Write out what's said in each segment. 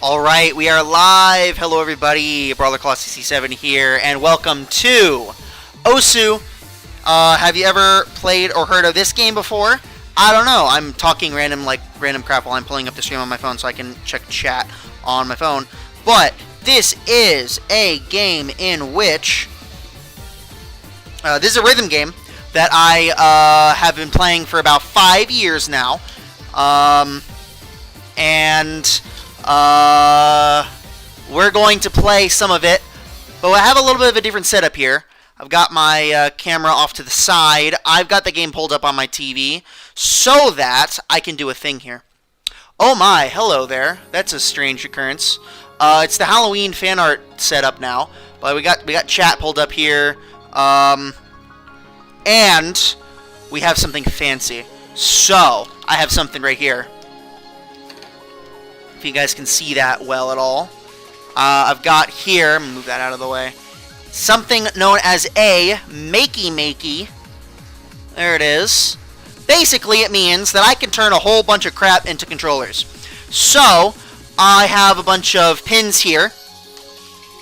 Alright, we are live. Hello everybody, Brawler Claw CC7 here, and welcome to Osu. Have you ever played or heard of this game before? I don't know. I'm talking random crap while I'm pulling up the stream on my phone so I can check chat on my phone. But this is a game in which this is a rhythm game that I have been playing for about 5 years now. We're going to play some of it, but I have a little bit of a different setup here. I've got my camera off to the side. I've got the game pulled up on my TV so that I can do a thing here. Oh my, hello there. That's a strange occurrence. It's the Halloween fan art setup now, but we got chat pulled up here, and we have something fancy. So I have something right here. If you guys can see that well at all. I've got here, I'm going to move that out of the way, something known as a makey. There it is. Basically, it means that I can turn a whole bunch of crap into controllers. So, I have a bunch of pins here.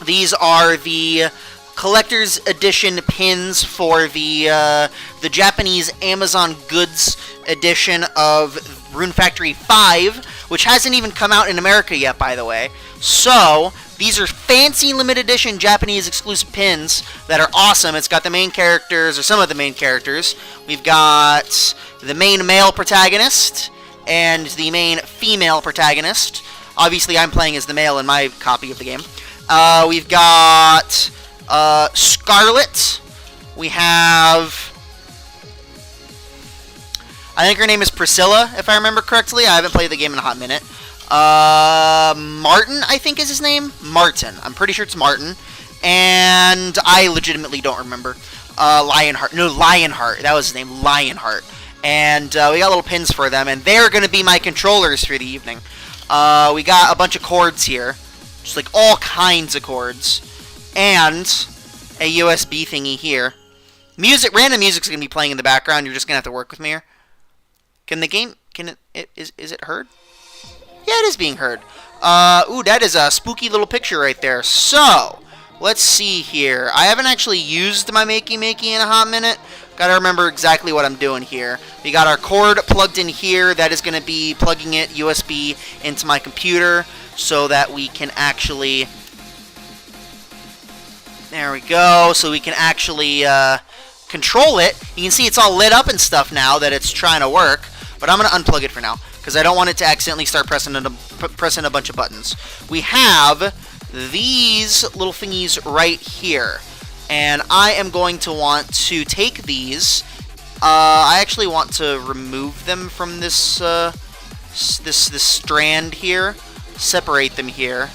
These are the collector's edition pins for the Japanese Amazon Goods edition of Rune Factory 5, which hasn't even come out in America yet, by the way. So, these are fancy limited edition Japanese exclusive pins that are awesome. It's got the main characters, or some of the main characters. We've got the main male protagonist and the main female protagonist. Obviously, I'm playing as the male in my copy of the game. We've got Scarlet. We have, I think her name is Priscilla, if I remember correctly. I haven't played the game in a hot minute. Martin, I think is his name. Martin. I'm pretty sure it's Martin. And I legitimately don't remember. Lionheart. No, Lionheart. That was his name. Lionheart. And we got little pins for them. And they're going to be my controllers for the evening. We got a bunch of chords here. Just like all kinds of chords. And a USB thingy here. Random music's going to be playing in the background. You're just going to have to work with me here. Can the game, is it heard? Yeah, it is being heard. Ooh, that is a spooky little picture right there. So, let's see here. I haven't actually used my makey in a hot minute. Gotta remember exactly what I'm doing here. We got our cord plugged in here. That is going to be plugging it USB into my computer so that we can actually, there we go, so we can actually control it. You can see it's all lit up and stuff now that it's trying to work, but I'm going to unplug it for now because I don't want it to accidentally start pressing a bunch of buttons. We have these little thingies right here, and I am going to want to take these. I actually want to remove them from this this strand here, separate them here.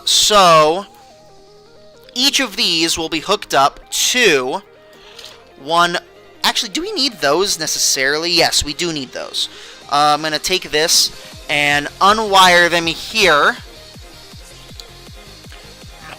So each of these will be hooked up to one. Actually, do we need those necessarily? Yes, we do need those. I'm going to take this and unwire them here.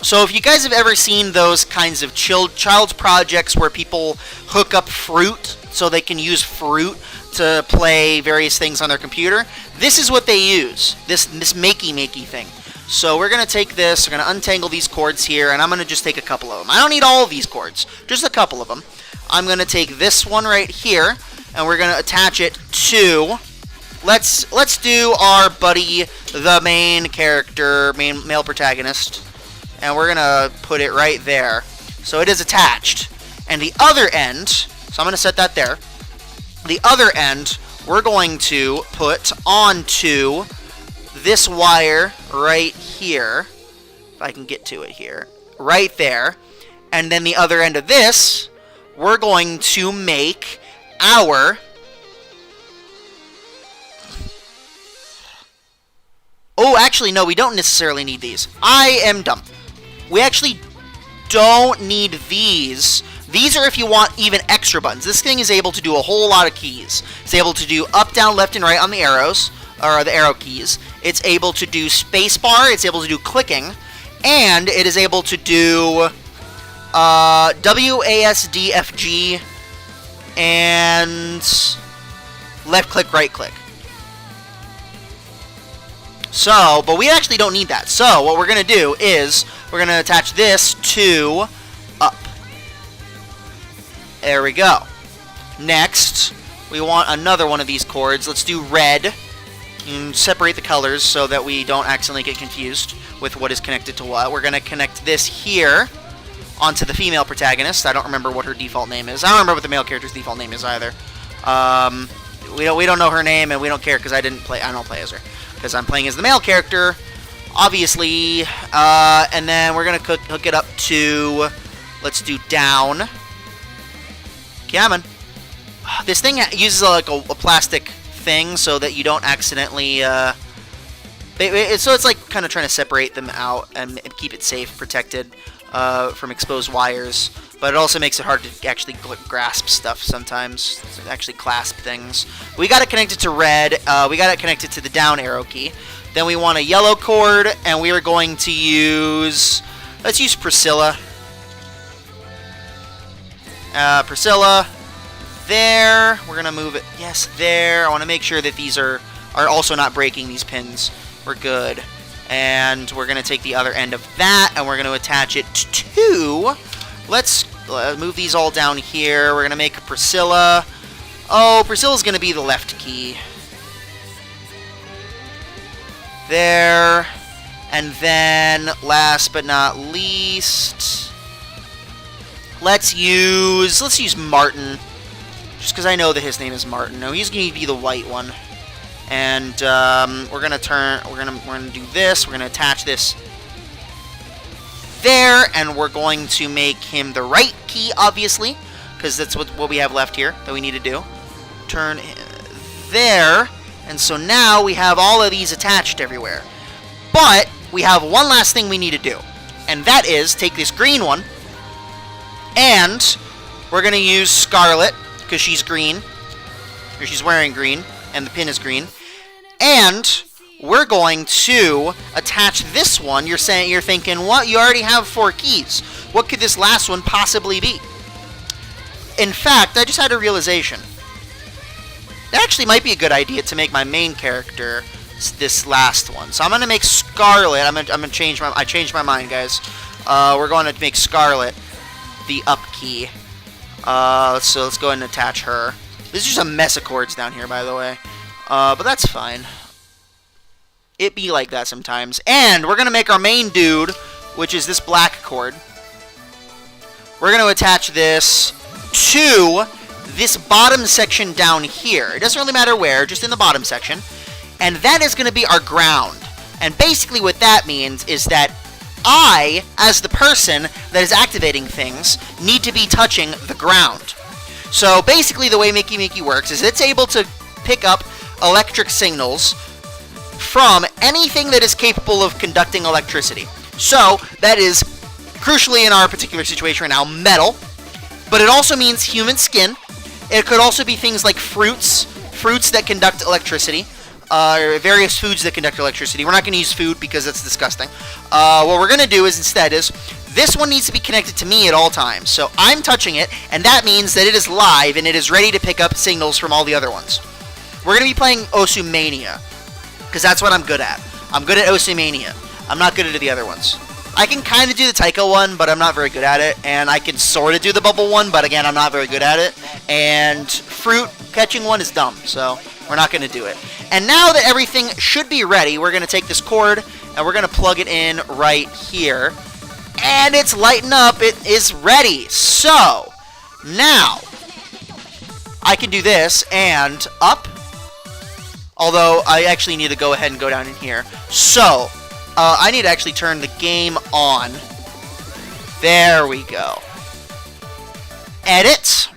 So if you guys have ever seen those kinds of child's projects where people hook up fruit so they can use fruit to play various things on their computer, this is what they use, this makey thing. So we're going to take this, we're going to untangle these cords here, and I'm going to just take a couple of them. I don't need all of these cords, just a couple of them. I'm going to take this one right here, and we're going to attach it to, let's do our buddy, the main character, main male protagonist, and we're going to put it right there. So it is attached. And the other end, so I'm going to set that there. The other end, we're going to put onto this wire right here, if I can get to it here, right there. And then the other end of this, we're going to make our oh, actually, no, we don't necessarily need these. I am dumb. We actually don't need these. These are if you want even extra buttons. This thing is able to do a whole lot of keys. It's able to do up, down, left, and right on the arrows, or the arrow keys. It's able to do spacebar. It's able to do clicking. And it is able to do W, A, S, D, F, G, and left click, right click. So, but we actually don't need that. So, what we're going to do is we're going to attach this to up. There we go. Next, we want another one of these chords. Let's do red. And separate the colors so that we don't accidentally get confused with what is connected to what. We're going to connect this here onto the female protagonist. I don't remember what her default name is. I don't remember what the male character's default name is either. We don't know her name, and we don't care because I don't play as her because I'm playing as the male character, obviously. And then we're going to hook it up to, let's do down. Come on. This thing uses like a plastic thing so that you don't accidentally so it's like kind of trying to separate them out and keep it safe, protected from exposed wires, but it also makes it hard to actually grasp stuff sometimes, actually clasp things. We got it connected to red, we got it connected to the down arrow key. Then we want a yellow cord, and we are going to use, let's use Priscilla. Priscilla. There, we're gonna move it. Yes, there. I want to make sure that these are also not breaking these pins. We're good, and we're gonna take the other end of that, and we're gonna attach it to. Let's move these all down here. We're gonna make Priscilla. Oh, Priscilla's gonna be the left key. There, and then last but not least, let's use Martin. Just because I know that his name is Martin. No, he's going to be the white one. And we're gonna do this. We're gonna attach this there, and we're going to make him the right key, obviously, because that's what we have left here that we need to do. Turn there, and so now we have all of these attached everywhere. But we have one last thing we need to do, and that is take this green one, and we're gonna use Scarlet. Because she's green, or she's wearing green, and the pin is green. And we're going to attach this one. You're thinking, what? You already have 4 keys. What could this last one possibly be? In fact, I just had a realization. It actually might be a good idea to make my main character this last one. So I'm gonna make Scarlet. I'm gonna change my. I changed my mind, guys. We're going to make Scarlet the up key. So let's go ahead and attach her. This is just a mess of chords down here, by the way. But that's fine. It be like that sometimes. And we're going to make our main dude, which is this black chord. We're going to attach this to this bottom section down here. It doesn't really matter where, just in the bottom section. And that is going to be our ground. And basically what that means is that I, as the person that is activating things, need to be touching the ground. So basically the way Mickey Mickey works is it's able to pick up electric signals from anything that is capable of conducting electricity. So that is, crucially in our particular situation right now, metal, but it also means human skin. It could also be things like fruits that conduct electricity. Various foods that conduct electricity. We're not going to use food because that's disgusting. What we're going to do is instead this one needs to be connected to me at all times. So I'm touching it, and that means that it is live and it is ready to pick up signals from all the other ones. We're going to be playing Osumania because that's what I'm good at. I'm good at Osumania. I'm not good at the other ones. I can kind of do the Taiko one, but I'm not very good at it. And I can sort of do the Bubble one, but again, I'm not very good at it. And Fruit catching one is dumb, so we're not going to do it. And now that everything should be ready, we're going to take this cord and we're going to plug it in right here. And it's lighting up. It is ready. So, now, I can do this and up. Although, I actually need to go ahead and go down in here. So, I need to actually turn the game on. There we go. Edit.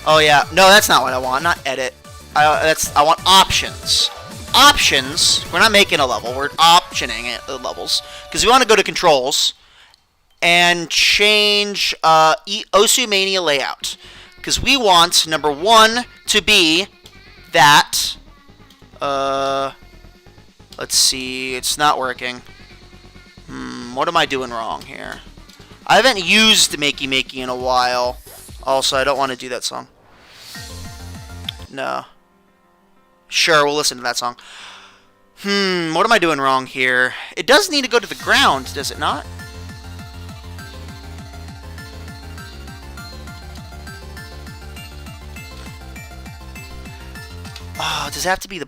Oh, yeah. No, that's not what I want. Not edit. I want options. Options. We're not making a level. We're optioning it, the levels. Because we want to go to controls and change Osumania layout. Because we want, number 1, to be that. Let's see. It's not working. What am I doing wrong here? I haven't used Makey Makey in a while. Also, I don't want to do that song. No. Sure, we'll listen to that song. What am I doing wrong here? It does need to go to the ground, does it not? Oh, does it have to be the...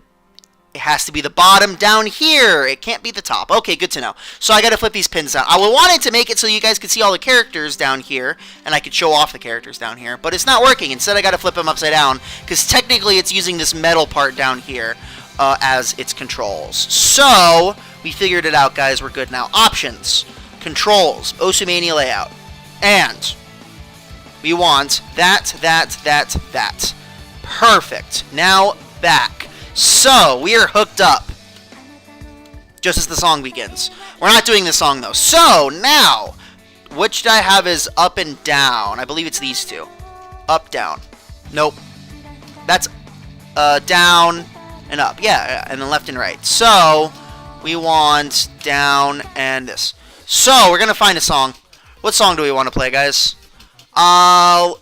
It has to be the bottom down here. It can't be the top. Okay, good to know. So I got to flip these pins down. I wanted to make it so you guys could see all the characters down here, and I could show off the characters down here, but it's not working. Instead, I got to flip them upside down, because technically it's using this metal part down here as its controls. So, we figured it out, guys. We're good now. Options. Controls. Osumania layout. And we want that. Perfect. Now, back. So, we are hooked up. Just as the song begins. We're not doing this song, though. So, now, which I have is up and down. I believe it's these two. Up, down. Nope. That's down and up. Yeah, and then left and right. So, we want down and this. So, we're going to find a song. What song do we want to play, guys?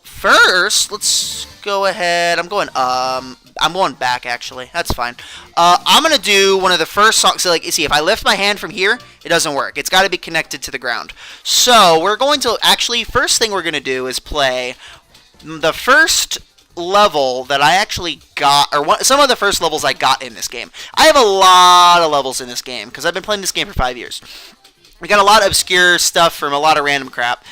First, let's go ahead. I'm going back, actually. That's fine. I'm going to do one of the first songs. So, like, you see, if I lift my hand from here, it doesn't work. It's got to be connected to the ground. So, we're going to, actually, first thing we're going to do is play the first level that I actually got, or some of the first levels I got in this game. I have a lot of levels in this game, because I've been playing this game for 5 years. We got a lot of obscure stuff from a lot of random crap.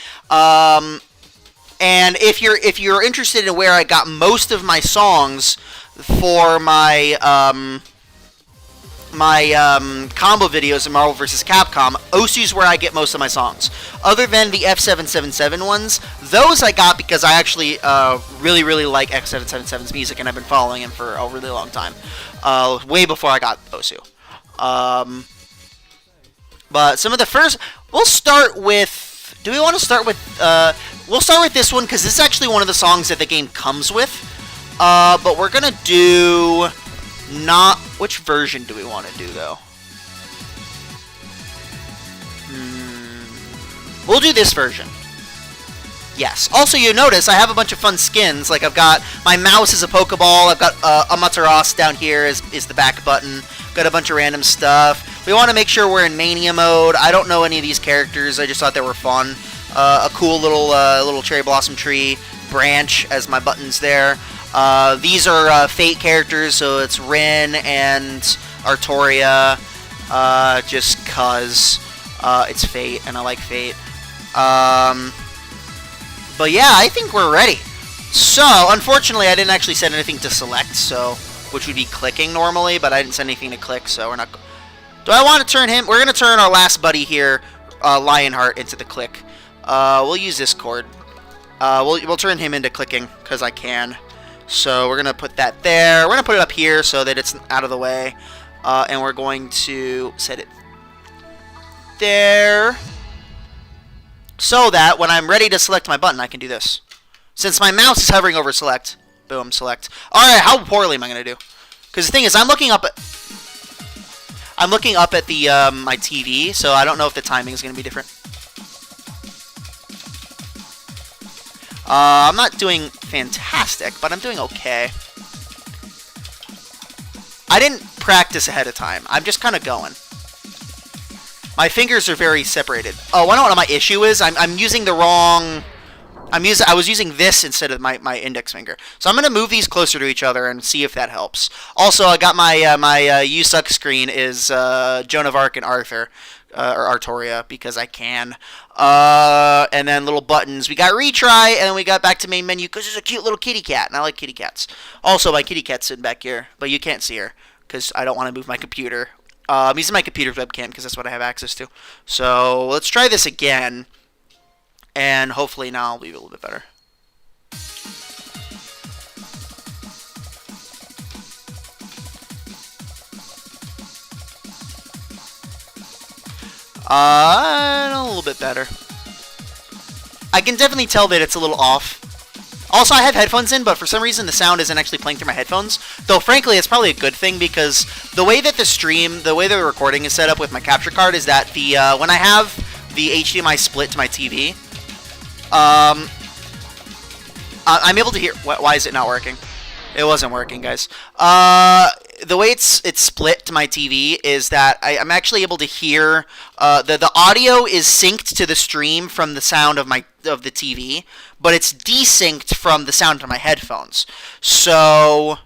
And if you're interested in where I got most of my songs for my combo videos in Marvel vs. Capcom, Osu's where I get most of my songs. Other than the F777 ones, those I got because I actually really like F777's music, and I've been following him for a really long time, way before I got Osu. But some of the first, we'll start with. Do we want to start with? We'll start with this one because this is actually one of the songs that the game comes with. But we're gonna do not. Which version do we want to do though? We'll do this version. Yes. Also, you notice I have a bunch of fun skins. Like I've got my mouse is a Pokeball. I've got Amaterasu down here is the back button. Got a bunch of random stuff. We want to make sure we're in Mania mode. I don't know any of these characters. I just thought they were fun. A cool little cherry blossom tree branch as my buttons there. These are Fate characters, so it's Rin and Artoria. Just cause it's Fate and I like Fate. But yeah, I think we're ready. So, unfortunately, I didn't actually set anything to select, so which would be clicking normally, but I didn't set anything to click, so we're not. Do I want to turn him? We're gonna turn our last buddy here, Lionheart, into the click. We'll use this chord. We'll turn him into clicking because I can. So we're gonna put that there. We're gonna put it up here so that it's out of the way, and we're going to set it there. So that when I'm ready to select my button, I can do this. Since my mouse is hovering over select, boom, select. Alright, how poorly am I going to do? Because the thing is, I'm looking up at the my TV, so I don't know if the timing is going to be different. I'm not doing fantastic, but I'm doing okay. I didn't practice ahead of time. I'm just kind of going. My fingers are very separated. Oh, I know what my issue is. I'm using the wrong. I was using this instead of my index finger. So I'm gonna move these closer to each other and see if that helps. Also, I got my You Suck screen is Joan of Arc and Arthur or Artoria because I can. And then little buttons. We got retry and then we got back to main menu because there's a cute little kitty cat and I like kitty cats. Also, my kitty cat's sitting back here, but you can't see her because I don't want to move my computer. I'm using my computer's webcam because that's what I have access to. So let's try this again. And hopefully now I'll be a little bit better. A little bit better. I can definitely tell that it's a little off. Also, I have headphones in, but for some reason the sound isn't actually playing through my headphones. Though, frankly, it's probably a good thing because the way that the way the recording is set up with my capture card is that when I have the HDMI split to my TV, I'm able to hear. Why is it not working? It wasn't working, guys. the way it's split to my TV is that I'm actually able to hear the audio is synced to the stream from the sound of the TV, but it's desynced from the sound of my headphones. So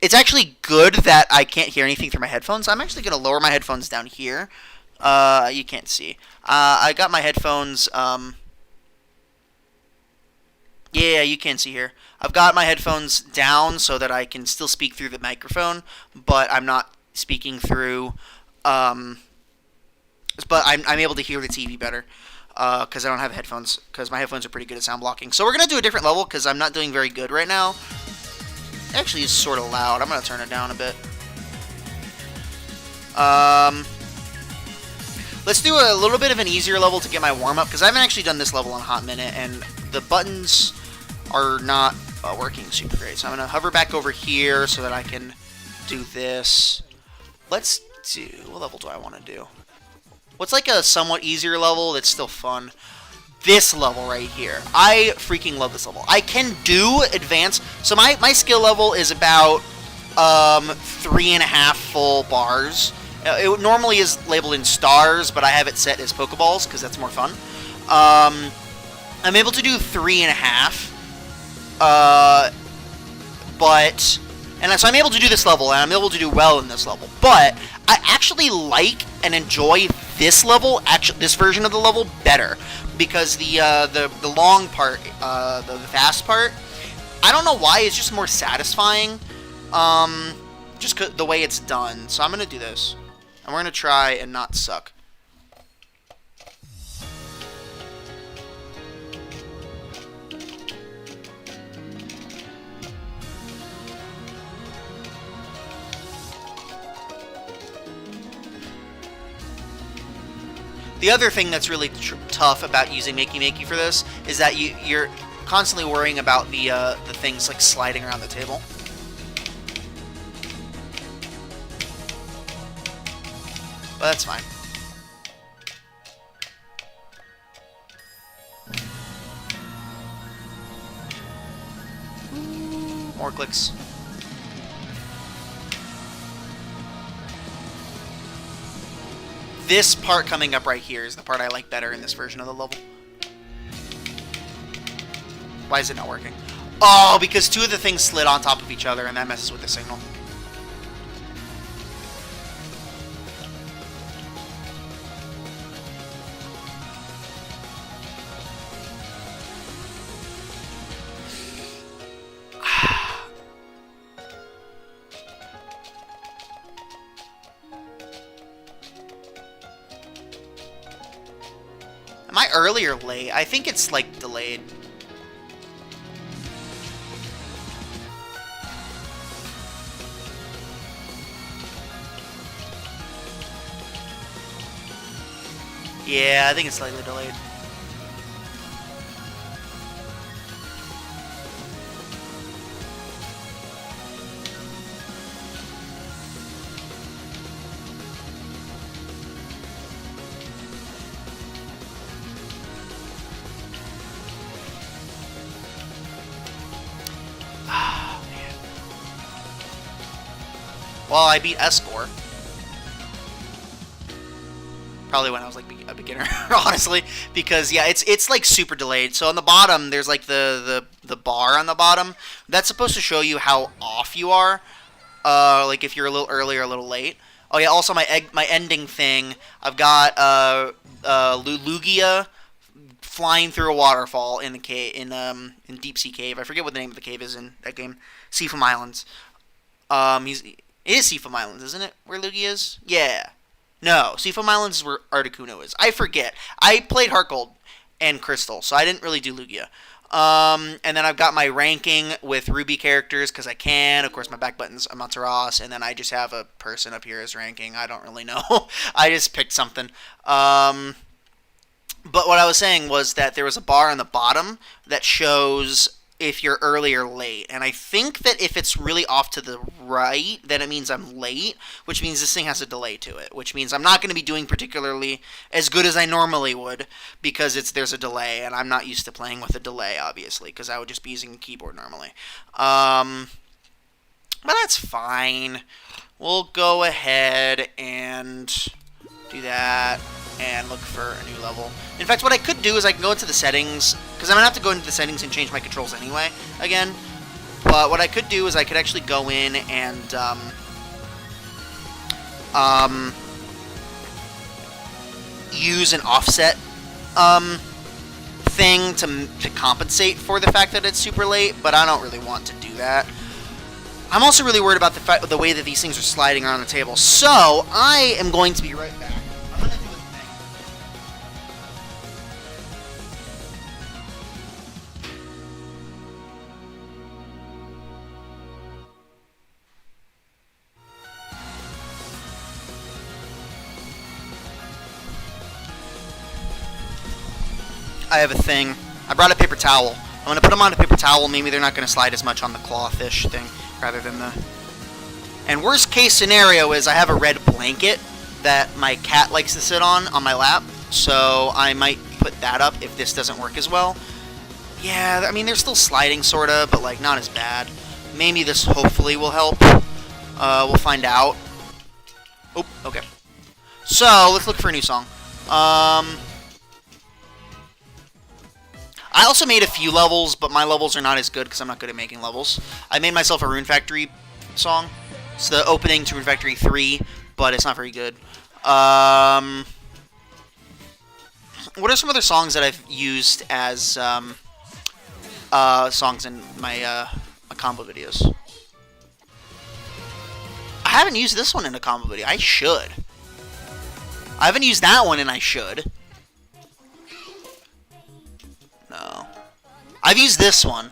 it's actually good that I can't hear anything through my headphones. I'm actually going to lower my headphones down here. You can't see. I got my headphones. Yeah, you can see here. I've got my headphones down so that I can still speak through the microphone, but I'm not speaking through. But I'm able to hear the TV better because I don't have headphones, because my headphones are pretty good at sound blocking. So we're going to do a different level because I'm not doing very good right now. Actually, it's sort of loud. I'm going to turn it down a bit. Let's do a little bit of an easier level to get my warm-up, because I haven't actually done this level in a hot minute, and the buttons are not working super great. So I'm going to hover back over here so that I can do this. Let's do... What level do I want to do? What's like a somewhat easier level that's still fun? This level right here. I freaking love this level. I can do advanced... So my skill level is about 3.5 full bars. It normally is labeled in stars, but I have it set as Pokeballs because that's more fun. I'm able to do 3.5. So I'm able to do this level, and I'm able to do well in this level. But I actually like and enjoy this level, this version of the level, better, because the long part, the fast part, I don't know why, it's just more satisfying. Just the way it's done. So I'm gonna do this, and we're gonna try and not suck. The other thing that's really tough about using Makey Makey for this is that you're constantly worrying about the things like sliding around the table. But that's fine. More clicks. This part coming up right here is the part I like better in this version of the level. Why is it not working? Oh, because two of the things slid on top of each other, and that messes with the signal. Am I early or late? I think it's, like, delayed. Yeah, I think it's slightly delayed. Well, I beat Escort. Probably when I was like a beginner, honestly, because yeah, it's like super delayed. So on the bottom, there's like the bar on the bottom that's supposed to show you how off you are, like if you're a little early or a little late. Oh yeah, also my ending thing, I've got Lugia flying through a waterfall in the cave in Deep Sea Cave. I forget what the name of the cave is in that game. Seafoam Islands. It is Seafoam Islands, isn't it? Where Lugia is? Yeah. No, Seafoam Islands is where Articuno is. I forget. I played Heart Gold and Crystal, so I didn't really do Lugia. And then I've got my ranking with Ruby characters, because I can. Of course, my back button's Amaterasu, and then I just have a person up here as ranking. I don't really know. I just picked something. But what I was saying was that there was a bar on the bottom that shows if you're early or late. And I think that if it's really off to the right, then it means I'm late, which means this thing has a delay to it, which means I'm not going to be doing particularly as good as I normally would, because there's a delay, and I'm not used to playing with a delay, obviously, because I would just be using a keyboard normally. But that's fine. We'll go ahead and do that and look for a new level. In fact, what I could do is I can go into the settings, because I'm going to have to go into the settings and change my controls anyway, again. But what I could do is I could actually go in and use an offset thing to compensate for the fact that it's super late, but I don't really want to do that. I'm also really worried about the way that these things are sliding around the table, so I am going to be right back. I'm going to do a thing. I have a thing. I brought a paper towel. I'm going to put them on a paper towel. Maybe they're not going to slide as much on the clawfish thing rather than the... And worst case scenario is I have a red blanket that my cat likes to sit on my lap. So I might put that up if this doesn't work as well. Yeah, I mean, they're still sliding, sort of, but, like, not as bad. Maybe this hopefully will help. We'll find out. Oh, okay. So, let's look for a new song. I also made a few levels, but my levels are not as good because I'm not good at making levels. I made myself a Rune Factory song. It's the opening to Rune Factory 3, but it's not very good. What are some other songs that I've used as songs in my combo videos? I haven't used this one in a combo video. I should. I haven't used that one, and I should. No. I've used this one.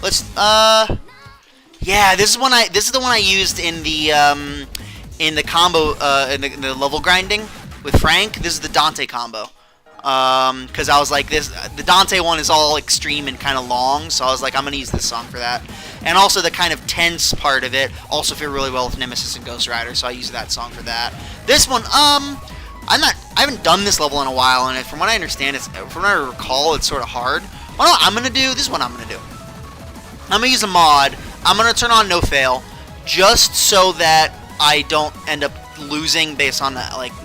Let's, yeah, this is the one I used in the combo, in the level grinding with Frank. This is the Dante combo. Because I was like, the Dante one is all extreme and kind of long, so I was like, I'm gonna use this song for that. And also the kind of tense part of it also fit really well with Nemesis and Ghost Rider, so I used that song for that. This one, I haven't done this level in a while, and from what I understand, from what I recall, it's sort of hard. Well, no, I'm gonna do this is what I'm gonna do. I'm gonna use a mod. I'm gonna turn on No Fail, just so that I don't end up losing based on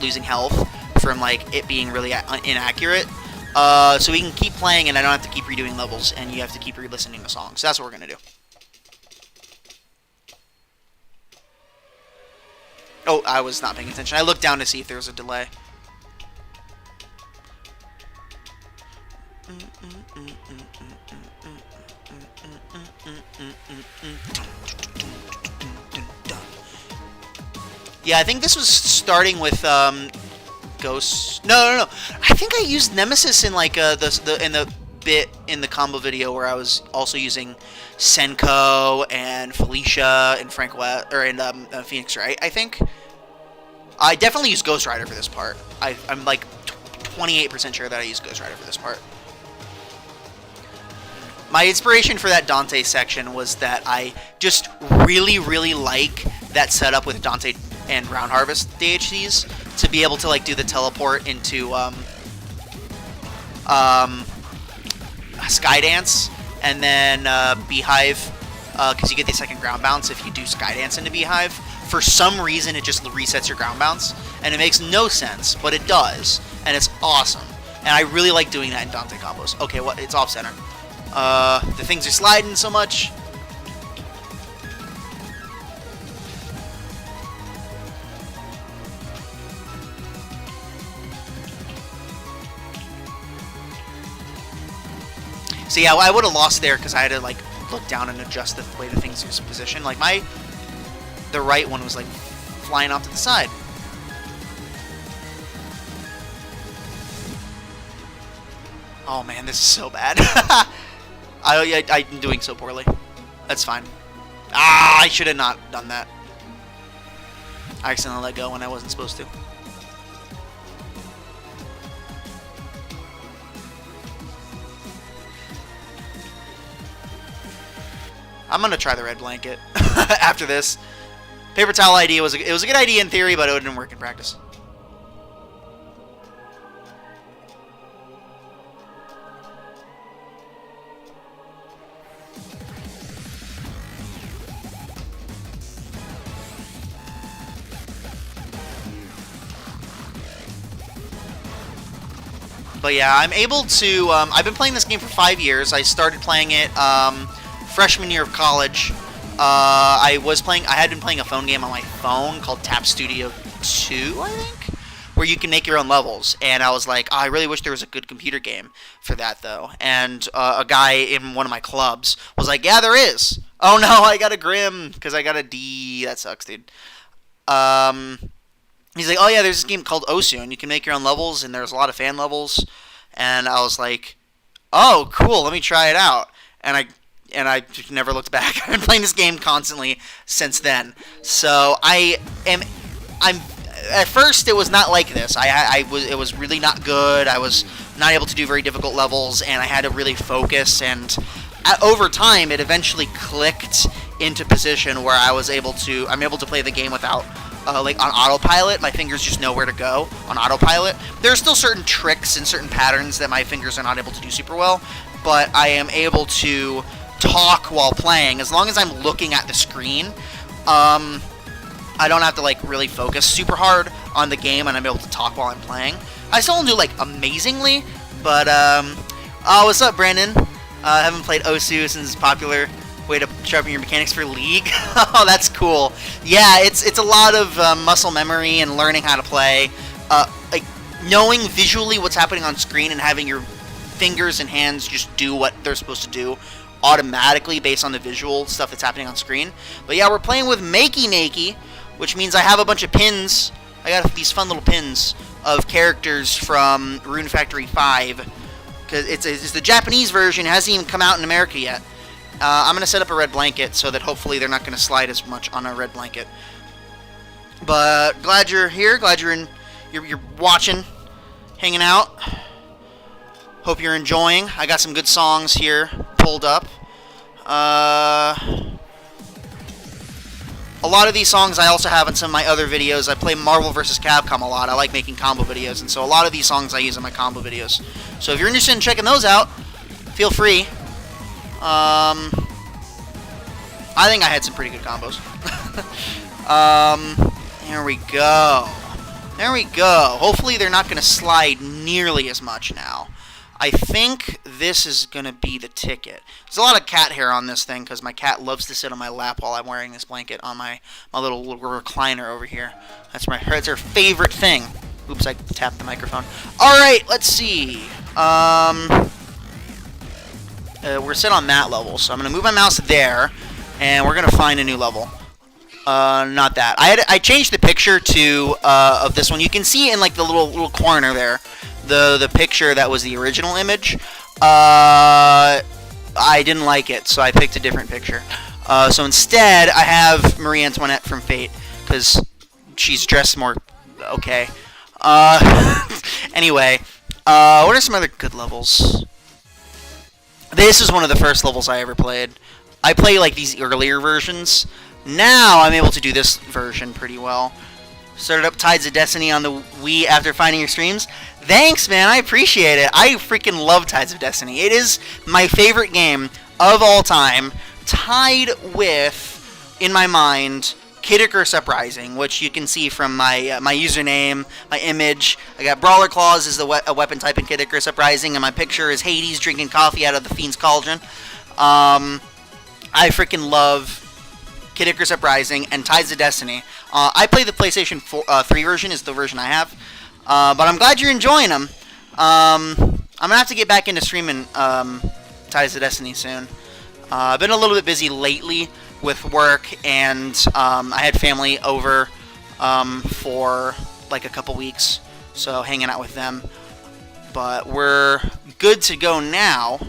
losing health from like it being really inaccurate. So we can keep playing, and I don't have to keep redoing levels, and you have to keep re-listening to songs. So that's what we're gonna do. Oh, I was not paying attention. I looked down to see if there was a delay. Yeah, I think this was starting with Ghosts. No. I think I used Nemesis in like the bit in the combo video where I was also using Senko and Felicia and Frank West or Phoenix Wright. I think I definitely used Ghost Rider for this part. I'm like 28% sure that I used Ghost Rider for this part. My inspiration for that Dante section was that I just really, really like that setup with Dante and Round Harvest DHCs to be able to like do the teleport into Skydance and then Beehive, because you get the second ground bounce if you do Skydance into Beehive. For some reason, it just resets your ground bounce, and it makes no sense, but it does, and it's awesome. And I really like doing that in Dante combos. Okay, what? It's off center. The things are sliding so much. So yeah, I would have lost there because I had to like look down and adjust the way the things are positioned. Like the right one was like flying off to the side. Oh man, this is so bad. I'm doing so poorly. That's fine. I should have not done that. I accidentally let go when I wasn't supposed to. I'm gonna try the red blanket after this. Paper towel idea was a good idea in theory, but it didn't work in practice. But yeah, I'm able to. I've been playing this game for 5 years. I started playing it freshman year of college. I had been playing a phone game on my phone called Tap Studio 2, I think, where you can make your own levels. And I was like, oh, I really wish there was a good computer game for that, though. And a guy in one of my clubs was like, yeah, there is. Oh no, I got a Grim because I got a D. That sucks, dude. He's like, oh yeah, there's this game called Osu, and you can make your own levels, and there's a lot of fan levels. And I was like, oh, cool, let me try it out. And I just never looked back. I've been playing this game constantly since then. So I'm at first it was not like this. It was really not good. I was not able to do very difficult levels, and I had to really focus. And over time, it eventually clicked into position where I'm able to play the game without like on autopilot. My fingers just know where to go on autopilot. There are still certain tricks and certain patterns that my fingers are not able to do super well, but I am able to talk while playing as long as I'm looking at the screen. I don't have to like really focus super hard on the game, and I'm able to talk while I'm playing. I still don't do like amazingly, but oh, what's up, Brandon? I haven't played Osu since it's popular way to sharpen your mechanics for League. Oh, that's cool. Yeah, it's a lot of muscle memory and learning how to play. Like knowing visually what's happening on screen and having your fingers and hands just do what they're supposed to do automatically based on the visual stuff that's happening on screen. But yeah, we're playing with Makey, which means I have a bunch of pins. I got these fun little pins of characters from Rune Factory 5. Because it's the Japanese version. It hasn't even come out in America yet. I'm going to set up a red blanket so that hopefully they're not going to slide as much on a red blanket. But glad you're here. Glad you're watching, hanging out. Hope you're enjoying. I got some good songs here pulled up. A lot of these songs I also have in some of my other videos. I play Marvel vs. Capcom a lot. I like making combo videos, and so a lot of these songs I use in my combo videos. So if you're interested in checking those out, feel free. I think I had some pretty good combos. There we go. There we go. Hopefully they're not going to slide nearly as much now. I think this is going to be the ticket. There's a lot of cat hair on this thing because my cat loves to sit on my lap while I'm wearing this blanket on my little recliner over here. That's her favorite thing. Oops, I tapped the microphone. Alright, let's see. We're set on that level, so I'm going to move my mouse there, and we're going to find a new level. Not that. I changed the picture to of this one. You can see in like the little corner there, the picture that was the original image. I didn't like it, so I picked a different picture. So instead, I have Marie Antoinette from Fate because she's dressed more okay. Anyway, what are some other good levels? This is one of the first levels I ever played. I play like these earlier versions. Now I'm able to do this version pretty well. Started up Tides of Destiny on the Wii after finding your streams. Thanks, man. I appreciate it. I freaking love Tides of Destiny. It is my favorite game of all time, tied with, in my mind, Kid Icarus Uprising, which you can see from my my username, my image. I got Brawler Claws as a weapon type in Kid Icarus Uprising, and my picture is Hades drinking coffee out of the Fiend's Cauldron. I freaking love Kid Icarus Uprising and Tides of Destiny. I play the PlayStation 3 version, is the version I have. But I'm glad you're enjoying them. I'm going to have to get back into streaming Tides of Destiny soon. I've been a little bit busy lately with work, and I had family over for like a couple weeks, so hanging out with them. But we're good to go now.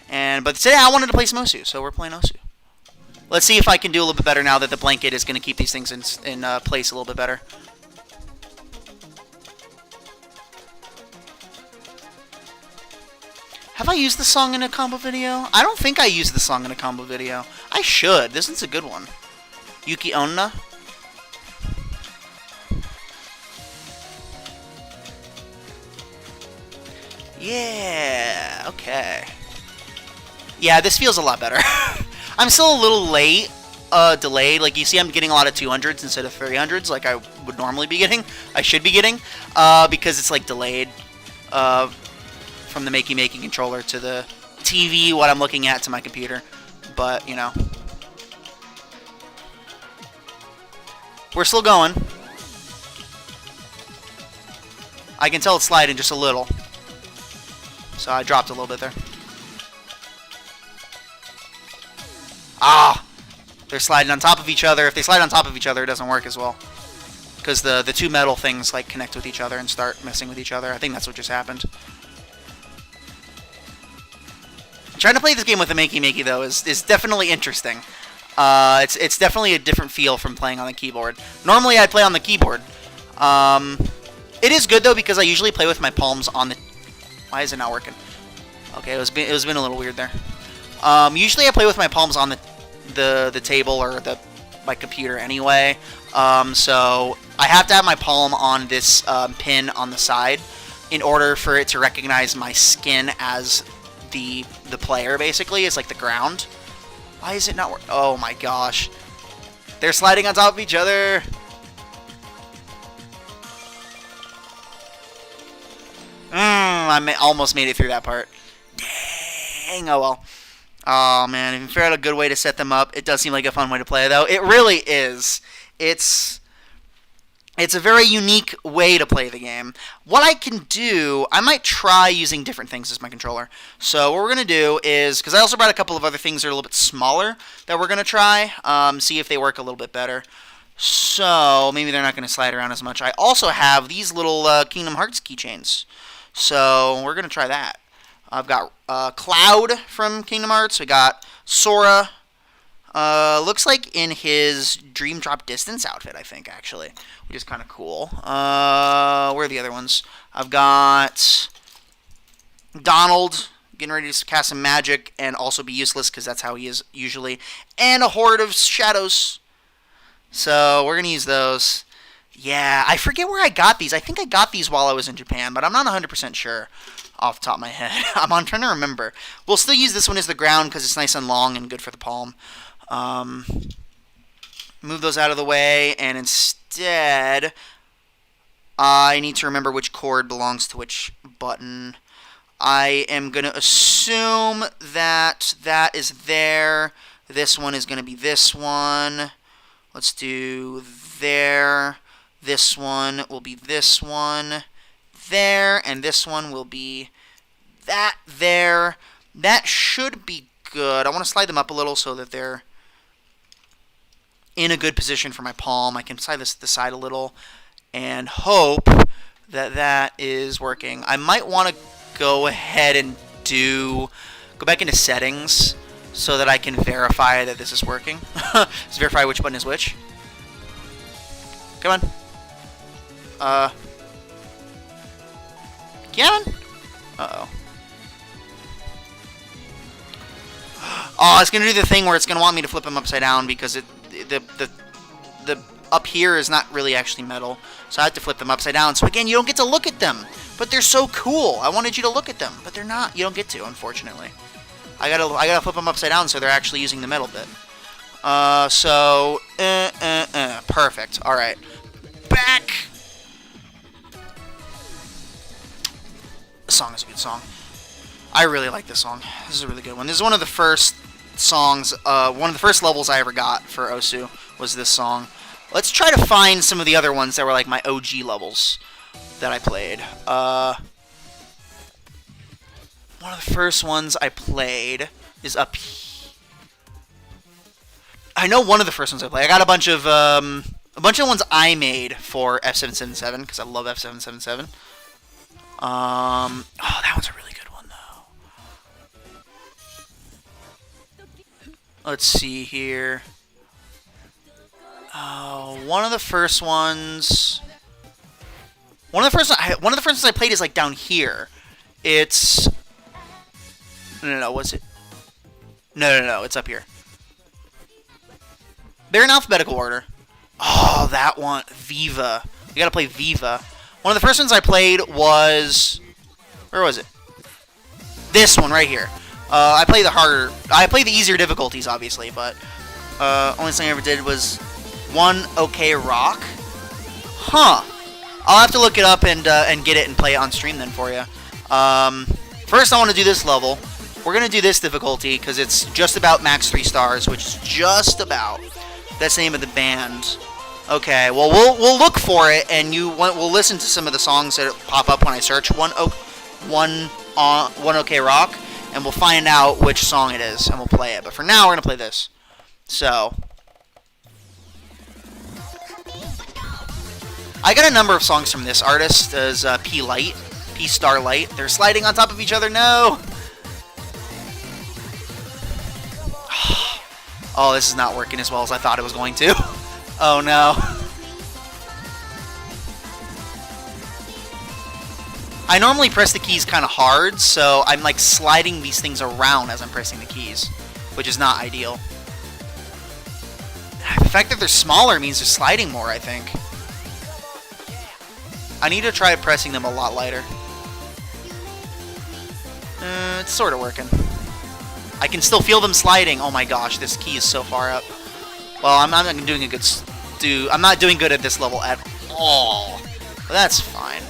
But today I wanted to play some Osu, so we're playing Osu. Let's see if I can do a little bit better now that the blanket is going to keep these things in place a little bit better. Have I used the song in a combo video? I don't think I used the song in a combo video. I should. This is a good one. Yuki Onna. Yeah, okay. Yeah, this feels a lot better. I'm still a little late, delayed. Like, you see I'm getting a lot of 200s instead of 300s like I would normally be getting. I should be getting, because it's, like, delayed. from the Makey Makey controller to the TV, what I'm looking at, to my computer. But, you know. We're still going. I can tell it's sliding just a little. So I dropped a little bit there. Ah! They're sliding on top of each other. If they slide on top of each other, it doesn't work as well. Because the two metal things like connect with each other and start messing with each other. I think that's what just happened. Trying to play this game with a Makey Makey, though, is definitely interesting. It's definitely a different feel from playing on the keyboard. Normally, I play on the keyboard. It is good, though, because I usually play with my palms on the... Why is it not working? Okay, it was been a little weird there. Usually, I play with my palms on the table or my computer anyway. So I have to have my palm on this pin on the side in order for it to recognize my skin as the player, basically. It's like the ground. Why is it not working? Oh my gosh. They're sliding on top of each other. I almost made it through that part. Dang, oh well. Oh man, if you figured out a good way to set them up, it does seem like a fun way to play, though. It really is. It's a very unique way to play the game. What I can do, I might try using different things as my controller. So what we're going to do is, because I also brought a couple of other things that are a little bit smaller that we're going to try, see if they work a little bit better. So maybe they're not going to slide around as much. I also have these little Kingdom Hearts keychains. So we're going to try that. I've got Cloud from Kingdom Hearts. We got Sora. Looks like in his Dream Drop Distance outfit, I think, actually, which is kind of cool. Where are the other ones? I've got Donald getting ready to cast some magic and also be useless because that's how he is usually, and a horde of shadows. So we're going to use those. Yeah, I forget where I got these. I think I got these while I was in Japan, but I'm not 100% sure off the top of my head. I'm trying to remember. We'll still use this one as the ground because it's nice and long and good for the palm. Move those out of the way, and instead, I need to remember which chord belongs to which button. I am going to assume that that is there. This one is going to be this one. Let's do there. This one will be this one there, and this one will be that there. That should be good. I want to slide them up a little so that they're in a good position for my palm. I can slide this to the side a little and hope that that is working. I might want to go ahead and go back into settings so that I can verify that this is working. Let's verify which button is which. Come on. Again? Uh-oh. Oh, it's going to do the thing where it's going to want me to flip them upside down because the up here is not really actually metal. So I have to flip them upside down. So again, you don't get to look at them. But they're so cool. I wanted you to look at them. But they're not. You don't get to, unfortunately. I gotta flip them upside down so they're actually using the metal bit. Perfect. Alright. Back! This song is a good song. I really like this song. This is a really good one. This is one of the first songs, one of the first levels I ever got for Osu was this song. Let's try to find some of the other ones that were like my OG levels that I played. One of the first ones I played is up here. I know one of the first ones I played. I got a bunch of ones I made for F777 because I love F777. Oh, that one's a really good one though. Let's see here. Oh, one of the first ones I played is like down here. It's no, what's it? No, it's up here. They're in alphabetical order. Oh, that one, Viva. You gotta play Viva. One of the first ones I played was, where was it? This one right here. I played the easier difficulties, obviously, but only thing I ever did was one OK Rock. Huh. I'll have to look it up and get it and play it on stream then for you. First, I want to do this level. We're going to do this difficulty because it's just about max 3 stars, which is just about. That's the name of the band. Okay, well, we'll look for it, and we'll listen to some of the songs that pop up when I search One OK Rock, and we'll find out which song it is, and we'll play it. But for now, we're going to play this. So, I got a number of songs from this artist as P Starlight. They're sliding on top of each other. No! Oh, this is not working as well as I thought it was going to. Oh no. I normally press the keys kind of hard, so I'm like sliding these things around as I'm pressing the keys, which is not ideal. The fact that they're smaller means they're sliding more, I think. I need to try pressing them a lot lighter. It's sort of working. I can still feel them sliding. Oh my gosh, this key is so far up. Well, I'm not doing a good. I'm not doing good at this level at all. But that's fine.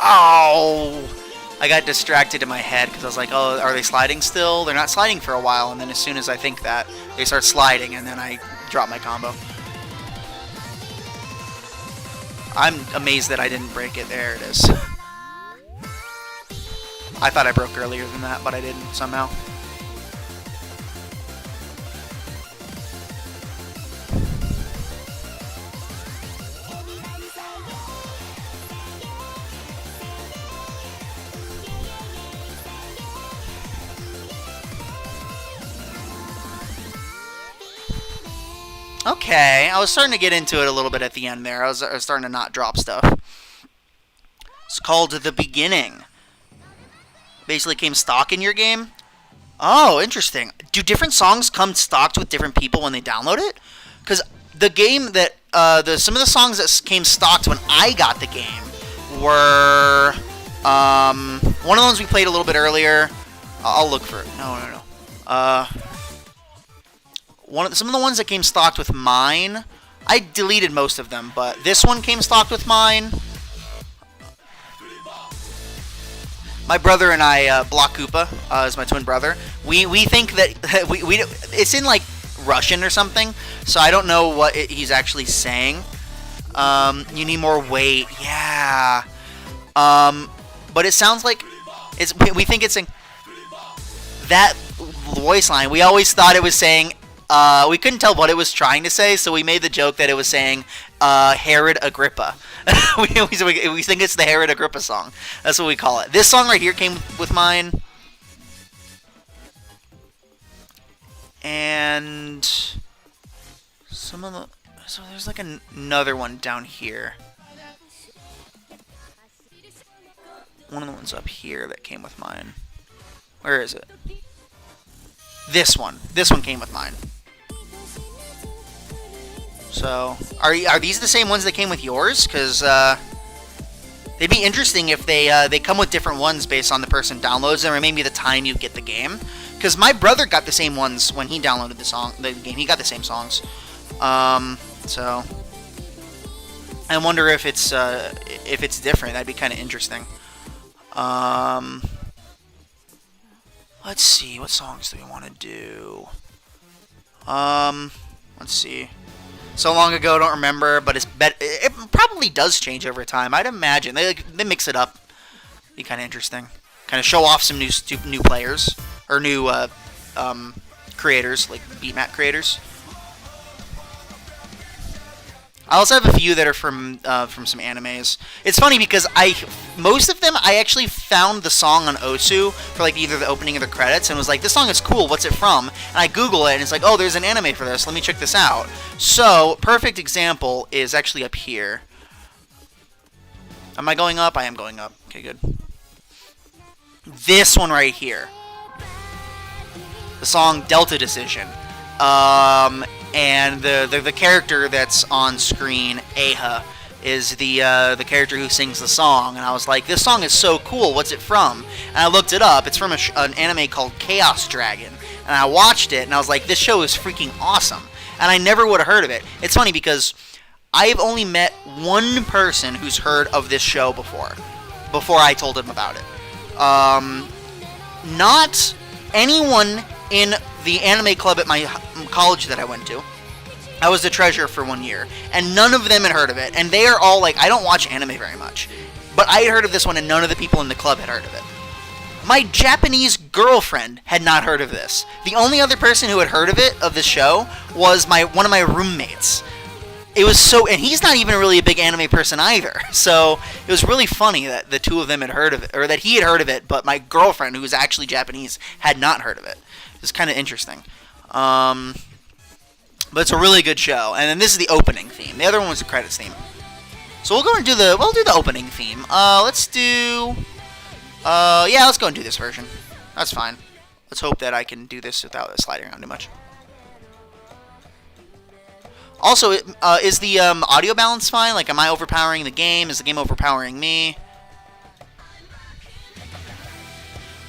Oh! I got distracted in my head because I was like, oh, are they sliding still? They're not sliding for a while, and then as soon as I think that, they start sliding, and then I drop my combo. I'm amazed that I didn't break it. There it is. I thought I broke earlier than that, but I didn't somehow. Okay, I was starting to get into it a little bit at the end there. I was starting to not drop stuff. It's called The Beginning. Basically came stock in your game. Oh, interesting. Do different songs come stocked with different people when they download it? Because the game that some of the songs that came stocked when I got the game were one of the ones we played a little bit earlier. I'll look for it. No. Some of the ones that came stocked with mine, I deleted most of them, but this one came stocked with mine. My brother and I, Block Koopa, is my twin brother. We think that it's in like Russian or something, so I don't know what he's actually saying. You need more weight, yeah. But it sounds like we think it's in that voice line. We always thought it was saying. We couldn't tell what it was trying to say, so we made the joke that it was saying Herod Agrippa. we think it's the Herod Agrippa song. That's what we call it. This song right here came with mine. And some of the... So there's like another one down here. One of the ones up here that came with mine. Where is it? This one. This one came with mine. So, are these the same ones that came with yours? Because they'd be interesting if they come with different ones based on the person downloads them, or maybe the time you get the game. Because my brother got the same ones when he downloaded the game. He got the same songs. So I wonder if it's different. That'd be kind of interesting. Let's see, what songs do we want to do? Let's see. So long ago, don't remember, but it probably does change over time. I'd imagine they mix it up. Be kind of interesting. Kind of show off some new players or new creators, like beatmap creators. I also have a few that are from some animes. It's funny because most of them I actually found the song on Osu for like either the opening or the credits and was like, this song is cool, what's it from? And I Google it and it's like, oh, there's an anime for this, let me check this out. So, perfect example is actually up here. Am I going up? I am going up. Okay, good. This one right here. The song Delta Decision. And the character that's on screen, Aha, is the character who sings the song. And I was like, this song is so cool. What's it from? And I looked it up. It's from an anime called Chaos Dragon. and I watched it, and I was like, this show is freaking awesome. And I never would have heard of it. It's funny because I've only met one person who's heard of this show before I told him about it. Not anyone in the anime club at my college that I went to. I was the treasurer for 1 year, and none of them had heard of it. And they are all like, I don't watch anime very much, but I had heard of this one, and none of the people in the club had heard of it. My Japanese girlfriend had not heard of this. The only other person who had heard of it, of this show, was one of my roommates. It was and he's not even really a big anime person either. So it was really funny that the two of them had heard of it, or that he had heard of it, but my girlfriend, who was actually Japanese, had not heard of it. It was kind of interesting. But it's a really good show. And then this is the opening theme. The other one was the credits theme. So we'll go and do the opening theme. Let's go and do this version. That's fine. Let's hope that I can do this without sliding around too much. Also, is the audio balance fine? Like, am I overpowering the game? Is the game overpowering me?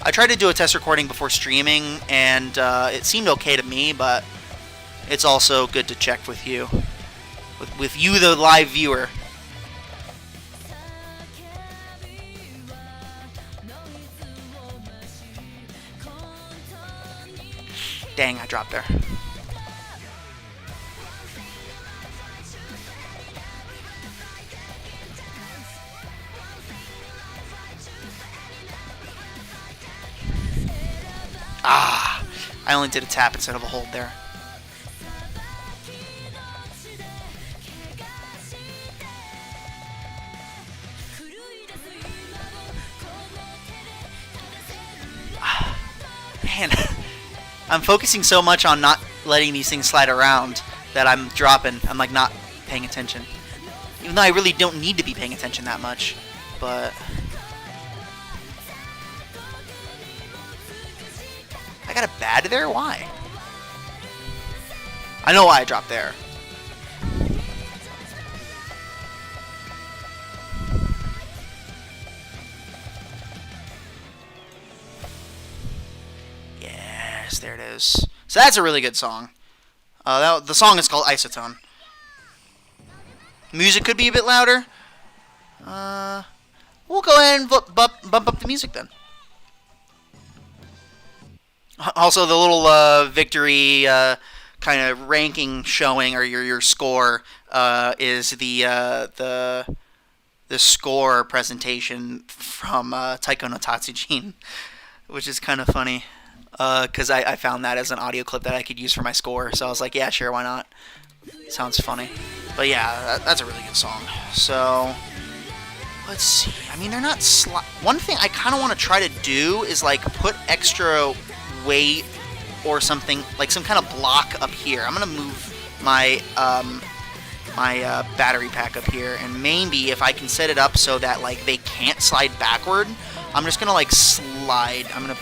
I tried to do a test recording before streaming, and it seemed okay to me, but it's also good to check with you. With you, the live viewer. Dang, I dropped there. Ah, I only did a tap instead of a hold there. Man, I'm focusing so much on not letting these things slide around that I'm dropping. I'm like not paying attention. Even though I really don't need to be paying attention that much. But I got a bad there? Why? I know why I dropped there. Yes, there it is. So that's a really good song. The song is called Isotone. Music could be a bit louder. We'll go ahead and bump up the music then. Also, the little victory kind of ranking showing, or your score, is the score presentation from Taiko no Tatsujin, which is kind of funny, because I found that as an audio clip that I could use for my score, so I was like, yeah, sure, why not? Sounds funny. But yeah, that's a really good song. So let's see. I mean, they're not one thing I kind of want to try to do is like put extra weight or something, like some kind of block up here. I'm gonna move my battery pack up here, and maybe if I can set it up so that like they can't slide backward, I'm just gonna like slide. I'm gonna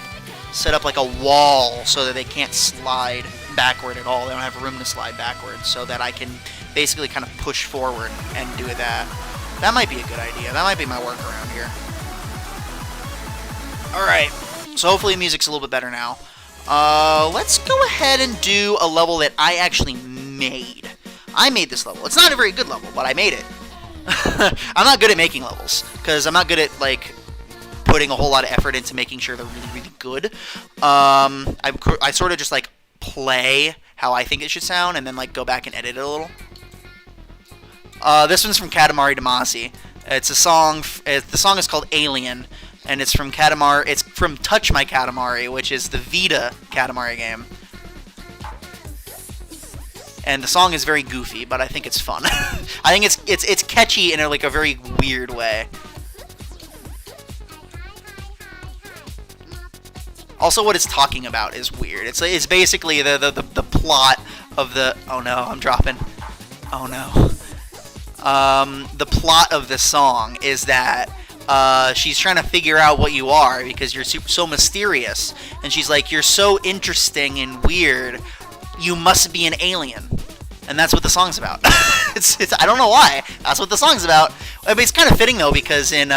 set up like a wall so that they can't slide backward at all. They don't have room to slide backward, so that I can basically kind of push forward and do that. That might be a good idea. That might be my workaround here. Alright, so hopefully the music's a little bit better now. Let's go ahead and do a level that I actually made. I made this level. It's not a very good level, but I made it. I'm not good at making levels, because I'm not good at, like, putting a whole lot of effort into making sure they're really, really good. I sort of just, like, play how I think it should sound, and then, like, go back and edit it a little. This one's from Katamari Damacy. It's a song. The song is called Alien, and it's from Katamari. It's from Touch My Katamari, which is the Vita Katamari game. And the song is very goofy, but I think it's fun. I think it's catchy in like a very weird way. Also, what it's talking about is weird. It's basically the plot of the. Oh no, I'm dropping. Oh no. The plot of the song is that she's trying to figure out what you are because you're so mysterious, and she's like, you're so interesting and weird, you must be an alien. And that's what the song's about. I don't know why. That's what the song's about. But it's kind of fitting though, because in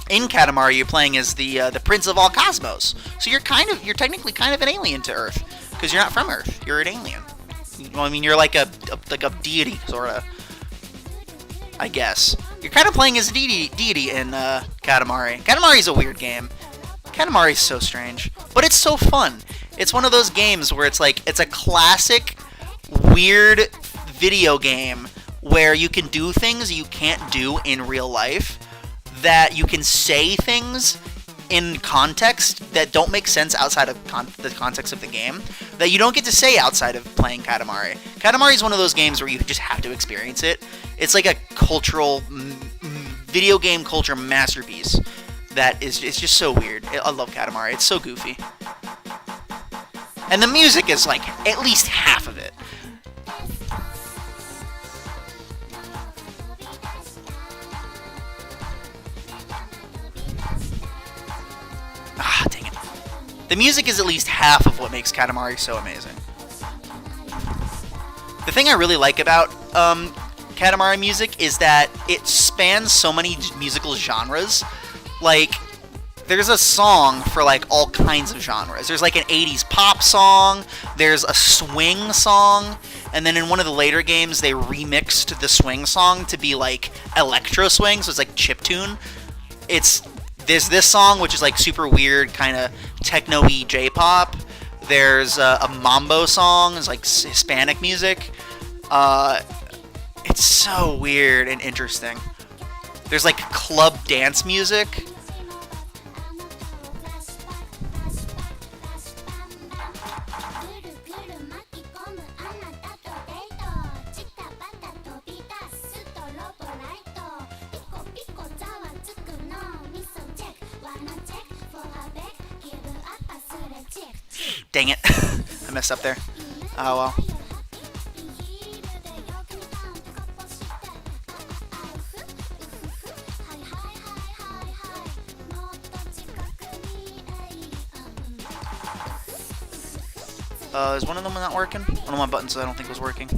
in Katamari, you're playing as the Prince of all Cosmos. So you're technically kind of an alien to Earth because you're not from Earth. You're an alien. Well, I mean, you're like a deity, sort of. I guess you're kind of playing as a deity in Katamari. Katamari's a weird game. Katamari's so strange, but it's so fun. It's one of those games where it's like it's a classic weird video game where you can do things you can't do in real life, that you can say things in context that don't make sense outside of the context of the game, that you don't get to say outside of playing Katamari. Katamari is one of those games where you just have to experience it. It's like a cultural, video game culture masterpiece that is, it's just so weird. I love Katamari. It's so goofy. And the music is like at least half of it. Ah, dang it. The music is at least half of what makes Katamari so amazing. The thing I really like about Katamari music is that it spans so many musical genres. Like, there's a song for like all kinds of genres. There's like an 80s pop song, there's a swing song, and then in one of the later games they remixed the swing song to be like electro swing, so it's like chiptune. There's this song, which is like super weird, kind of techno-y J-pop. There's a mambo song, it's like Hispanic music. It's so weird and interesting. There's like club dance music. Dang it. I messed up there. Oh well. Is one of them not working? One of my buttons I don't think was working.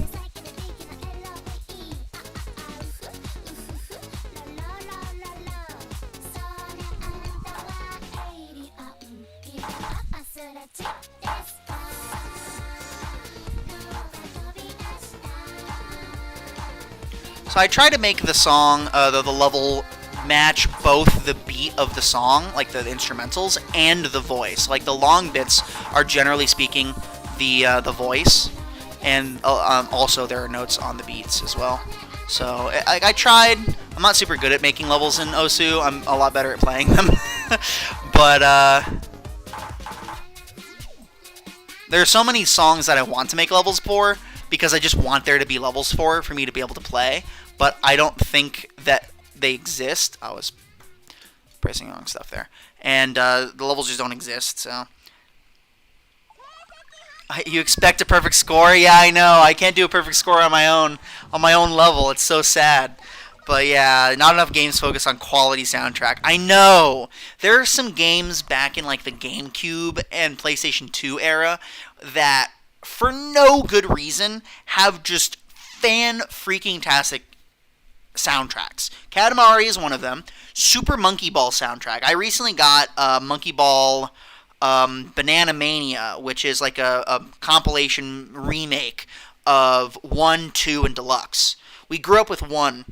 So I try to make the song, the level match both the beat of the song, like the instrumentals, and the voice. Like the long bits are generally speaking the voice, and also there are notes on the beats as well. So I tried. I'm not super good at making levels in Osu. I'm a lot better at playing them. But there are so many songs that I want to make levels for, because I just want there to be levels for me to be able to play, but I don't think that they exist. I was pressing the wrong stuff there. And the levels just don't exist, so... You expect a perfect score? Yeah, I know. I can't do a perfect score on my own level. It's so sad. But yeah, not enough games focus on quality soundtrack. I know! There are some games back in like the GameCube and PlayStation 2 era that, for no good reason, have just fan-freaking-tastic soundtracks. Katamari is one of them. Super Monkey Ball soundtrack. I recently got Monkey Ball Banana Mania, which is like a compilation remake of 1, 2, and Deluxe. We grew up with 1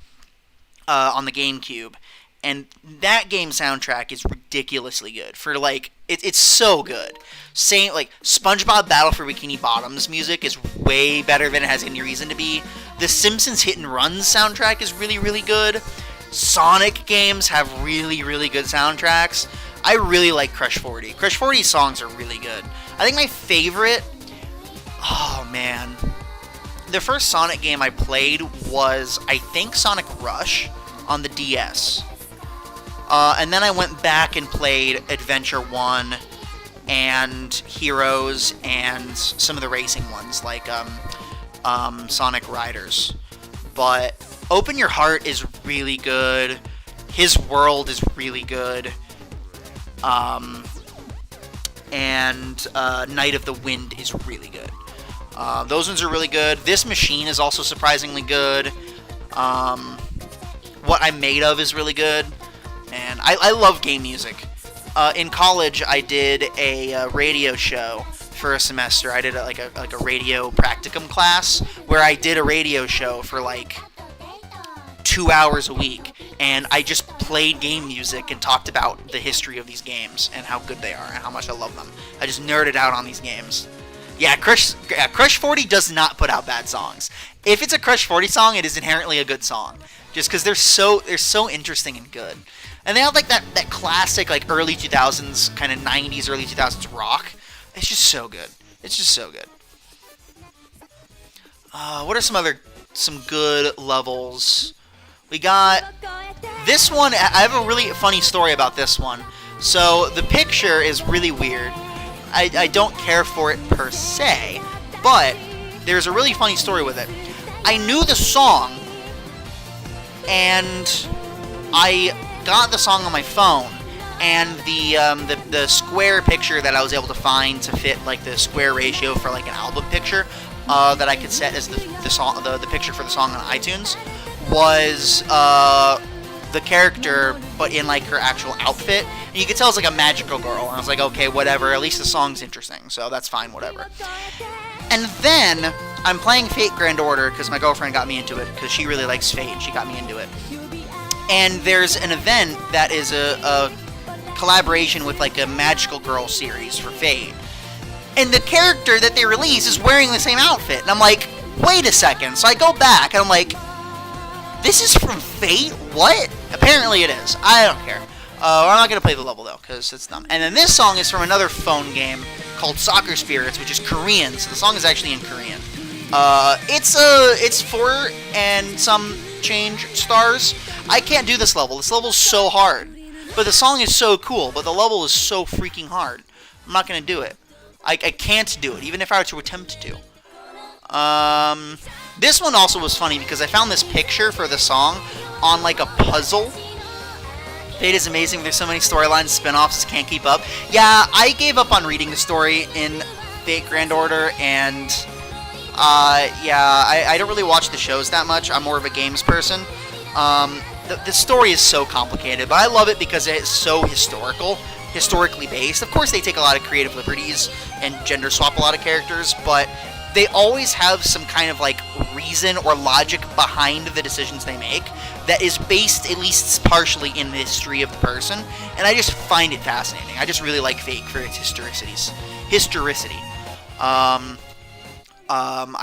on the GameCube, and that game soundtrack is ridiculously good. For like, it's so good. Same like SpongeBob Battle for Bikini Bottom's music is way better than it has any reason to be. The Simpsons Hit and Runs soundtrack is really, really good. Sonic games have really, really good soundtracks. I really like Crush 40. Crush 40's songs are really good. I think my favorite... Oh, man. The first Sonic game I played was, I think, Sonic Rush on the DS. And then I went back and played Adventure 1 and Heroes and some of the racing ones, like Sonic Riders. But Open Your Heart is really good. His World is really good. And Night of the Wind is really good. Those ones are really good. This Machine is also surprisingly good. What I'm Made Of is really good. And I love game music. In college, I did a radio show for a semester. I did like a radio practicum class where I did a radio show for like 2 hours a week, and I just played game music and talked about the history of these games and how good they are and how much I love them. I just nerded out on these games. Yeah, Crush 40 does not put out bad songs. If it's a Crush 40 song, it is inherently a good song, just because they're so interesting and good. And they have like that classic like early 2000s kind of 90s early 2000s rock. It's just so good. It's just so good. What are some good levels? We got this one. I have a really funny story about this one. So the picture is really weird. I don't care for it per se, but there's a really funny story with it. I knew the song, and I got the song on my phone, and the square picture that I was able to find to fit like the square ratio for like an album picture that I could set as the picture for the song on iTunes was the character, but in like her actual outfit. And you could tell it's like a magical girl. And I was like, okay, whatever. At least the song's interesting, so that's fine, whatever. And then I'm playing Fate Grand Order because my girlfriend got me into it because she really likes Fate and she got me into it. And there's an event that is a collaboration with like a Magical Girl series for Fate. And the character that they release is wearing the same outfit. And I'm like, wait a second. So I go back and I'm like, this is from Fate? What? Apparently it is. I don't care. I'm not going to play the level though, because it's dumb. And then this song is from another phone game called Soccer Spirits, which is Korean. So the song is actually in Korean. It's 4 and some change stars. I can't do this level. This level's so hard. But the song is so cool, but the level is so freaking hard. I'm not going to do it. I can't do it, even if I were to attempt to. This one also was funny because I found this picture for the song on like a puzzle. Fate is amazing. There's so many storylines, spin-offs, can't keep up. Yeah, I gave up on reading the story in Fate Grand Order, and I don't really watch the shows that much. I'm more of a games person. The story is so complicated, but I love it because it's so historically based. Of course, they take a lot of creative liberties and gender swap a lot of characters, but they always have some kind of like reason or logic behind the decisions they make that is based at least partially in the history of the person, and I just find it fascinating. I just really like Fate for its historicity. I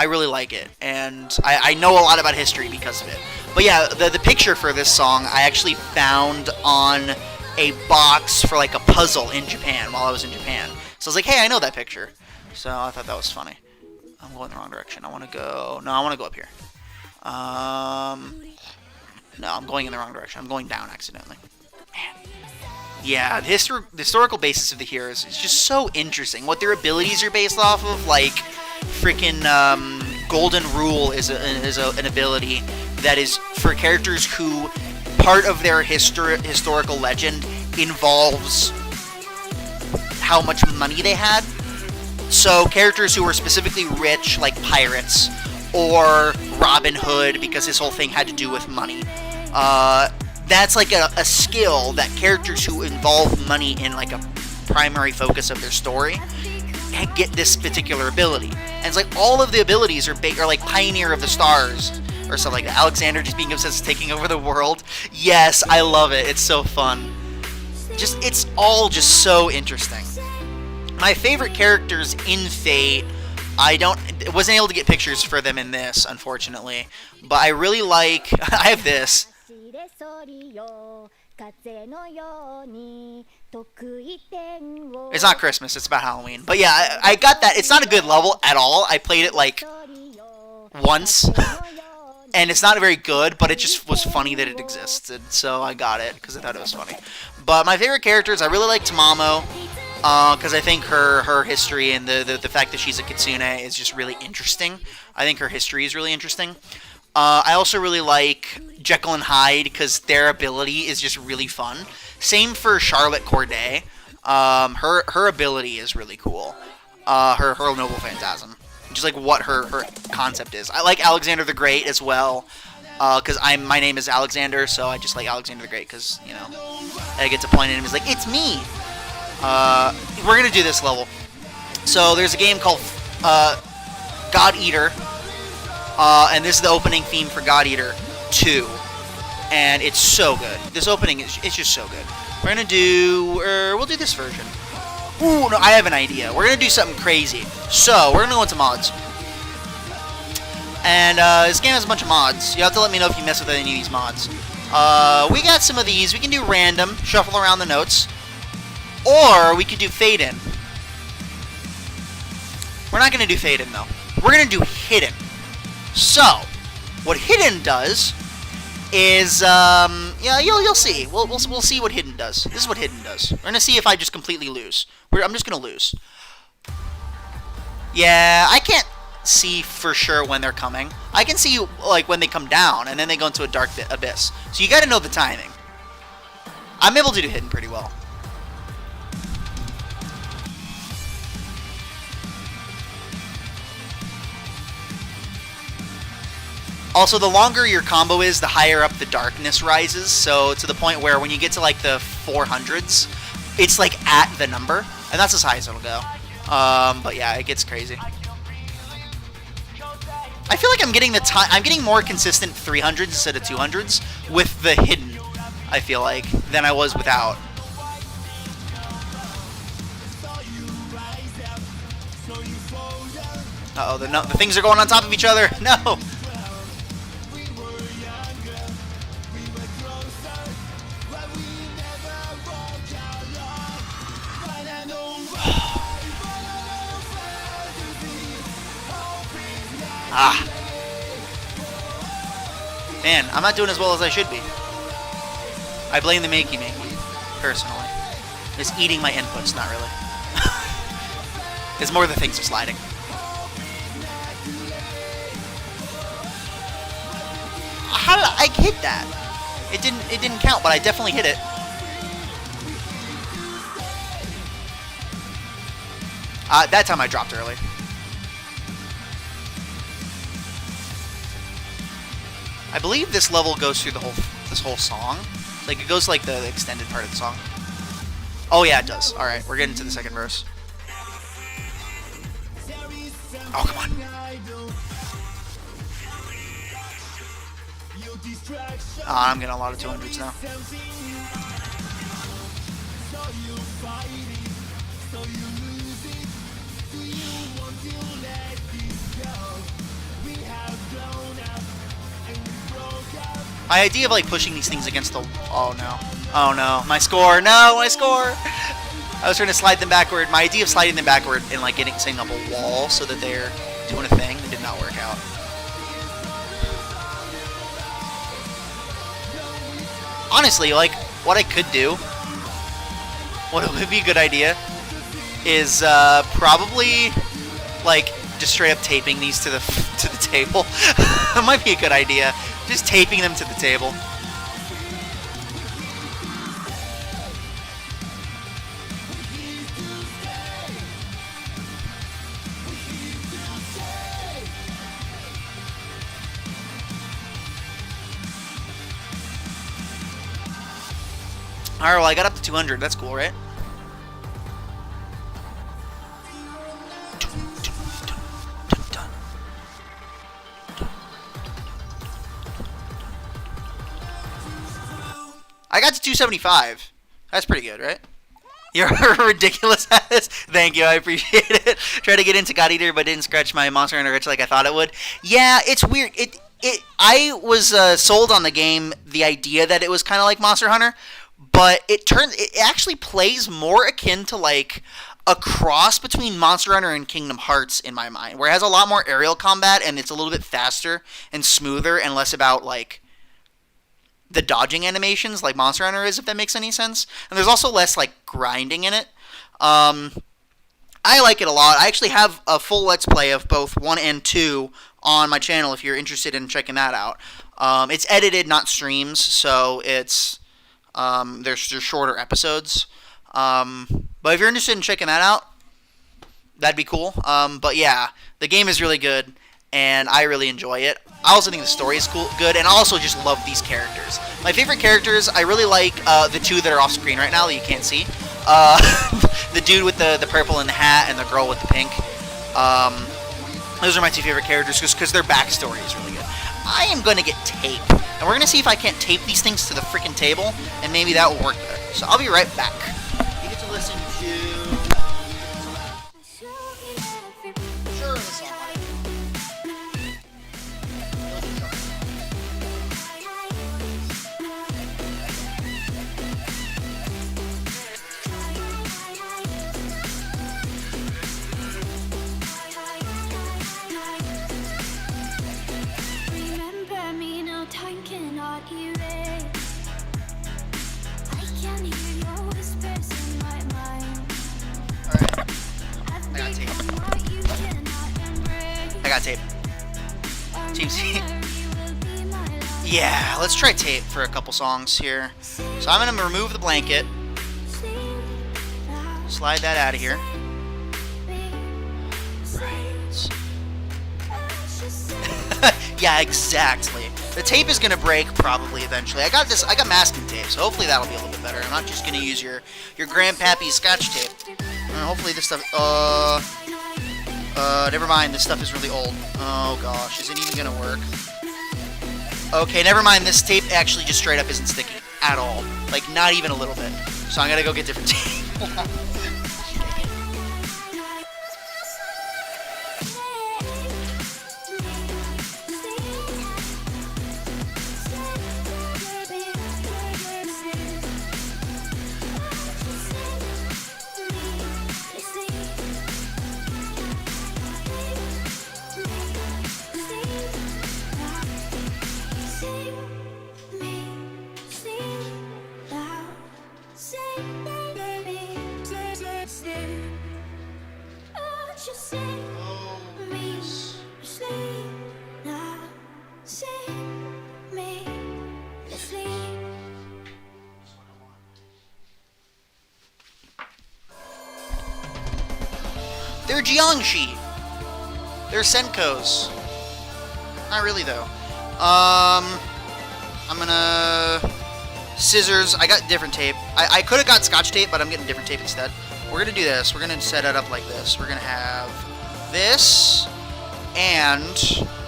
really like it, and I know a lot about history because of it. But yeah, the picture for this song I actually found on a box for like a puzzle in Japan while I was in Japan. So I was like, hey, I know that picture. So I thought that was funny. I'm going the wrong direction. I want to go up here. No, I'm going in the wrong direction. I'm going down accidentally. Man. Yeah, the historical basis of the heroes is just so interesting. What their abilities are based off of, like freaking Golden Rule is an ability that is for characters who part of their historical legend involves how much money they had. So characters who were specifically rich, like pirates, or Robin Hood, because his whole thing had to do with money. That's like a skill that characters who involve money in like a primary focus of their story get this particular ability. And it's like all of the abilities are like Pioneer of the Stars or something like that. Alexander just being obsessed with taking over the world. Yes, I love it. It's so fun. It's all just so interesting. My favorite characters in Fate, I wasn't able to get pictures for them in this, unfortunately. But I really like, I have this. It's not Christmas, it's about Halloween. But yeah, I got that. It's not a good level at all. I played it like once. And it's not very good, but it just was funny that it existed. So I got it because I thought it was funny. But my favorite characters, I really like Tamamo. Because I think her history and the fact that she's a kitsune is just really interesting. I think her history is really interesting. I also really like Jekyll and Hyde because their ability is just really fun. Same for Charlotte Corday. Her ability is really cool. Her Noble Phantasm. Just like what her concept is. I like Alexander the Great as well. because my name is Alexander, so I just like Alexander the Great because I get to point at him. He's like, it's me. We're gonna do this level. So there's a game called God Eater, and this is the opening theme for God Eater 2, and it's so good. This opening it's just so good. We're gonna do we'll do this version. Ooh, no, I have an idea. We're gonna do something crazy. So we're gonna go into mods. And this game has a bunch of mods. You have to let me know if you mess with any of these mods. We got some of these. We can do random, shuffle around the notes. Or we could do fade in. We're not going to do fade in, though. We're going to do hidden. So, what hidden does is, yeah, you'll see. We'll see what hidden does. This is what hidden does. We're going to see if I just completely lose. I'm just going to lose. Yeah, I can't see for sure when they're coming. I can see like when they come down and then they go into a dark abyss. So you got to know the timing. I'm able to do hidden pretty well. Also, the longer your combo is, the higher up the darkness rises. So to the point where when you get to like the 400s, it's like at the number, and that's as high as it'll go. But yeah, it gets crazy. I feel like I'm getting I'm getting more consistent 300s instead of 200s with the hidden, I feel like, than I was without. Uh-oh, the things are going on top of each other. No! Ah. Man, I'm not doing as well as I should be. I blame the Makey, personally. It's eating my inputs, not really. It's more the things are sliding. How did I hit that? It didn't count, but I definitely hit it. That time I dropped early. I believe this level goes through this whole song. Like it goes like the extended part of the song. Oh yeah, it does. All right, we're getting to the second verse. Oh come on. I'm getting a lot of 200s now. My idea of like pushing these things against the... Oh no, my score, my score! I was trying to slide them backward. My idea of sliding them backward and like setting up a wall so that they're doing a thing, it did not work out. Honestly, like, what I could do, what would be a good idea, is probably like just straight up taping these to the table. That might be a good idea. Just taping them to the table. Alright, well I got up to 200. That's cool, right? I got to 275. That's pretty good, right? You're ridiculous at this. Thank you, I appreciate it. Tried to get into God Eater, but didn't scratch my Monster Hunter itch like I thought it would. Yeah, it's weird. I was sold on the game, the idea that it was kind of like Monster Hunter, but it actually plays more akin to like a cross between Monster Hunter and Kingdom Hearts in my mind, where it has a lot more aerial combat and it's a little bit faster and smoother and less about like the dodging animations like Monster Hunter is, if that makes any sense. And there's also less like grinding in it. I like it a lot. I actually have a full Let's Play of both 1 and 2 on my channel if you're interested in checking that out. It's edited, not streams, so it's there's shorter episodes. But if you're interested in checking that out, that'd be cool. But yeah, the game is really good. and I really enjoy it. I also think the story is good, and I also just love these characters. My favorite characters, I really like the two that are off screen right now that you can't see. The dude with the purple and the hat, and the girl with the pink. Those are my two favorite characters because their backstory is really good. I am going to get tape, and we're going to see if I can't tape these things to the freaking table, and maybe that will work better. So I'll be right back. You get to listen to... Sure, the song. I got tape. Team C. Yeah, let's try tape for a couple songs here. So I'm going to remove the blanket. Slide that out of here. Right. Yeah, exactly. The tape is going to break probably eventually. I got masking tape, so hopefully that'll be a little bit better. I'm not just going to use your grandpappy's scotch tape. Hopefully this stuff... never mind, this stuff is really old. Oh gosh, is it even gonna work? Okay, never mind, this tape actually just straight up isn't sticky at all. Like, not even a little bit. So I'm gonna go get different tape. They're Jiangshi. They're Senkos. Not really, though. I'm gonna... Scissors. I got different tape. I could have got scotch tape, but I'm getting different tape instead. We're gonna do this. We're gonna set it up like this. We're gonna have this, and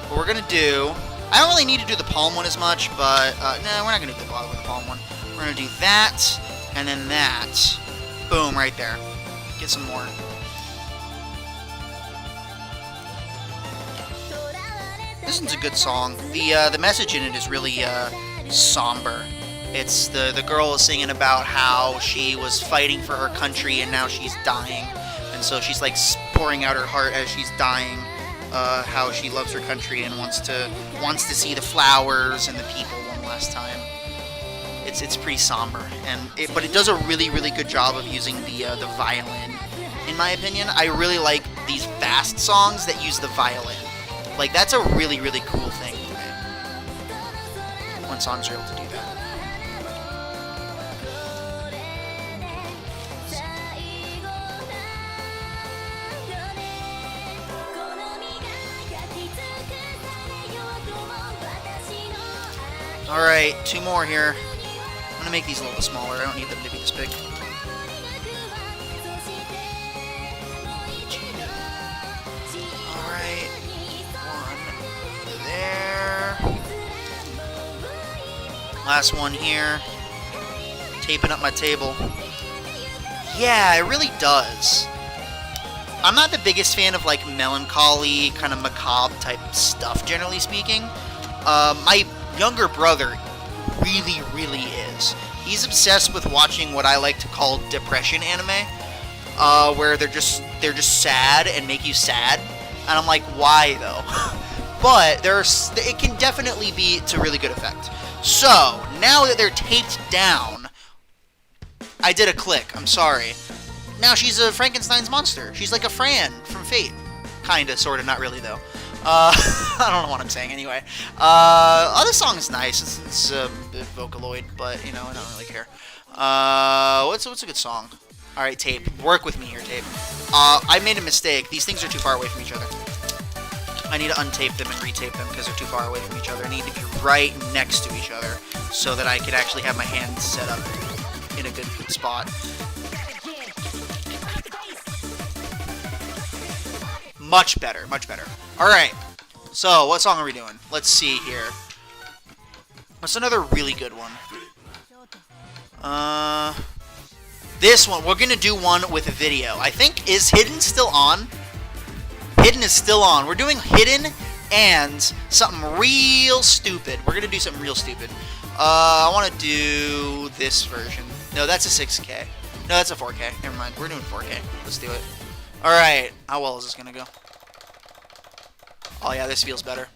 what we're gonna do... I don't really need to do the palm one as much, but... no, we're not gonna do the palm one. We're gonna do that, and then that. Boom, right there. Get some more. This one's a good song. The message in it is really somber. It's the girl is singing about how she was fighting for her country and now she's dying, and so she's like pouring out her heart as she's dying, how she loves her country and wants to see the flowers and the people one last time. It's pretty somber, but it does a really good job of using the violin. In my opinion, I really like these fast songs that use the violin. Like, that's a really cool thing to me, when songs are able to do that. Alright, two more here. I'm gonna make these a little bit smaller. I don't need them to be this big. Alright. One there. Last one here. Taping up my table. Yeah, it really does. I'm not the biggest fan of like melancholy, kind of macabre type stuff, generally speaking. My younger brother really is. He's obsessed with watching what I like to call depression anime, where they're just sad and make you sad. And I'm like, why though? But it can definitely be to really good effect. So now that they're taped down, I did a click. I'm sorry. Now she's a Frankenstein's monster. She's like a Fran from Fate. Kinda, sorta, not really though. I don't know what I'm saying anyway. This song is nice. It's a bit Vocaloid, but you know, I don't really care. What's a good song? Alright, tape. Work with me here, tape. I made a mistake. These things are too far away from each other. I need to untape them and retape them because they're too far away from each other. I need to be right next to each other so that I could actually have my hands set up in a good spot. Much better, much better. Alright, so what song are we doing? Let's see here. What's another really good one? This one. We're going to do one with a video. I think, is Hidden still on? Hidden is still on. We're doing Hidden and something real stupid. We're going to do something real stupid. I want to do this version. No, that's a 6K. No, that's a 4K. Never mind. We're doing 4K. Let's do it. Alright. How well is this going to go? Oh, yeah, this feels better.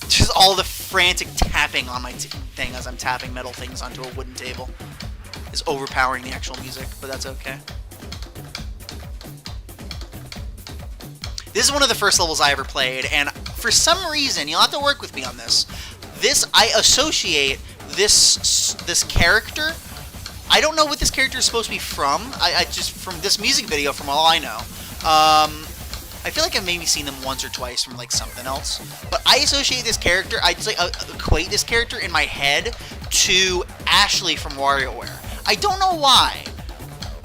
Just all the frantic tapping on my thing as I'm tapping metal things onto a wooden table is overpowering the actual music, but that's okay. This is one of the first levels I ever played, and for some reason, you'll have to work with me on this. I associate this character. I don't know what this character is supposed to be from. I just, from this music video, from all I know. I feel like I've maybe seen them once or twice from like something else. But I associate this character, I just like equate this character in my head to Ashley from WarioWare. I don't know why.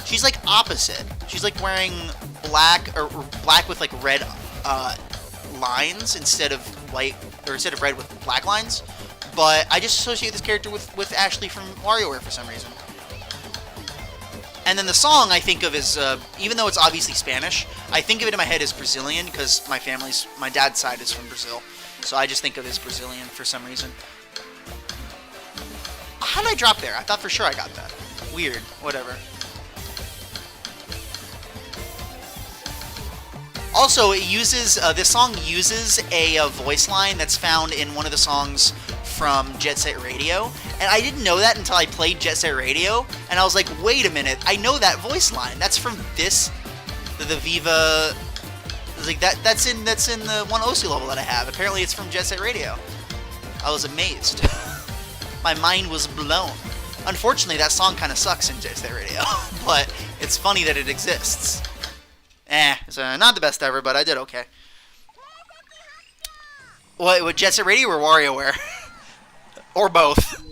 She's like opposite. She's like wearing black or black with like red lines instead of white, or instead of red with black lines. But I just associate this character with Ashley from WarioWare for some reason. And then the song I think of is, even though it's obviously Spanish, I think of it in my head as Brazilian because my dad's side is from Brazil. So I just think of it as Brazilian for some reason. How did I drop there? I thought for sure I got that. Weird. Whatever. Also, it uses, this song uses a voice line that's found in one of the songs from Jet Set Radio, and I didn't know that until I played Jet Set Radio, and I was like, wait a minute, I know that voice line. That's from the Viva, like that's in the one OSU level that I have. Apparently it's from Jet Set Radio. I was amazed. My mind was blown. Unfortunately, that song kind of sucks in Jet Set Radio, but it's funny that it exists. It's not the best ever, but I did okay. What, Jet Set Radio or WarioWare? Or both.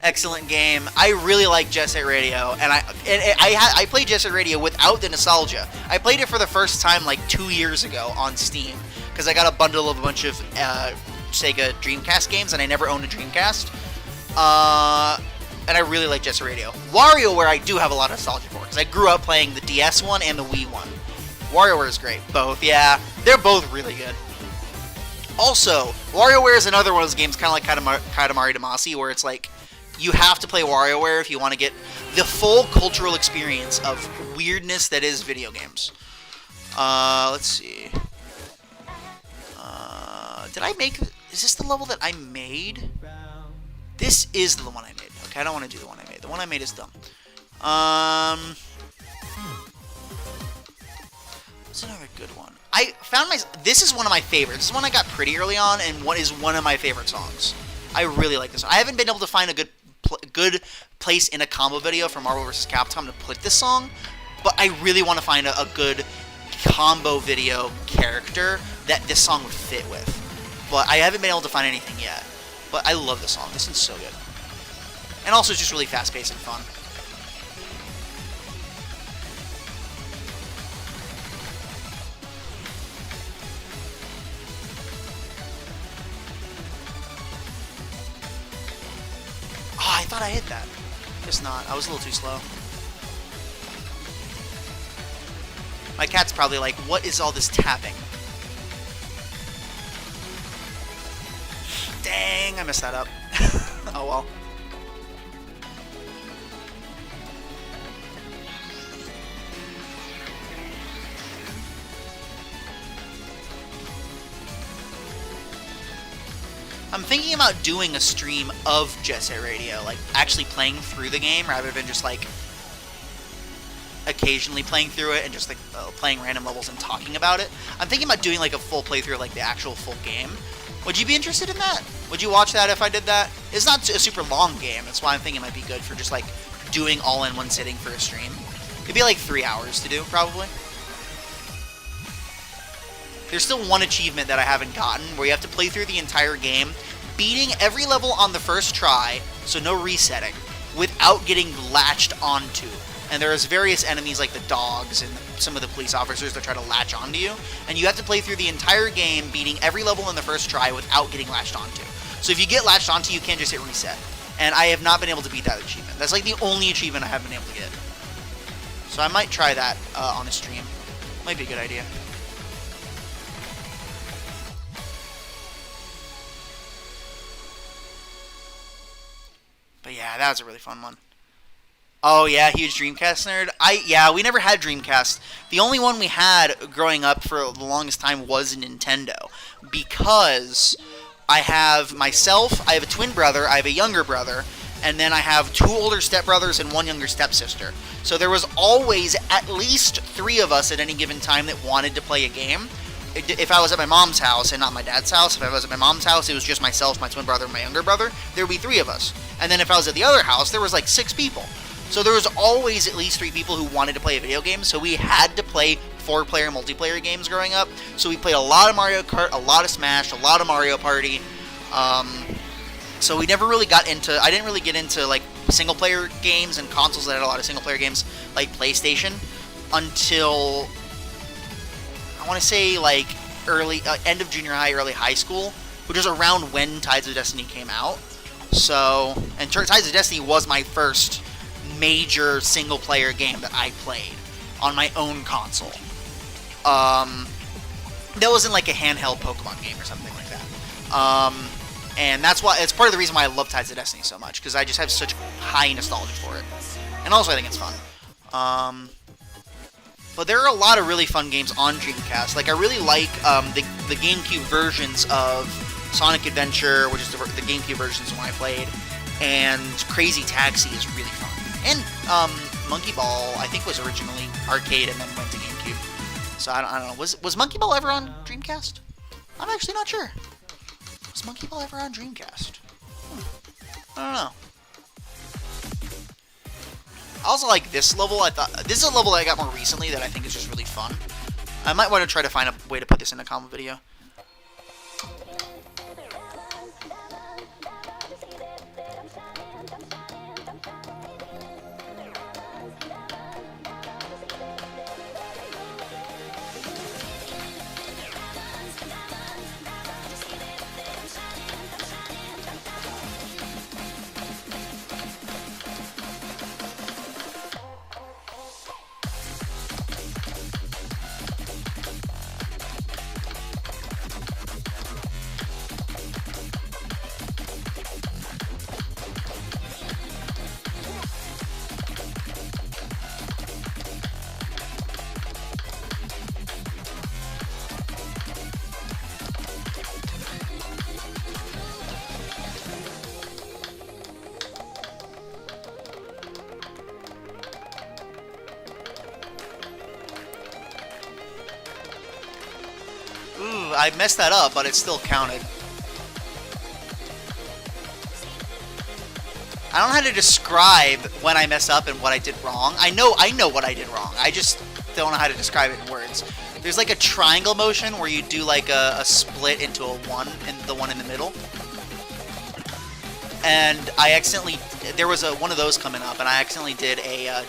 Excellent game. I really like Jet Set Radio, and I played Jet Set Radio without the nostalgia. I played it for the first time like 2 years ago on Steam because I got a bundle of a bunch of Sega Dreamcast games, and I never owned a Dreamcast. And I really like Jet Set Radio. WarioWare I do have a lot of nostalgia for because I grew up playing the DS one and the Wii one. WarioWare is great. Both, yeah. They're both really good. Also, WarioWare is another one of those games, kind of like Katamari Damacy, where it's like, you have to play WarioWare if you want to get the full cultural experience of weirdness that is video games. Let's see. Did I make... Is this the level that I made? This is the one I made. Okay, I don't want to do the one I made. The one I made is dumb. What's another good one? I found this is one of my favorites. This is one I got pretty early on, and what is one of my favorite songs. I really like this. I haven't been able to find a good place in a combo video for Marvel vs. Capcom to put this song, but I really want to find a good combo video character that this song would fit with. But I haven't been able to find anything yet. But I love this song. This one's so good. And also it's just really fast-paced and fun. Oh, I thought I hit that. Guess not. I was a little too slow. My cat's probably like, what is all this tapping? Dang, I messed that up. Oh well. I'm thinking about doing a stream of Jet Set Radio, like actually playing through the game rather than just like occasionally playing through it and just like playing random levels and talking about it. I'm thinking about doing like a full playthrough of like the actual full game. Would you be interested in that? Would you watch that if I did that? It's not a super long game. That's why I'm thinking it might be good for just like doing all in one sitting for a stream. It'd be like 3 hours to do, probably. There's still one achievement that I haven't gotten where you have to play through the entire game, beating every level on the first try, so no resetting, without getting latched onto. And there's various enemies like the dogs and some of the police officers that try to latch onto you. And you have to play through the entire game beating every level in the first try without getting latched onto. So if you get latched onto, you can't just hit reset. And I have not been able to beat that achievement. That's like the only achievement I haven't been able to get. So I might try that on a stream. Might be a good idea. But yeah, that was a really fun one. Oh yeah, huge Dreamcast nerd. Yeah, we never had Dreamcast. The only one we had growing up for the longest time was Nintendo, because I have myself, I have a twin brother, I have a younger brother, and then I have 2 older stepbrothers and 1 younger stepsister. So there was always at least 3 of us at any given time that wanted to play a game. If I was at my mom's house and not my dad's house, if I was at my mom's house, it was just myself, my twin brother, and my younger brother, there would be 3 of us. And then if I was at the other house, there was like 6 people. So there was always at least 3 people who wanted to play a video game, so we had to play 4-player multiplayer games growing up. So we played a lot of Mario Kart, a lot of Smash, a lot of Mario Party. So we never really got into, I didn't really get into like single-player games and consoles that had a lot of single-player games, like PlayStation, until, I want to say like end of junior high, early high school, which was around when Tides of Destiny came out. So, and Tides of Destiny was my first major single-player game that I played on my own console. That wasn't like a handheld Pokemon game or something like that. And that's why, it's part of the reason why I love Tides of Destiny so much, because I just have such high nostalgia for it. And also I think it's fun. But there are a lot of really fun games on Dreamcast. Like, I really like the GameCube versions of Sonic Adventure, which is the GameCube versions when I played, and Crazy Taxi is really fun. And Monkey Ball, I think, was originally arcade and then went to GameCube. So I don't know. Was Monkey Ball ever on Dreamcast? I'm actually not sure. Was Monkey Ball ever on Dreamcast? I don't know. I also like this level. I thought this is a level that I got more recently that I think is just really fun. I might want to try to find a way to put this in a combo video. Ooh, I messed that up, but it still counted. I don't know how to describe when I mess up and what I did wrong. I know what I did wrong. I just don't know how to describe it in words. There's like a triangle motion where you do like a split into a 1, and the one in the middle. And I accidentally, there was one of those coming up, and I accidentally did a I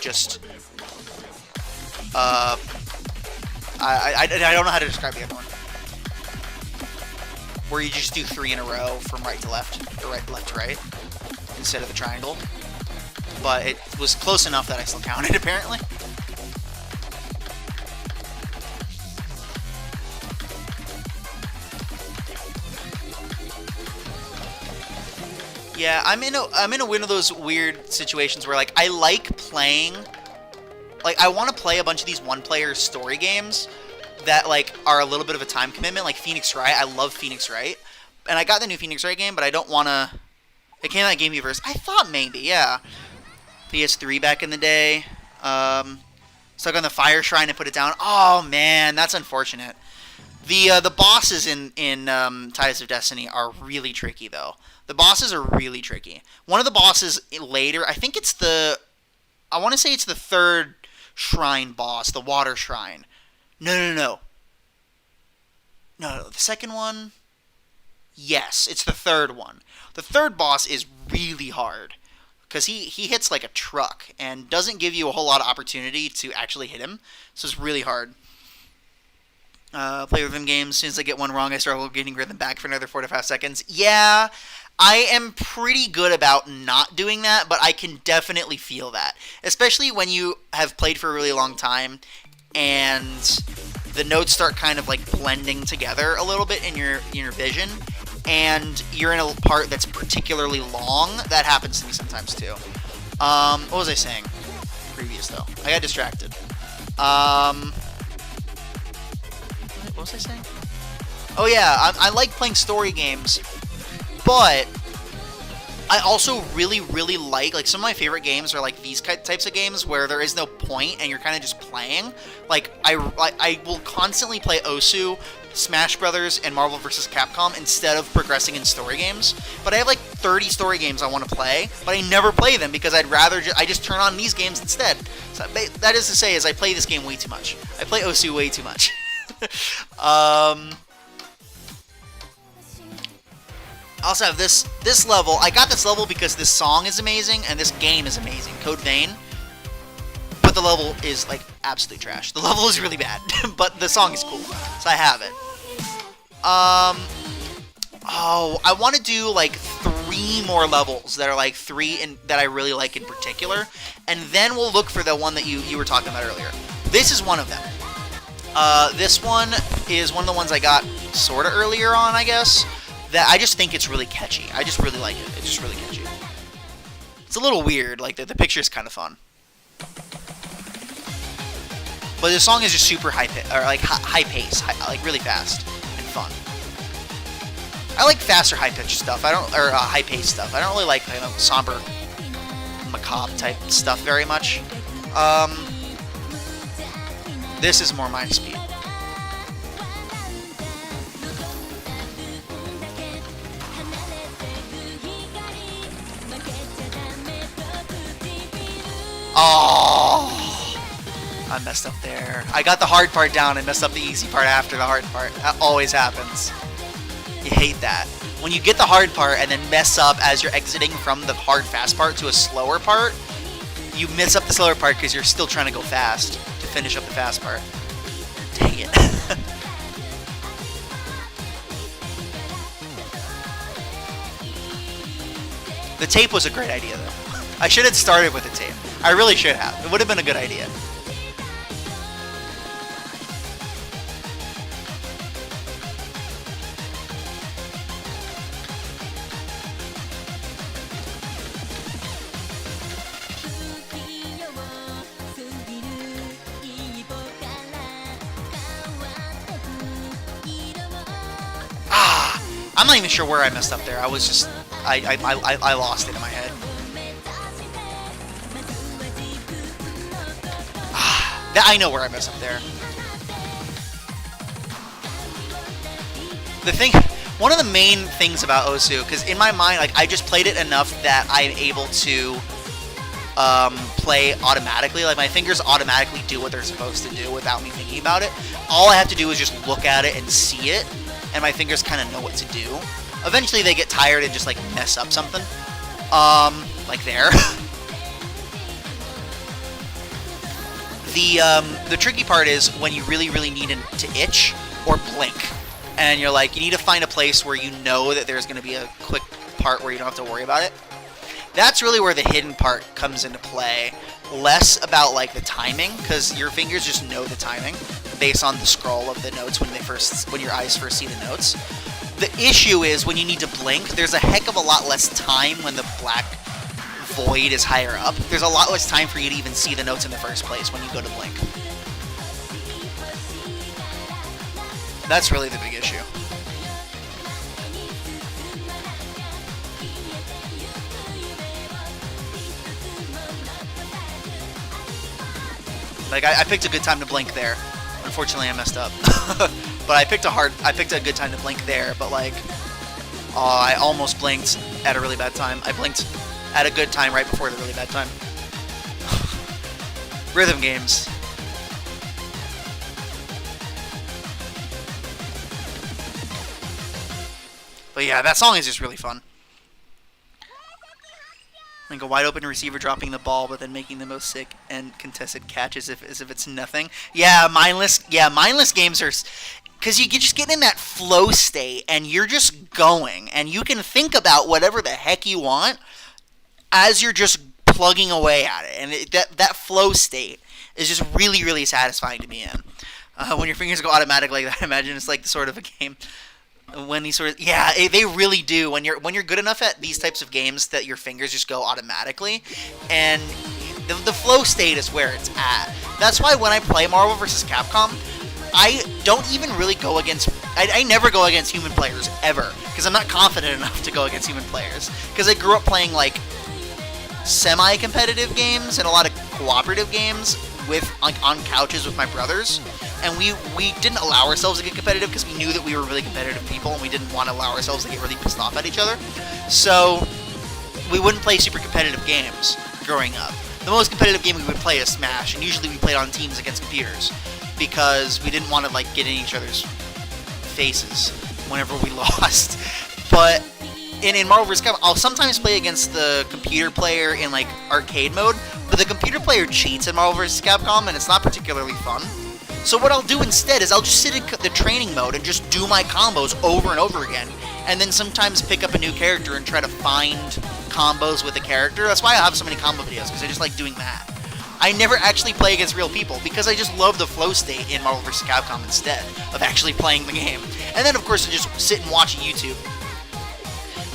don't know how to describe the other one. Where you just do 3 in a row from right to left, or left to right, instead of the triangle. But it was close enough that I still counted, apparently. Yeah, I'm in one of those weird situations where like I like playing, like I want to play a bunch of these one-player story games that like are a little bit of a time commitment, like Phoenix Wright. I love Phoenix Wright, and I got the new Phoenix Wright game, but I don't want to. It came out GameCube first. I thought maybe, yeah. PS3 back in the day. stuck on the fire shrine and put it down. Oh man, that's unfortunate. The bosses in Ties of Destiny are really tricky though. The bosses are really tricky. One of the bosses later, I think it's I want to say it's the third shrine boss, the water shrine. No. No, the second one. Yes, it's the third one. The third boss is really hard because he hits like a truck and doesn't give you a whole lot of opportunity to actually hit him. So it's really hard. Play rhythm games. As soon as I get one wrong, I struggle getting rhythm back for another 4 to 5 seconds. Yeah, I am pretty good about not doing that, but I can definitely feel that. Especially when you have played for a really long time and the notes start kind of like blending together a little bit in your vision, and you're in a part that's particularly long. That happens to me sometimes too. What was I saying? Previous though, I got distracted. What was I saying? Oh yeah, I like playing story games, but I also really like some of my favorite games are like these types of games where there is no point and you're kind of just playing. Like I will constantly play Osu, Smash Brothers, and Marvel vs. Capcom instead of progressing in story games. But I have like 30 story games I want to play, but I never play them because I'd rather I just turn on these games instead. So that is to say, I play this game way too much. I play Osu way too much. I also have this level. I got this level because this song is amazing and this game is amazing, Code Vein. But the level is like absolute trash. The level is really bad, but the song is cool, so I have it. Oh, I want to do like 3 more levels that are like 3 that I really like in particular, and then we'll look for the one that you were talking about earlier. This is one of them. This one is one of the ones I got sort of earlier on, I guess, that I just think it's really catchy. I just really like it. It's just really catchy. It's a little weird. Like, the picture is kind of fun. But the song is just super high pace, like really fast and fun. I like faster, high-pitched stuff. High-paced stuff. I don't really like somber, macabre type stuff very much. This is more my speed. Oh, I messed up there. I got the hard part down and messed up the easy part after the hard part. That always happens. You hate that. When you get the hard part and then mess up as you're exiting from the hard fast part to a slower part, you mess up the slower part because you're still trying to go fast to finish up the fast part. Dang it. The tape was a great idea though. I should have started with the tape. I really should have. It would have been a good idea. I'm not even sure where I messed up there. I was just, I lost it in my head. I know where I messed up there. One of the main things about Osu, because in my mind, like I just played it enough that I'm able to play automatically. Like my fingers automatically do what they're supposed to do without me thinking about it. All I have to do is just look at it and see it, and my fingers kind of know what to do. Eventually they get tired and just like mess up something. Like there. The tricky part is when you really need to itch or blink. And you're like, you need to find a place where you know that there's going to be a quick part where you don't have to worry about it. That's really where the hidden part comes into play. Less about like the timing, because your fingers just know the timing based on the scroll of the notes when your eyes first see the notes. The issue is when you need to blink, there's a heck of a lot less time when the black void is higher up. There's a lot less time for you to even see the notes in the first place when you go to blink. That's really the big issue. Like I picked a good time to blink there. Unfortunately, I messed up. But I picked a good time to blink there. But like, I almost blinked at a really bad time. I blinked at a good time right before the really bad time. Rhythm games. But yeah, that song is just really fun. Like a wide open receiver dropping the ball, but then making the most sick and contested catch as if it's nothing. Yeah, mindless games are, because you just get in that flow state and you're just going, and you can think about whatever the heck you want as you're just plugging away at it, and that flow state is just really, really satisfying to be in. When your fingers go automatic like that, I imagine it's like the sort of a game. When these sort of they really do. When you're good enough at these types of games that your fingers just go automatically, and the flow state is where it's at. That's why when I play Marvel vs. Capcom, I don't even really go against. I never go against human players ever, because I'm not confident enough to go against human players. Because I grew up playing like semi-competitive games and a lot of cooperative games with like on couches with my brothers. And we didn't allow ourselves to get competitive because we knew that we were really competitive people, and we didn't want to allow ourselves to get really pissed off at each other. So we wouldn't play super competitive games growing up. The most competitive game we would play is Smash, and usually we played on teams against computers because we didn't want to like get in each other's faces whenever we lost. But in Marvel vs. Capcom, I'll sometimes play against the computer player in like arcade mode, but the computer player cheats in Marvel vs. Capcom, and it's not particularly fun. So what I'll do instead is I'll just sit in the training mode and just do my combos over and over again, and then sometimes pick up a new character and try to find combos with the character. That's why I have so many combo videos, because I just like doing that. I never actually play against real people, because I just love the flow state in Marvel vs. Capcom instead of actually playing the game. And then of course I just sit and watch YouTube.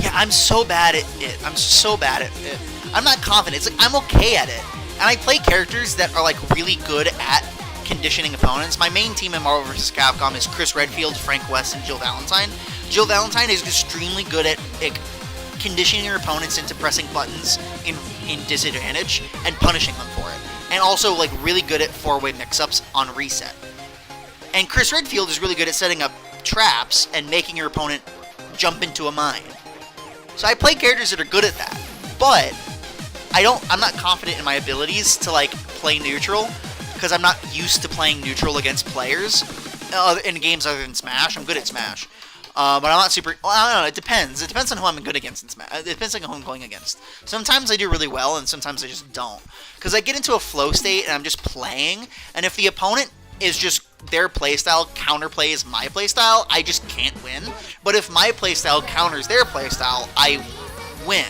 Yeah, I'm so bad at it. I'm not confident. It's like I'm okay at it. And I play characters that are like really good at conditioning opponents. My main team in Marvel vs. Capcom is Chris Redfield, Frank West, and Jill Valentine. Jill Valentine is extremely good at conditioning your opponents into pressing buttons in disadvantage and punishing them for it. And also like really good at four-way mix-ups on reset. And Chris Redfield is really good at setting up traps and making your opponent jump into a mine. So I play characters that are good at that. But I'm not confident in my abilities to like play neutral, because I'm not used to playing neutral against players in games other than Smash. I'm good at Smash. But I'm not super. Well, I don't know. It depends. It depends on who I'm good against in Smash. It depends on who I'm going against. Sometimes I do really well, and sometimes I just don't. Because I get into a flow state, and I'm just playing. And if the opponent is just their playstyle counterplays my playstyle, I just can't win. But if my playstyle counters their playstyle, I win.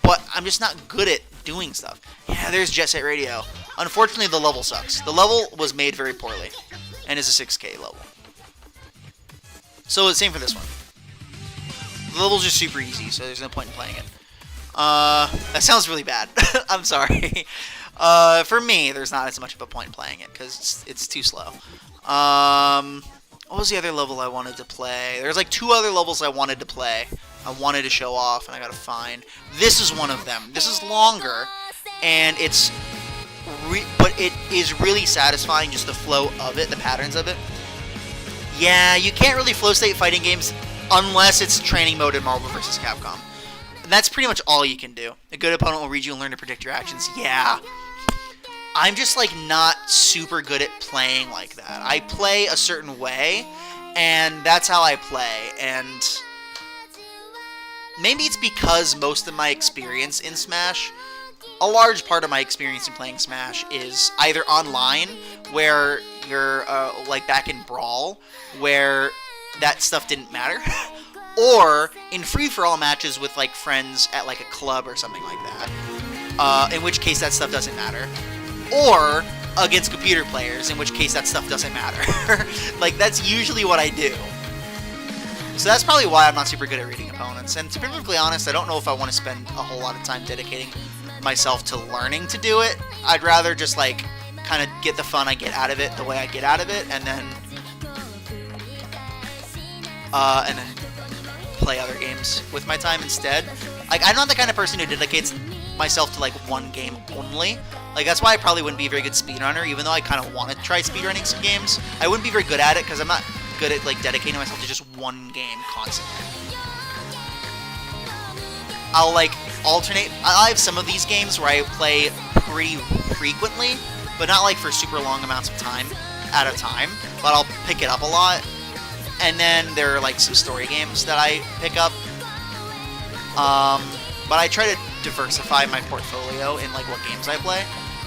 But I'm just not good at doing stuff. Yeah, there's Jet Set Radio. Unfortunately, the level sucks. The level was made very poorly, and is a 6K level. So, the same for this one. The level's just super easy, so there's no point in playing it. That sounds really bad. I'm sorry. For me, there's not as much of a point in playing it, because it's too slow. What was the other level I wanted to play? There's like 2 other levels I wanted to play. I wanted to show off, and I gotta find. This is one of them. This is longer, and but it is really satisfying, just the flow of it, the patterns of it. Yeah, you can't really flow state fighting games unless it's training mode in Marvel vs. Capcom. And that's pretty much all you can do. A good opponent will read you and learn to predict your actions. Yeah. I'm just like not super good at playing like that. I play a certain way, and that's how I play. And maybe it's because most of my experience in Smash, a large part of my experience in playing Smash is either online, where you're like back in Brawl, where that stuff didn't matter, or in free-for-all matches with like friends at like a club or something like that, in which case that stuff doesn't matter, or against computer players, in which case that stuff doesn't matter. Like, that's usually what I do. So that's probably why I'm not super good at reading opponents. And to be perfectly honest, I don't know if I want to spend a whole lot of time dedicating myself to learning to do it. I'd rather just like kind of get the fun I get out of it the way I get out of it, and then play other games with my time instead. Like, I'm not the kind of person who dedicates myself to like one game only. Like that's why I probably wouldn't be a very good speedrunner, even though I kind of want to try speedrunning some games. I wouldn't be very good at it because I'm not good at like dedicating myself to just one game constantly. I'll like alternate. I have some of these games where I play pretty frequently, but not like for super long amounts of time at a time. But I'll pick it up a lot. And then there are like some story games that I pick up. But I try to diversify my portfolio in like what games I play.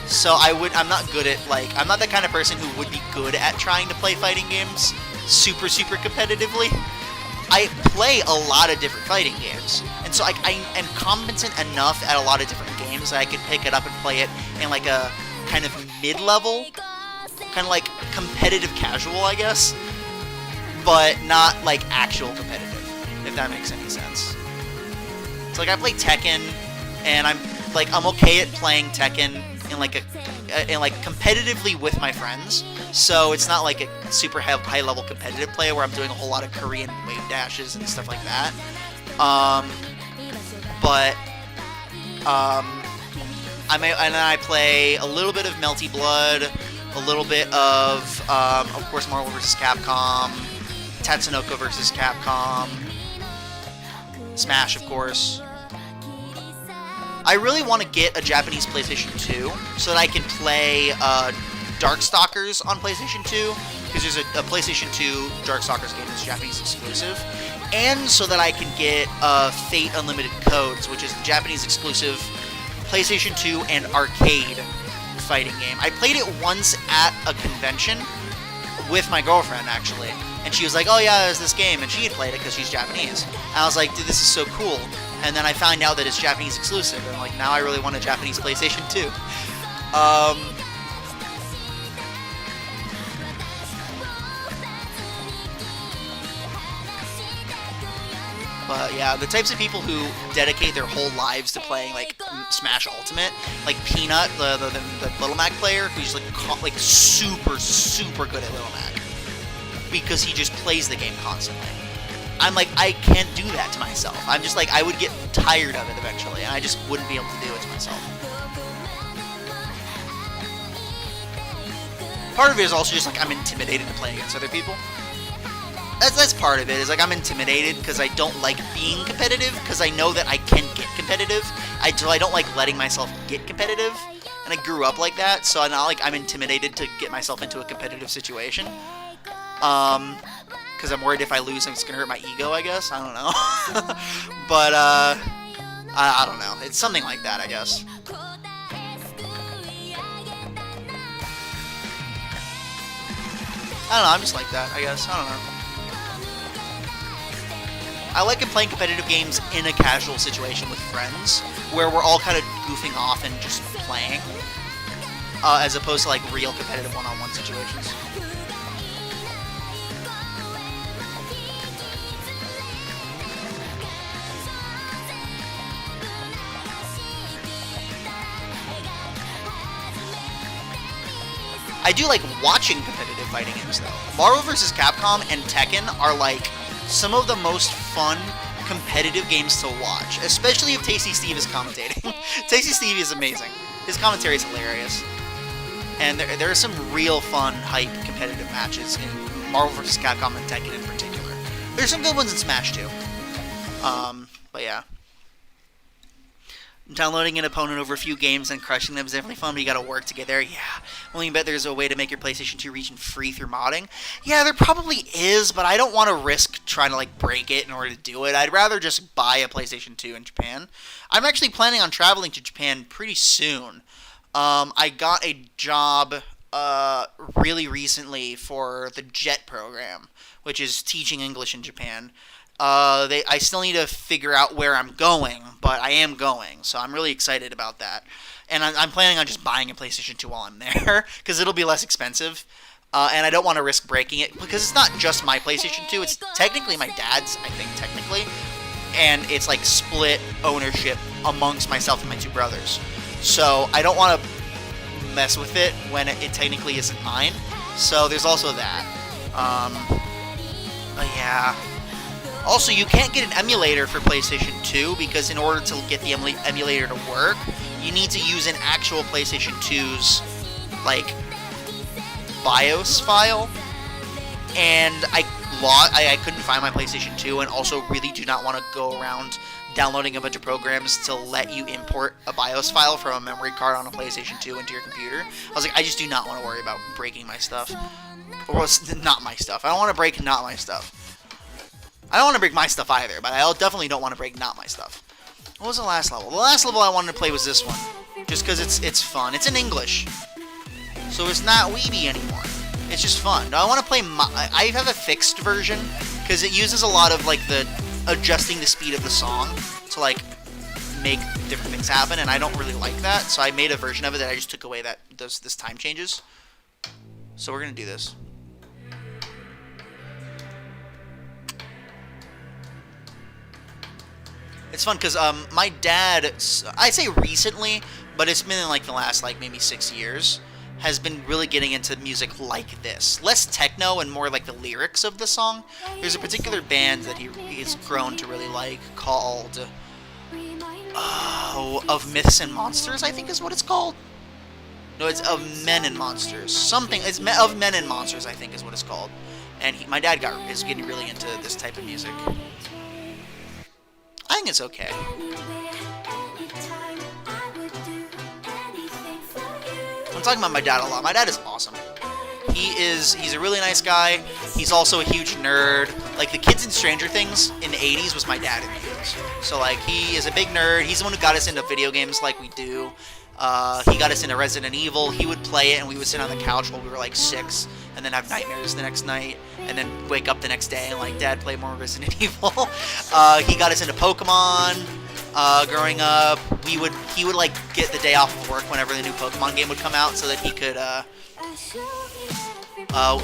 So I'm not good at like, I'm not the kind of person who would be good at trying to play fighting games super competitively. I play a lot of different fighting games. And so I am competent enough at a lot of different games that I can pick it up and play it in like a kind of mid-level, kind of like competitive casual, I guess. But not like actual competitive, if that makes any sense. So like I play Tekken, and I'm okay at playing Tekken in like competitively with my friends. So it's not like a super high level competitive play where I'm doing a whole lot of Korean wave dashes and stuff like that. I play a little bit of Melty Blood, a little bit of course Marvel vs. Capcom, Tatsunoko vs. Capcom, Smash, of course. I really want to get a Japanese PlayStation 2 so that I can play Darkstalkers on PlayStation 2, because there's a PlayStation 2 Darkstalkers game that's Japanese exclusive, and so that I can get Fate Unlimited Codes, which is the Japanese exclusive PlayStation 2 and arcade fighting game. I played it once at a convention with my girlfriend, actually, and she was like, oh yeah, there's this game, and she had played it because she's Japanese. And I was like, dude, this is so cool. And then I found out that it's Japanese exclusive, and like now I really want a Japanese PlayStation 2. But yeah, the types of people who dedicate their whole lives to playing like Smash Ultimate, like Peanut, the Little Mac player, who's like super good at Little Mac because he just plays the game constantly. I'm like, I can't do that to myself. I'm just like, I would get tired of it eventually, and I just wouldn't be able to do it to myself. Part of it is also just like I'm intimidated to play against other people. That's part of it, is like I'm intimidated because I don't like being competitive, because I know that I can get competitive. I don't like letting myself get competitive, and I grew up like that, so I'm intimidated to get myself into a competitive situation. Because I'm worried if I lose, it's gonna hurt my ego, I guess. I don't know. But, I don't know. It's something like that, I guess. I don't know, I'm just like that, I guess. I don't know. I like playing competitive games in a casual situation with friends, where we're all kind of goofing off and just playing, as opposed to like real competitive one-on-one situations. I do like watching competitive fighting games, though. Marvel vs. Capcom and Tekken are like some of the most fun competitive games to watch, especially if Tasty Steve is commentating. Tasty Steve is amazing. His commentary is hilarious. And there are some real fun, hype, competitive matches in Marvel vs. Capcom and Tekken in particular. There's some good ones in Smash, too. But yeah. Downloading an opponent over a few games and crushing them is definitely fun, but you gotta work to get there. Yeah. Well, you bet there's a way to make your PlayStation 2 region free through modding. Yeah, there probably is, but I don't want to risk trying to, like, break it in order to do it. I'd rather just buy a PlayStation 2 in Japan. I'm actually planning on traveling to Japan pretty soon. I got a job, really recently for the JET program, which is teaching English in Japan. I still need to figure out where I'm going, but I am going, so I'm really excited about that. And I'm planning on just buying a PlayStation 2 while I'm there, because it'll be less expensive. And I don't want to risk breaking it, because it's not just my PlayStation 2, it's technically my dad's, I think, technically. And it's like split ownership amongst myself and my two brothers. So I don't want to mess with it when it technically isn't mine. So there's also that. But yeah. Also, you can't get an emulator for PlayStation 2 because in order to get the emulator to work, you need to use an actual PlayStation 2's like BIOS file, and I couldn't find my PlayStation 2, and also really do not want to go around downloading a bunch of programs to let you import a BIOS file from a memory card on a PlayStation 2 into your computer. I was like, I just do not want to worry about breaking my stuff. Or not my stuff. I don't want to break not my stuff. I don't want to break my stuff either, but I definitely don't want to break not my stuff. What was the last level? The last level I wanted to play was this one. Just because it's fun. It's in English. So it's not Weeby anymore. It's just fun. I want to play I have a fixed version because it uses a lot of like the adjusting the speed of the song to like make different things happen, and I don't really like that. So I made a version of it that I just took away this time changes. So we're gonna do this. It's fun because my dad, I say recently, but it's been in like the last like maybe 6 years, has been really getting into music like this. Less techno and more like the lyrics of the song. There's a particular band that he's grown to really like called Of Myths and Monsters, I think is what it's called. No, it's Of Men and Monsters. Something, it's Of Men and Monsters, I think is what it's called. And my dad is getting really into this type of music. I think it's okay. I'm talking about my dad a lot. My dad is awesome. He's a really nice guy. He's also a huge nerd. Like, the kids in Stranger Things in the 80s was my dad in the 80s. So, like, he is a big nerd. He's the one who got us into video games like we do. He got us into Resident Evil. He would play it, and we would sit on the couch while we were, like, 6, and then have nightmares the next night, and then wake up the next day and, like, Dad, play more Resident Evil. He got us into Pokemon. Growing up, he would like get the day off of work whenever the new Pokemon game would come out, so that he could.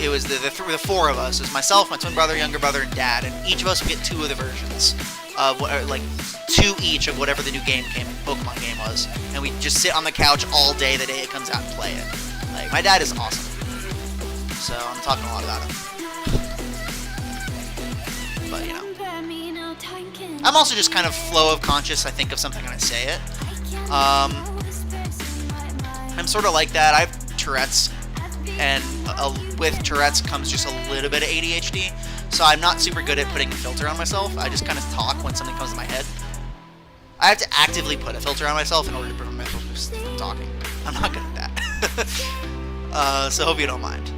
It was the four of us. It was myself, my twin brother, younger brother, and Dad, and each of us would get 2 of the versions of like 2 each of whatever the new Pokemon game was, and we'd just sit on the couch all day the day it comes out and play it. Like, my dad is awesome, so I'm talking a lot about him. But you know. I'm also just kind of flow of conscious. I think of something and I say it. I'm sort of like that. I have Tourette's, and with Tourette's comes just a little bit of ADHD. So I'm not super good at putting a filter on myself. I just kind of talk when something comes to my head. I have to actively put a filter on myself in order to prevent myself from talking. I'm not good at that. So hope you don't mind.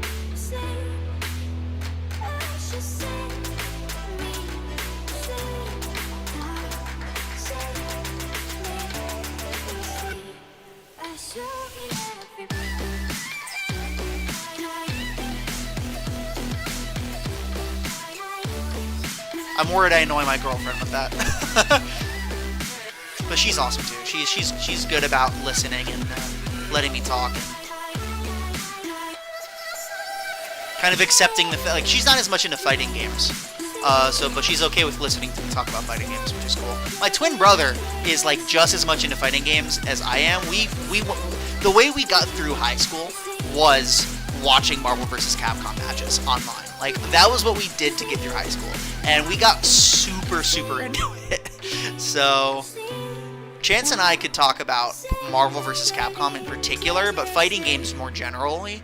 I'm worried I annoy my girlfriend with that. But she's awesome too. She's good about listening and letting me talk. And kind of accepting like, she's not as much into fighting games. But she's okay with listening to me talk about fighting games, which is cool. My twin brother is like just as much into fighting games as I am. The way we got through high school was watching Marvel vs. Capcom matches online. Like, that was what we did to get through high school. And we got super, super into it. So, Chance and I could talk about Marvel vs. Capcom in particular, but fighting games more generally,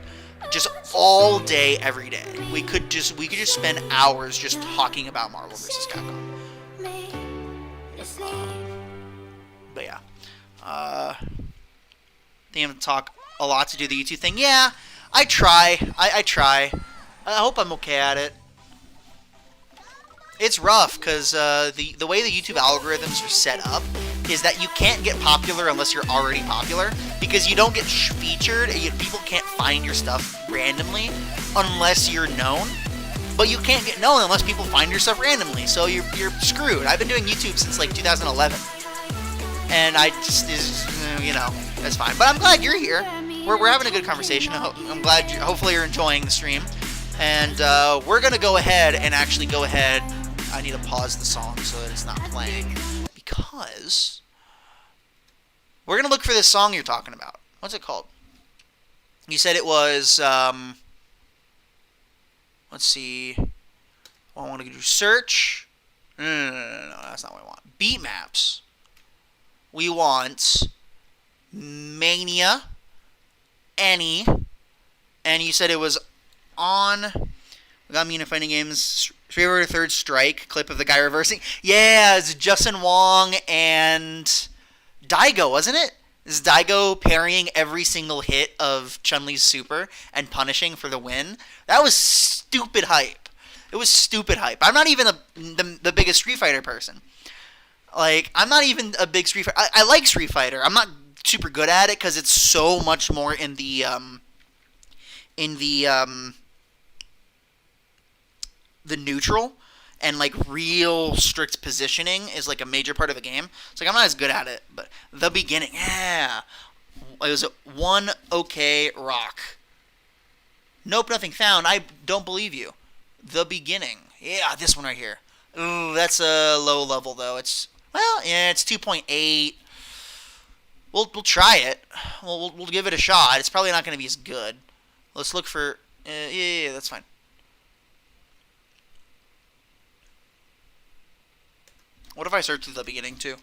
just all day, every day. We could just spend hours just talking about Marvel vs. Capcom. But yeah. I think I'm going to talk a lot to do the YouTube thing. Yeah, I try. I try. I hope I'm okay at it. It's rough because the way the YouTube algorithms are set up is that you can't get popular unless you're already popular, because you don't get featured. People can't find your stuff randomly unless you're known, but you can't get known unless people find your stuff randomly. So you're screwed. I've been doing YouTube since like 2011, and I just that's fine. But I'm glad you're here. We're having a good conversation. I'm glad. Hopefully you're enjoying the stream. And we're going to go ahead and actually go ahead. I need to pause the song so that it's not playing, because we're going to look for this song you're talking about. What's it called? You said it was, let's see. I want to do search. No, that's not what we want. Beat maps. We want Mania, Any, and you said it was on. We got Mania Fighting Games. Street Fighter Third Strike clip of the guy reversing. Yeah, it's Justin Wong and Daigo, wasn't it? This is Daigo parrying every single hit of Chun-Li's super and punishing for the win. That was stupid hype. It was stupid hype. I'm not even the biggest Street Fighter person. Like, I'm not even a big Street Fighter. I like Street Fighter. I'm not super good at it because it's so much more in the neutral, and like real strict positioning is like a major part of the game. It's like I'm not as good at it, but the beginning, yeah, it was one okay rock. Nope, nothing found. I don't believe you. The beginning, yeah, this one right here. Ooh, that's a low level though. It's it's 2.8. We'll try it. We'll give it a shot. It's probably not going to be as good. Let's look for. Yeah, that's fine. What if I search through the beginning, too?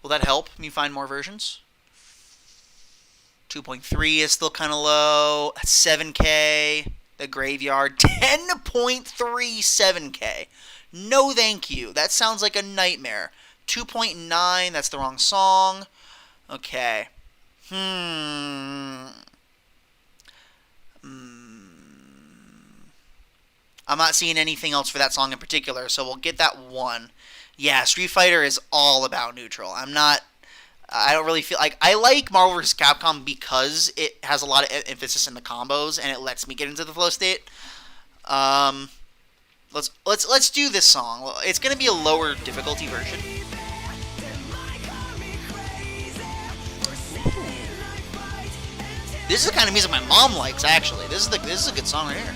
Will that help me find more versions? 2.3 is still kind of low. 7K. The Graveyard. 10.37K. No thank you. That sounds like a nightmare. 2.9. That's the wrong song. Okay. I'm not seeing anything else for that song in particular, so we'll get that one. Yeah, Street Fighter is all about neutral. I don't really feel like I like Marvel vs. Capcom because it has a lot of emphasis in the combos and it lets me get into the flow state. Let's do this song. It's gonna be a lower difficulty version. This is the kind of music my mom likes. Actually, this is a good song right here.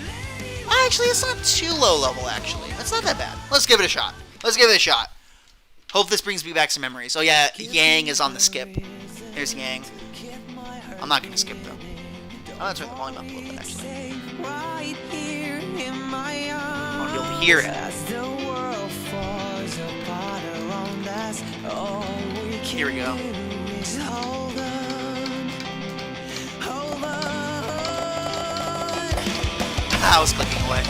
Actually, it's not too low level, actually. It's not that bad. Let's give it a shot. Hope this brings me back some memories. Oh, yeah, Yang is on the skip. Here's Yang. I'm not going to skip, though. Oh, let's turn the volume up a little bit, actually. I want to be able to hear it. Here we go. I was clicking away.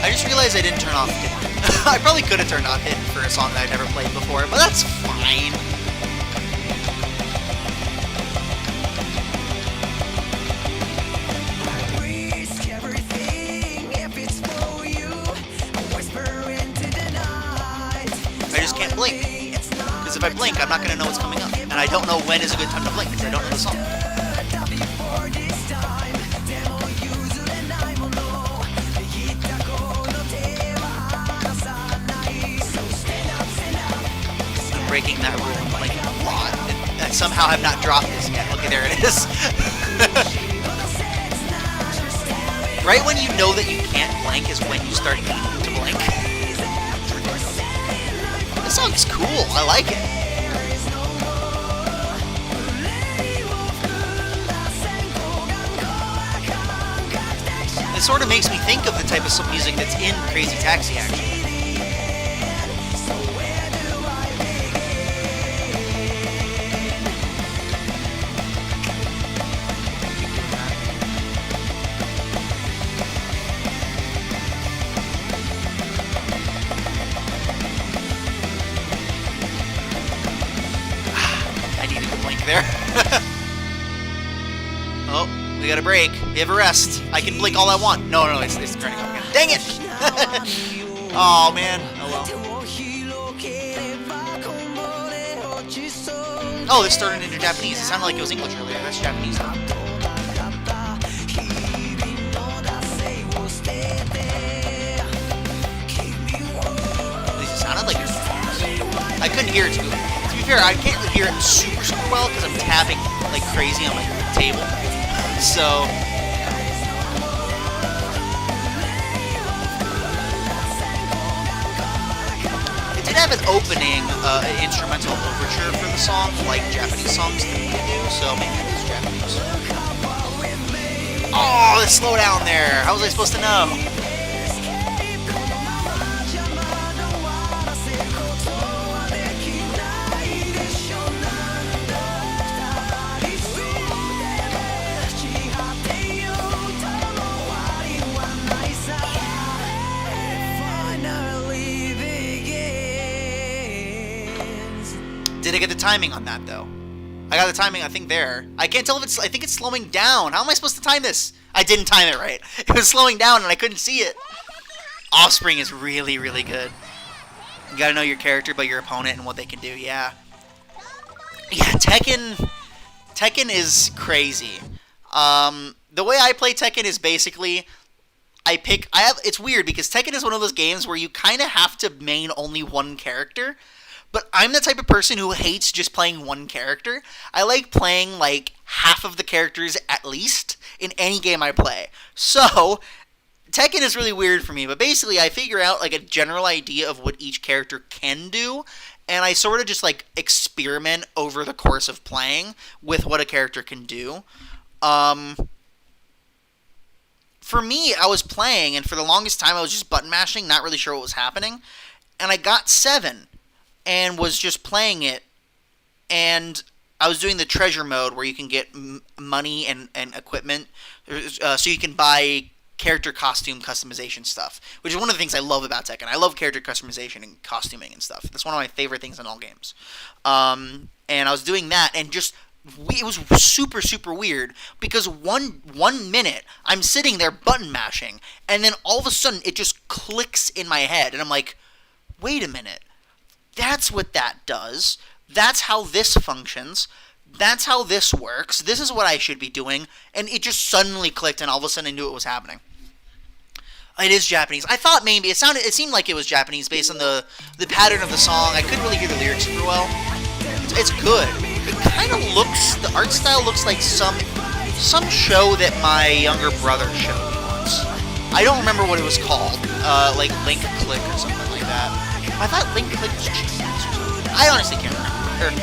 I just realized I didn't turn off Hidden. I probably could have turned off Hidden for a song that I've never played before, but that's fine. I just can't blink. Because if I blink, I'm not going to know what's coming up. And I don't know when is a good time to blink because I don't know the song. I'm breaking that rule and blinking a lot. And I somehow have not dropped this yet. Okay, there it is. Right when you know that you can't blink is when you start needing to blink. This song's cool. I like it. It sort of makes me think of the type of music that's in Crazy Taxi, actually. There. Oh, we got a break. We have a rest. I can blink all I want. No, it's turning up again. Dang it! Oh, man. Oh, well. Oh, this started into Japanese. It sounded like it was English earlier. That's Japanese now. At least it sounded like it was Japanese. I couldn't hear it too well. To be fair, I can't hear it super well because I'm tapping like crazy on my table. So it did have an opening, instrumental overture for the song, like Japanese songs typically do, so maybe it is Japanese. Oh, the slow down there. How was I supposed to know? Did I get the timing on that, though? I got the timing, I think, there. I can't tell if it's... I think it's slowing down. How am I supposed to time this? I didn't time it right. It was slowing down, and I couldn't see it. Offspring is really, really good. You gotta know your character, but your opponent and what they can do, yeah. Yeah, Tekken is crazy. The way I play Tekken is basically... It's weird, because Tekken is one of those games where you kind of have to main only one character... But I'm the type of person who hates just playing one character. I like playing, like, half of the characters at least in any game I play. So, Tekken is really weird for me. But basically, I figure out, like, a general idea of what each character can do. And I sort of just, like, experiment over the course of playing with what a character can do. For me, I was playing, and for the longest time, I was just button mashing, not really sure what was happening. And I got 7. And was just playing it, and I was doing the treasure mode where you can get money and equipment, so you can buy character costume customization stuff, which is one of the things I love about Tekken. I love character customization and costuming and stuff. That's one of my favorite things in all games. And I was doing that, and just it was super, super weird, because one minute I'm sitting there button mashing, and then all of a sudden it just clicks in my head, and I'm like, wait a minute. That's what that does. That's how this functions. That's how this works. This is what I should be doing. And it just suddenly clicked, and all of a sudden I knew what was happening. It is Japanese. I thought maybe it seemed like it was Japanese based on the pattern of the song. I couldn't really hear the lyrics super well. It's good. It kind of looks, the art style looks like some show that my younger brother showed me once. I don't remember what it was called. Like Link Click or something like that. I thought Link Click was Japanese or something. I honestly can't remember. Or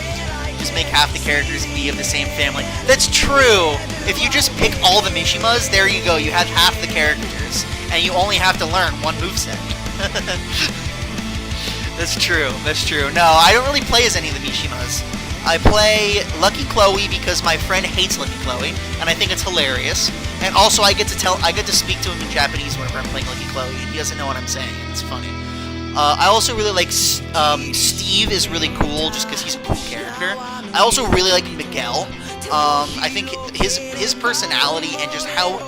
just make half the characters be of the same family. That's true! If you just pick all the Mishimas, there you go. You have half the characters. And you only have to learn one moveset. That's true. That's true. No, I don't really play as any of the Mishimas. I play Lucky Chloe because my friend hates Lucky Chloe, and I think it's hilarious. And also, I get to speak to him in Japanese whenever I'm playing Lucky Chloe, and he doesn't know what I'm saying. It's funny. I also really like Steve is really cool just because he's a cool character. I also really like Miguel. I think his personality and just how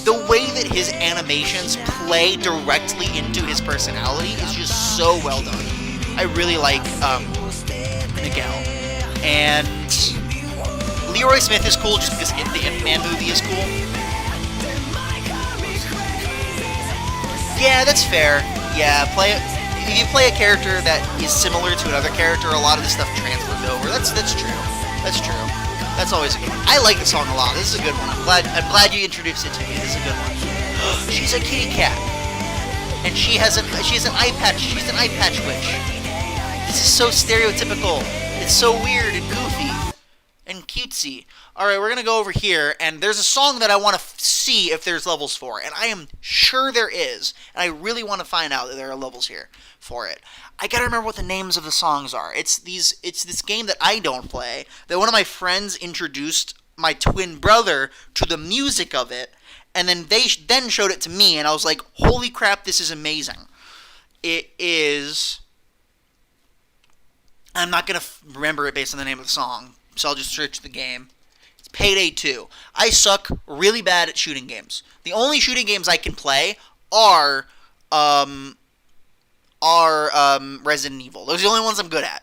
the way that his animations play directly into his personality is just so well done. I really like Miguel. And Leroy Smith is cool just because the Ip Man movie is cool. Yeah, that's fair. Yeah, if you play a character that is similar to another character, a lot of the stuff transfers over. That's true. That's true. That's always a good one. I like the song a lot. This is a good one. I'm glad you introduced it to me. This is a good one. She's a kitty cat, and she has an eye patch. She's an eye patch witch. This is so stereotypical. It's so weird and goofy and cutesy. Alright, we're going to go over here, and there's a song that I want to see if there's levels for, and I am sure there is, and I really want to find out that there are levels here for it. I gotta remember what the names of the songs are. It's this game that I don't play, that one of my friends introduced my twin brother to the music of it, and then they then showed it to me, and I was like, holy crap, this is amazing. It is... I'm not going to remember it based on the name of the song, so I'll just search the game. It's Payday 2. I suck really bad at shooting games. The only shooting games I can play are Resident Evil. Those are the only ones I'm good at.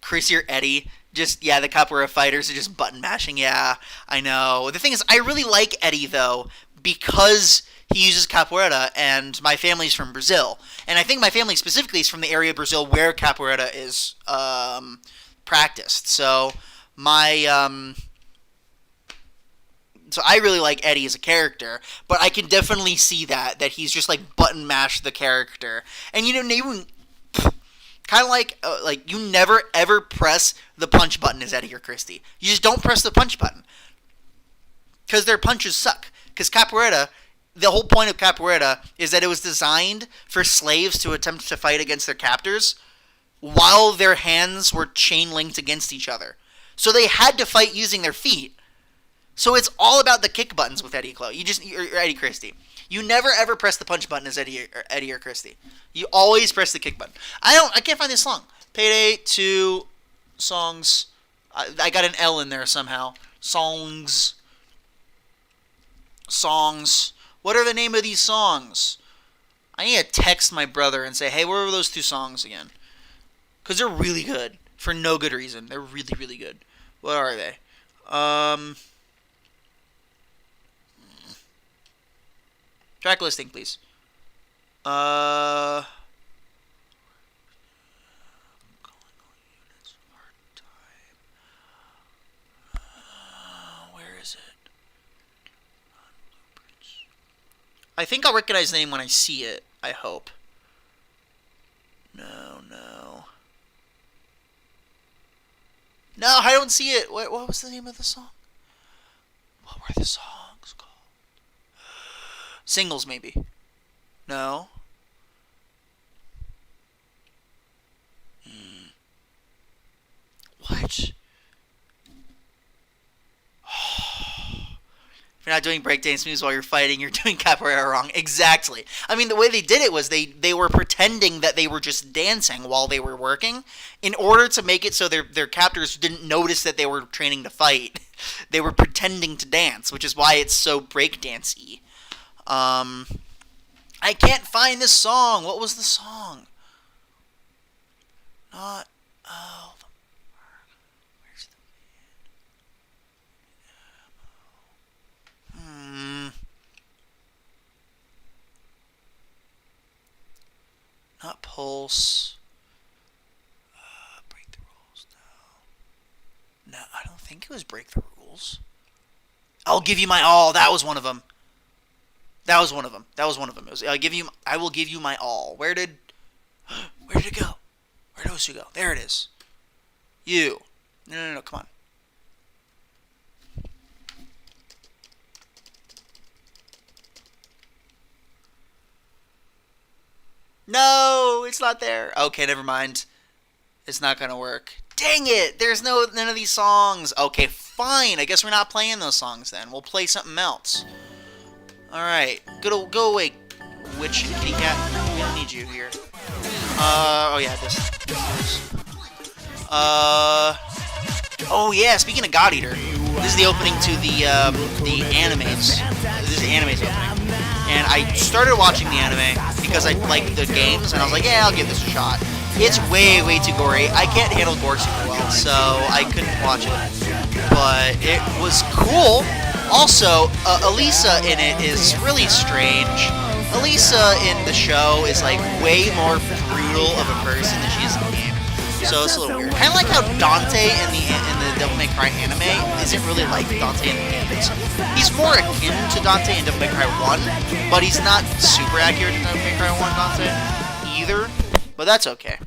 Chrissy or Eddie, just, yeah, the capoeira fighters are just button mashing, yeah, I know. The thing is, I really like Eddie, though, because he uses capoeira, and my family's from Brazil. And I think my family specifically is from the area of Brazil where capoeira is practiced. So my So I really like Eddie as a character, but I can definitely see that he's just like button mash the character, and you know, even kind of like you never ever press the punch button as Eddie or Christy. You just don't press the punch button because their punches suck. Because capoeira, the whole point of capoeira is that it was designed for slaves to attempt to fight against their captors while their hands were chain linked against each other. So they had to fight using their feet. So it's all about the kick buttons with Eddie Clo. Or Eddie Christie. You never ever press the punch button as Eddie or Christie. You always press the kick button. I can't find this song. Payday 2 songs. I got an L in there somehow. Songs. What are the name of these songs? I need to text my brother and say, hey, what were those 2 songs again? Because they're really good. For no good reason. They're really, really good. What are they? Track listing, please. Where is it? I think I'll recognize the name when I see it. I hope. No. No, I don't see it. What was the name of the song? What were the songs called? Singles, maybe. No. What? If you're not doing breakdance moves while you're fighting, you're doing capoeira wrong. Exactly. I mean, the way they did it was they were pretending that they were just dancing while they were working in order to make it so their captors didn't notice that they were training to fight. They were pretending to dance, which is why it's so breakdance-y. I can't find this song. What was the song? Not... Oh... Where's the... Not Pulse. Break the Rules. No, I don't think it was Break the Rules. I'll Give You My All. That was one of them. It was, I will give you my all. Where did it go? Where did it go? There it is. You. No, come on. No, it's not there. Okay, never mind. It's not gonna work. Dang it! There's none of these songs. Okay, fine. I guess we're not playing those songs then. We'll play something else. Alright. Go away, witch and kitty cat. We don't need you here. Oh yeah, this. Oh yeah, speaking of God Eater, this is the opening to the animes. This is the animes opening. And I started watching the anime because I liked the games, and I was like, yeah, I'll give this a shot. It's way too gory. I can't handle gore super well, so I couldn't watch it. But it was cool. Also, Elisa in it is really strange. Elisa in the show is like way more brutal of a person than she is in the game. So it's a little weird. Kind of like how Dante in the Devil May Cry anime isn't really like Dante in the games. He's more akin to Dante in Devil May Cry 1, but he's not super accurate to Devil May Cry 1 Dante either. But that's okay.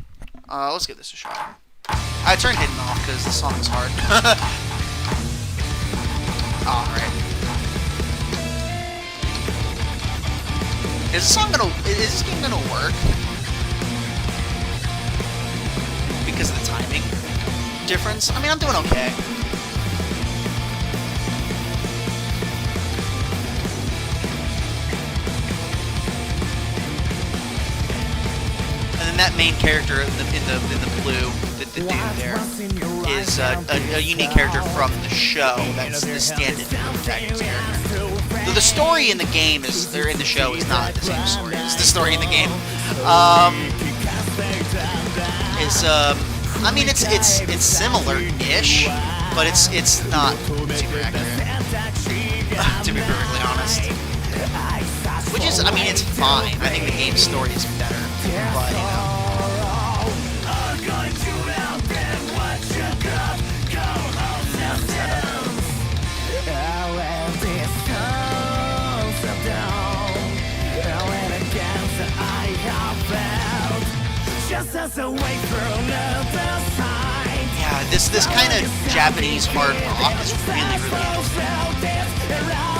Let's give this a shot. I turned Hidden off because the song's hard. Alright. Is this game gonna work? Because of the timing difference? I mean, I'm doing okay. And then that main character in the blue, the dude there, is a unique character from the show. That's the stand-in protagonist character. Though the story in the game in the show is not the same story. It's the story in the game. I mean, it's similar-ish, but it's not super accurate. To be perfectly honest. Which is, I mean, it's fine. I think the game story is better, but, you know. Yeah, this kind of Japanese hard rock is really interesting.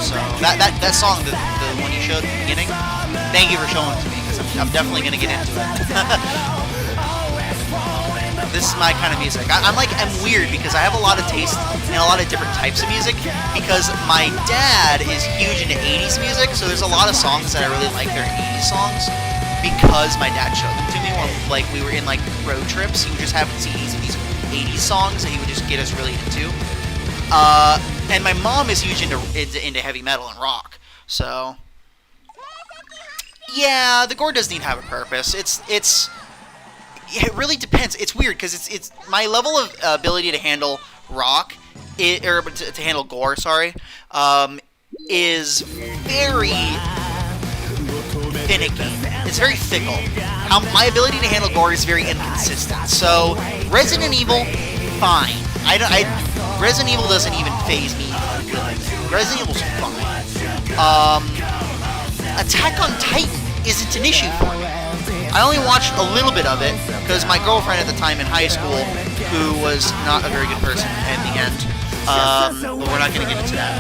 So that song, the one you showed at the beginning, thank you for showing it to me, because I'm definitely gonna get into it. This is my kind of music. I'm weird because I have a lot of taste in a lot of different types of music, because my dad is huge into 80s music, so there's a lot of songs that I really like. They're 80s songs because my dad showed them to me when we were in road trips. He would just have CDs of these 80s songs that he would just get us really into. And my mom is huge into heavy metal and rock, so yeah, the gore does need to have a purpose. It really depends. It's weird because it's my level of ability to handle rock, or to handle gore. Sorry, is very finicky. It's very fickle. My ability to handle gore is very inconsistent. So Resident Evil, fine. Resident Evil doesn't even faze me. Resident Evil's fine. Attack on Titan isn't an issue for me. I only watched a little bit of it because my girlfriend at the time in high school, who was not a very good person in the end, but we're not going to get into that.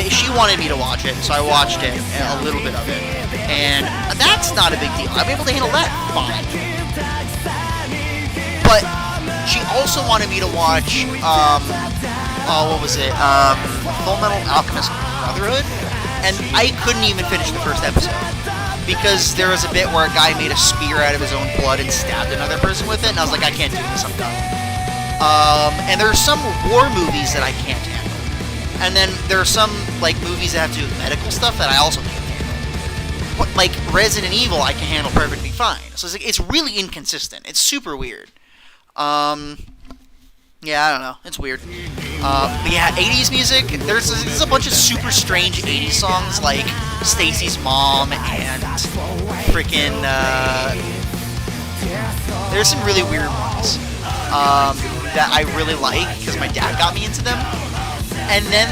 She wanted me to watch it, so I watched it, a little bit of it, and that's not a big deal. I'm able to handle that fine. But she also wanted me to watch, what was it? Full Metal Alchemist Brotherhood, and I couldn't even finish the first episode. Because there was a bit where a guy made a spear out of his own blood and stabbed another person with it, and I was like, I can't do this, I'm done. And there are some war movies that I can't handle. And then there are some, movies that have to do with medical stuff that I also can't handle. But, Resident Evil, I can handle perfectly fine. So it's really inconsistent. It's super weird. Yeah, I don't know. It's weird. But yeah, 80s music, there's a bunch of super strange 80s songs, like Stacy's Mom and freaking, there's some really weird ones that I really like because my dad got me into them. And then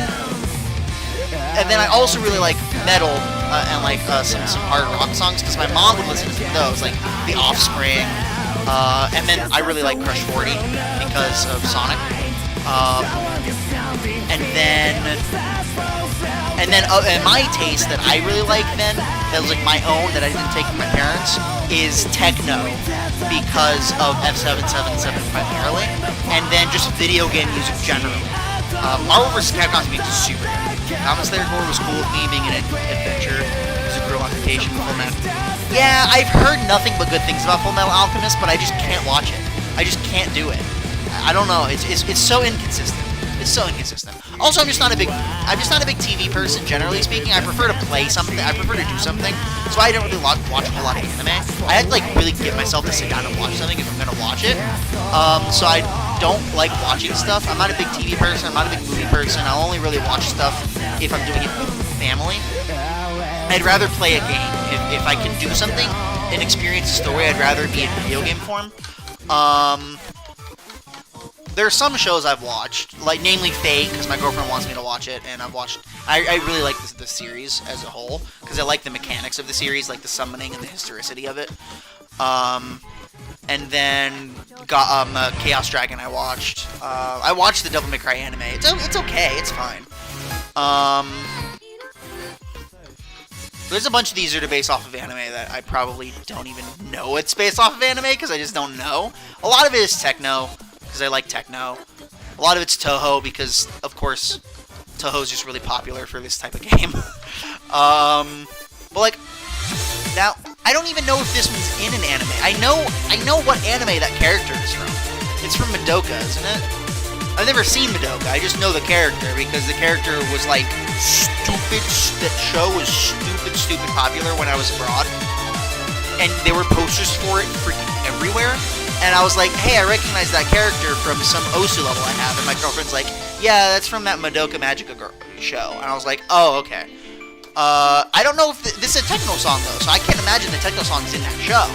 I also really like metal and some hard rock songs because my mom would listen to those, like The Offspring. And then I really like Crush 40 because of Sonic. And my taste that I really like then, that was my own, that I didn't take from my parents, is techno because of F777 primarily, and then just video game music generally. Marvel vs. Capcom's music is super good. Thomas Slayer Gore was cool with me being an adventure. Real occupation with Full Metal. Yeah, I've heard nothing but good things about Full Metal Alchemist, but I just can't watch it. I just can't do it. I don't know. It's so inconsistent. It's so inconsistent. Also, I'm just not a big TV person, generally speaking. I prefer to play something. I prefer to do something. So I don't really watch a whole lot of anime. I had to really get myself to sit down and watch something if I'm gonna watch it. So I don't like watching stuff. I'm not a big TV person. I'm not a big movie person. I'll only really watch stuff if I'm doing it with family. I'd rather play a game. If I can do something and experience a story, I'd rather be in video game form. There are some shows I've watched, namely Fate, because my girlfriend wants me to watch it, and I really like the series as a whole, because I like the mechanics of the series, like the summoning and the historicity of it. And then Chaos Dragon I watched. I watched the Devil May Cry anime. It's okay, it's fine. There's a bunch of these that are based off of anime that I probably don't even know it's based off of anime because I just don't know. A lot of it is techno because I like techno. A lot of it's Toho because, of course, Toho's just really popular for this type of game. But now I don't even know if this one's in an anime. I know what anime that character is from. It's from Madoka, isn't it? I've never seen Madoka, I just know the character, because the character was, stupid, that show was stupid popular when I was abroad, and there were posters for it freaking everywhere, and I was like, hey, I recognize that character from some Osu level I have, and my girlfriend's like, yeah, that's from that Madoka Magica show, and I was like, oh, okay. I don't know if this is a techno song, though, so I can't imagine the techno song's in that show.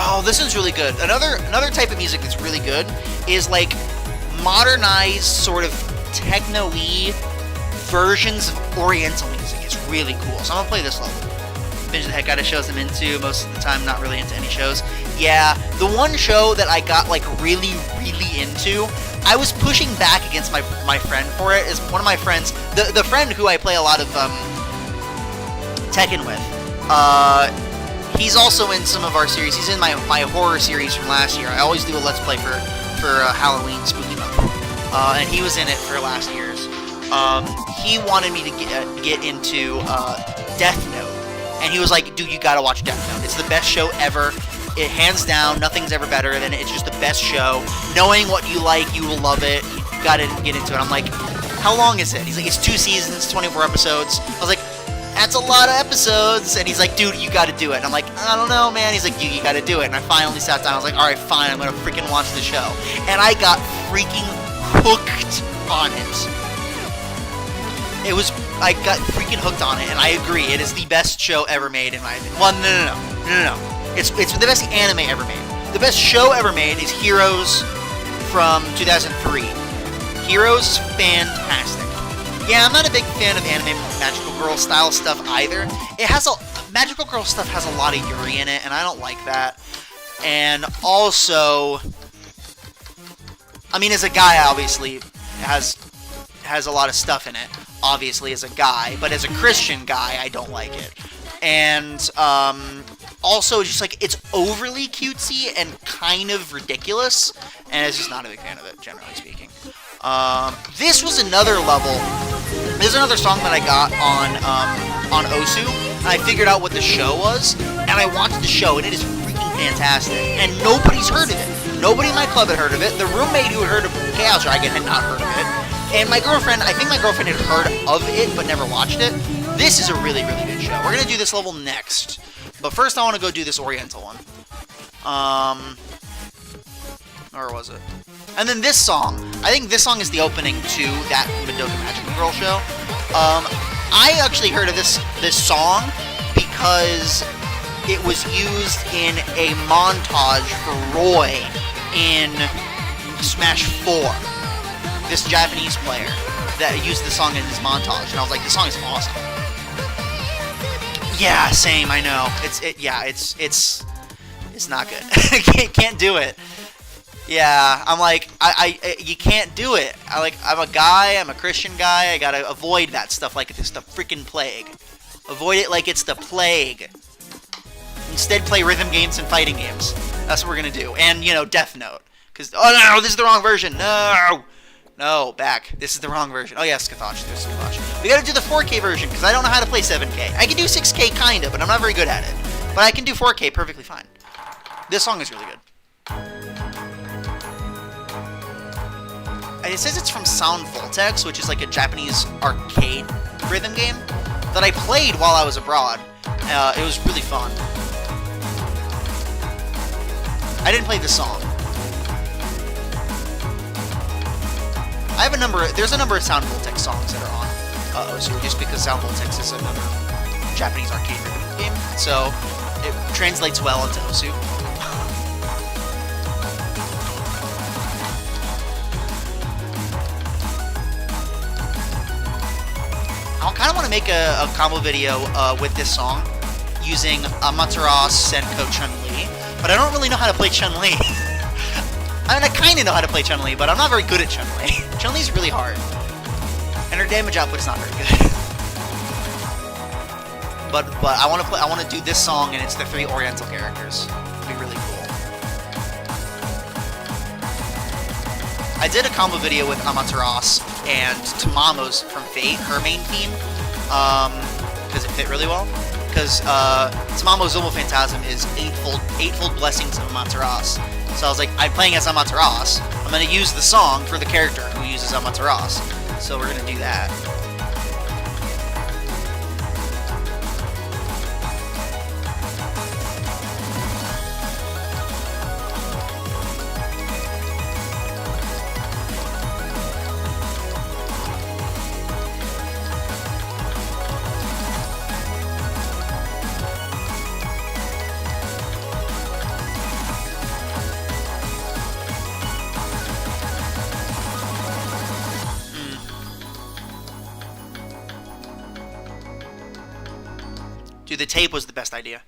Oh, this one's really good. Another type of music that's really good is modernized sort of techno-y versions of Oriental music. It's really cool. So I'm gonna play this level. binge the heck out of shows I'm into. Most of the time, not really into any shows. Yeah, the one show that I got like really, really into, I was pushing back against my friend for it. Is one of my friends, the friend who I play a lot of Tekken with. He's also in some of our series. He's in my horror series from last year. I always do a Let's Play for Halloween Spooky Month, and he was in it for last year's. He wanted me to get into Death Note, and he was like, "Dude, you gotta watch Death Note. It's the best show ever. It hands down, nothing's ever better than it. It's just the best show. Knowing what you like, you will love it. You gotta get into it." I'm like, "How long is it?" He's like, "It's 2 seasons, 24 episodes." I was like, "That's a lot of episodes." And he's like, "Dude, you gotta do it." And I'm like, "I don't know, man." He's like, you gotta do it. And I finally sat down. I was like, "Alright, fine, I'm gonna freaking watch the show." And I got freaking hooked on it. I got freaking hooked on it, and I agree, it is the best show ever made in my opinion. Well, no. It's the best anime ever made. The best show ever made is Heroes from 2003. Heroes is fantastic. Yeah, I'm not a big fan of anime Magical Girl style stuff either. Magical Girl stuff has a lot of Yuri in it, and I don't like that. And also, I mean, as a guy, obviously, has a lot of stuff in it, obviously, as a guy, but as a Christian guy, I don't like it. And, also, just, like, it's overly cutesy and kind of ridiculous, and it's just not a big fan of it, generally speaking. This was another level. There's another song that I got on Osu, and I figured out what the show was, and I watched the show, and it is freaking fantastic, and nobody's heard of it. Nobody in my club had heard of it. The roommate who had heard of Chaos Dragon had not heard of it. And my girlfriend, I think my girlfriend had heard of it, but never watched it. This is a really, really good show. We're going to do this level next. But first I want to go do this Oriental one. Or was it? And then this song. I think this song is the opening to that Madoka Magical Girl show. I actually heard of this song because it was used in a montage for Roy in Smash 4. This Japanese player that used the song in his montage, and I was like, this song is awesome. Yeah, same, I know. It's not good. Can't do it. Yeah, I'm like, you can't do it. I'm a guy, I'm a Christian guy, I gotta avoid that stuff like it's the freaking plague. Avoid it like it's the plague. Instead, play rhythm games and fighting games. That's what we're gonna do. And, Death Note. Because, oh no, this is the wrong version. No, back. This is the wrong version. Oh yeah, Skathosh. There's Skathosh. We gotta do the 4K version, because I don't know how to play 7K. I can do 6K kinda, but I'm not very good at it. But I can do 4K perfectly fine. This song is really good. And it says it's from Sound Voltex, which is like a Japanese arcade rhythm game that I played while I was abroad. It was really fun. I didn't play this song. There's a number of Sound Voltex songs that are on Osu, just because Sound Voltex is another Japanese arcade rhythm game, so it translates well into Osu. I kind of want to make a combo video with this song using Amaterasu, Senko, Chun-Li, but I don't really know how to play Chun-Li. I mean, I kind of know how to play Chun-Li, but I'm not very good at Chun-Li. Chun-Li's really hard, and her damage output is not very good. but I want to do this song, and it's the 3 Oriental characters. It'd be really cool. I did a combo video with Amaterasu and Tamamos from Fate, her main team, because it fit really well. Because Tamamo's Zomo Phantasm is eightfold blessings of Amaterasu. So I was like, I'm playing as Amaterasu. I'm going to use the song for the character who uses Amaterasu. So we're going to do that. Dude, the tape was the best idea.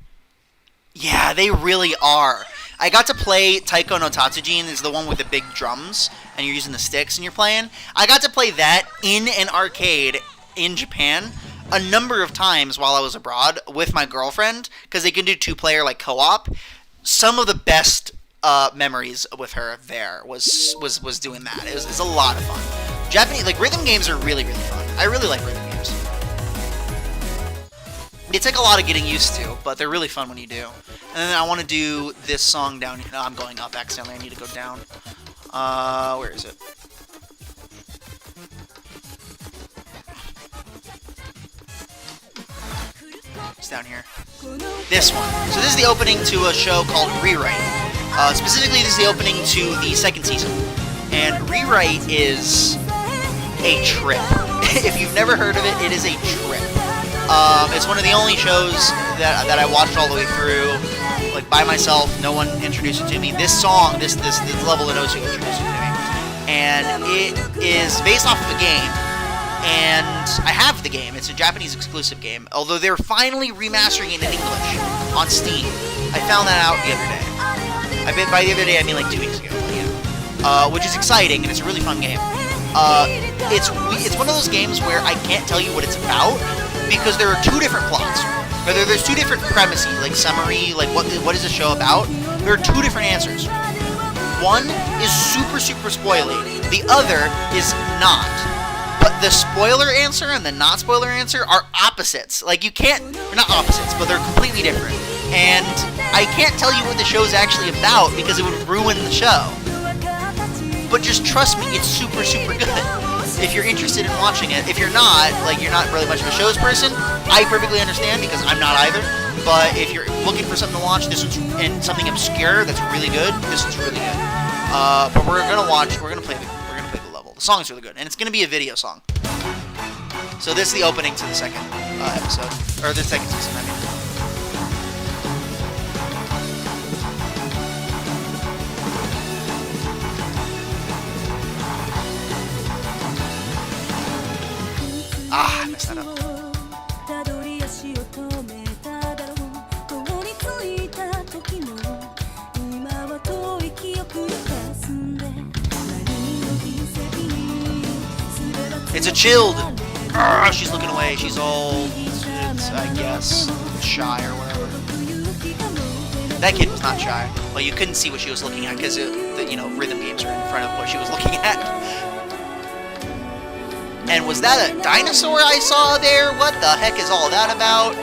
Yeah, they really are. I got to play Taiko no Tatsujin, is the one with the big drums, and you're using the sticks and you're playing. I got to play that in an arcade in Japan a number of times while I was abroad with my girlfriend, because they can do two-player like co-op. Some of the best memories with her there was doing that. It was a lot of fun. Japanese rhythm games are really, really fun. I really like rhythm games. They take a lot of getting used to, but they're really fun when you do. And then I want to do this song down here. No, I'm going up accidentally. I need to go down. Where is it? It's down here. This one. So this is the opening to a show called Rewrite. Specifically, this is the opening to the second season. And Rewrite is a trip. If you've never heard of it, it is a trip. It's one of the only shows that I watched all the way through, like by myself. No one introduced it to me. This song, this level of Osu introduced it to me, and it is based off of a game. And I have the game. It's a Japanese exclusive game. Although they're finally remastering it in English on Steam. I found that out the other day. By the other day, I mean like 2 weeks ago. Yeah. Which is exciting, and it's a really fun game. It's one of those games where I can't tell you what it's about, because there are two different plots. Whether there's two different premises, like summary, like what is the show about? There are two different answers. One is super, super spoily. The other is not. But the spoiler answer and the not spoiler answer are opposites. Like they're not opposites, but they're completely different. And I can't tell you what the show is actually about because it would ruin the show. But just trust me, it's super, super good. If you're interested in watching it. If you're not, you're not really much of a shows person, I perfectly understand because I'm not either. But if you're looking for something to watch, this one's and something obscure that's really good, this one's really good. But we're gonna play the level. The song's really good, and it's gonna be a video song. So this is the opening to the second episode, or the second season, I mean. Ah, I messed that up. It's a chilled. She's looking away. She's old. I guess, shy or whatever. That kid was not shy. Well, you couldn't see what she was looking at because rhythm games are in front of what she was looking at. And was that a dinosaur I saw there? What the heck is all that about?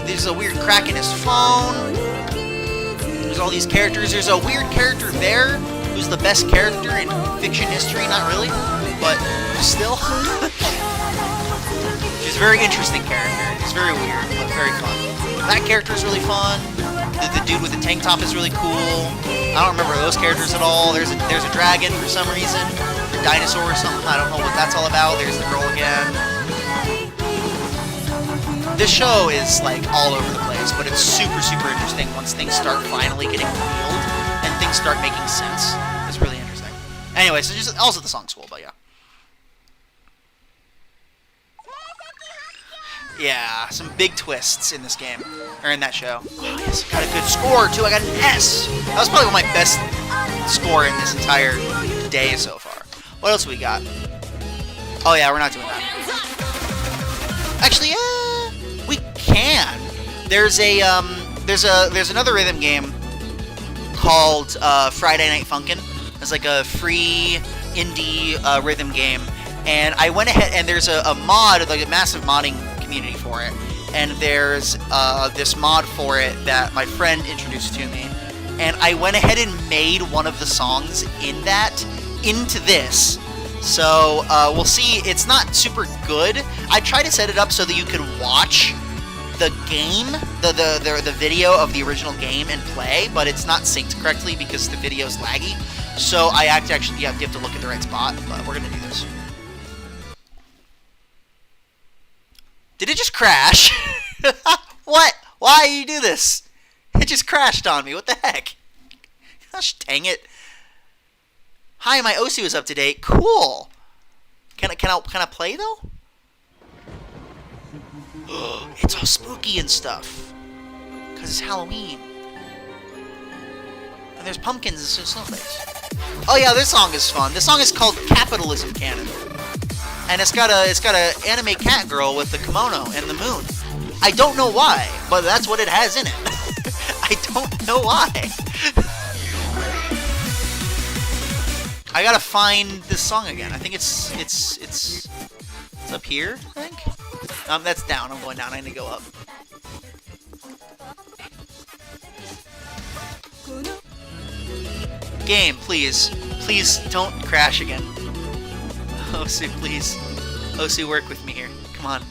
There's a weird crack in his phone. There's all these characters. There's a weird character there who's the best character in fiction history. Not really, but still. She's a very interesting character. It's very weird, but very fun. That character is really fun. The dude with the tank top is really cool. I don't remember those characters at all. There's a dragon for some reason. Dinosaur or something. I don't know what that's all about. There's the girl again. This show is all over the place, but it's super, super interesting once things start finally getting revealed and things start making sense. It's really interesting. Anyway, so just also the song's cool, but yeah. Yeah, some big twists in this game, or in that show. Oh, yes, got a good score too. I got an S. That was probably my best score in this entire day so far. What else we got? Oh yeah, we're not doing that. Actually, we can. There's another rhythm game called Friday Night Funkin'. It's like a free indie rhythm game, and I went ahead and there's a mod, like a massive modding community for it, and there's this mod for it that my friend introduced to me, and I went ahead and made one of the songs in that into this. So we'll see. It's not super good. I tried to set it up so that you could watch the game, the video of the original game and play, but it's not synced correctly because the video's laggy. So you have to look at the right spot, but we're gonna do this. Did it just crash? What? Why you do this? It just crashed on me. What the heck? Gosh dang it. Hi, my Osu is up to date. Cool. Can I play though? It's all spooky and stuff. Because it's Halloween. And there's pumpkins and snowflakes. Oh yeah, this song is fun. This song is called Capitalism Cannon. And it's got a anime cat girl with the kimono and the moon. I don't know why, but that's what it has in it. I don't know why. I gotta find this song again. I think it's up here, I think? That's down. I'm going down. I need to go up. Game, please. Please don't crash again. Osu, please. Osu, work with me here. Come on.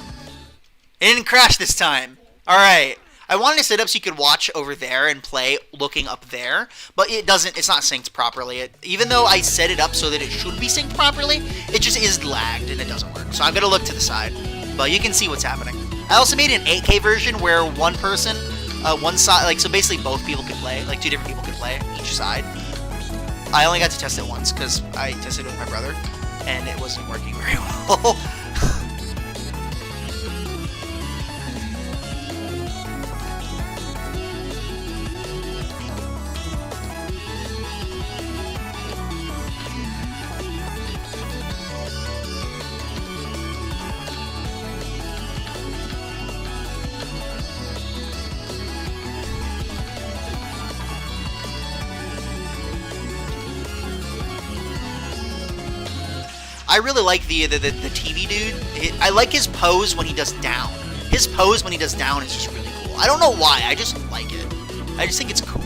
It didn't crash this time. Alright. I wanted to set up so you could watch over there and play looking up there, but it doesn't, it's not synced properly. Even though I set it up so that it should be synced properly, it just is lagged and it doesn't work. So I'm going to look to the side, but you can see what's happening. I also made an 8K version where one person, one side, like, so basically both people could play, like 2 different people could play each side. I only got to test it once because I tested it with my brother, and it wasn't working very well. I really like the TV dude. I like his pose when he does down. His pose when he does down is just really cool. I don't know why. I just like it. I just think it's cool.